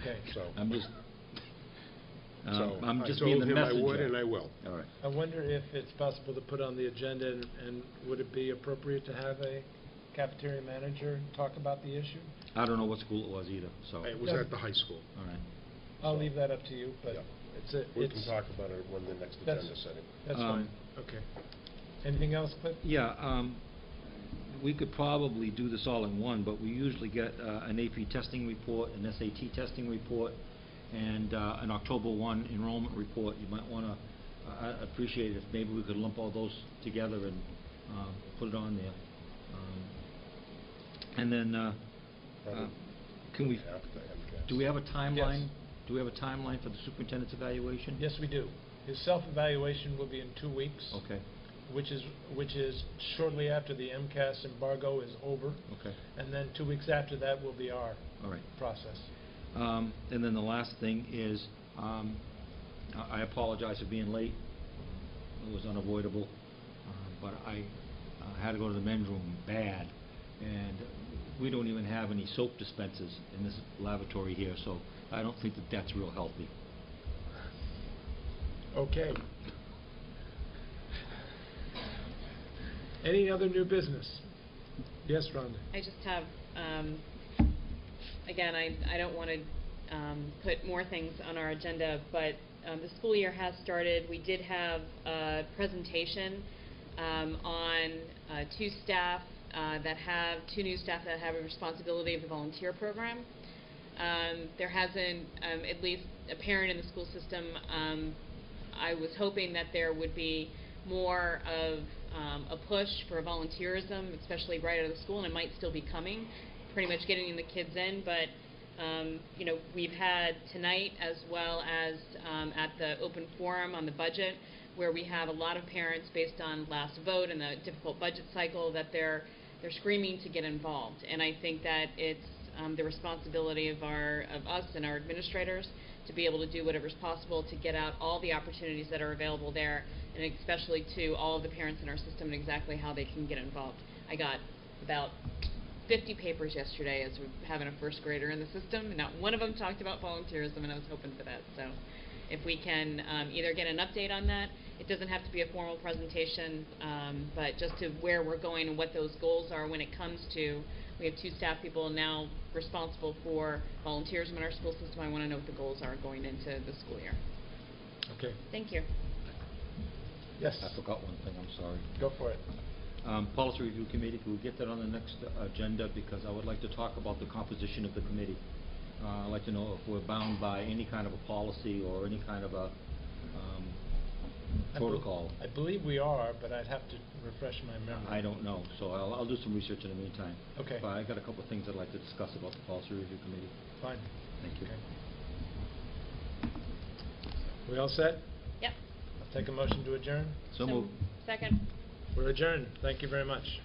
Okay. So, I'm just I being told the him I messenger. would, and I will. All right. I wonder if it's possible to put on the agenda, and would it be appropriate to have a cafeteria manager talk about the issue? I don't know what school it was either, so. It was Yeah. at the high school. All right. I'll So- leave that up to you, but Yeah. it's We can talk about it when the next That's- agenda setting. That's fine. Okay. Anything else, Cliff? Yeah, we could probably do this all in one, but we usually get an AP testing report, an SAT testing report, and an October 1 enrollment report. You might want to, I'd appreciate it if maybe we could lump all those together and put it on there. And then, can we, do we have a timeline? Yes. Do we have a timeline for the superintendent's evaluation? Yes, we do. His self-evaluation will be in 2 weeks. Okay, Which is shortly after the MCAS embargo is over, okay, and then 2 weeks after that will be our all right. process. And then the last thing is, I apologize for being late. It was unavoidable, but I had to go to the men's room bad, and we don't even have any soap dispensers in this lavatory here, so I don't think that that's real healthy. Okay. Any other new business? Yes, Rhonda? I just have, again, I don't want to put more things on our agenda, but the school year has started. We did have a presentation on 2 staff that have, 2 new staff that have a responsibility of the volunteer program. There hasn't, at least a parent in the school system, I was hoping that there would be more of a push for volunteerism, especially right out of the school, and it might still be coming, pretty much getting the kids in, but you know, we've had tonight as well as at the open forum on the budget, where we have a lot of parents based on last vote and the difficult budget cycle that they're screaming to get involved, and I think that it's the responsibility of us and our administrators to be able to do whatever's possible to get out all the opportunities that are available there, and especially to all of the parents in our system and exactly how they can get involved. I got about 50 papers yesterday as we're having a first grader in the system, and not one of them talked about volunteerism, and I was hoping for that. So if we can either get an update on that, it doesn't have to be a formal presentation, but just to where we're going and what those goals are when it comes to, we have 2 staff people now responsible for volunteerism in our school system. I want to know what the goals are going into the school year. Okay. Thank you. Yes. I forgot one thing, I'm sorry. Go for it. Policy Review Committee, can we get that on the next agenda, because I would like to talk about the composition of the committee. I'd like to know if we're bound by any kind of a policy or any kind of a protocol. I believe we are, but I'd have to refresh my memory. I don't know, so I'll do some research in the meantime. Okay. But I got a couple of things I'd like to discuss about the Policy Review Committee. Fine. Thank you. Okay. We all set? Yep. I'll take a motion to adjourn. So moved. Second. We're adjourned. Thank you very much.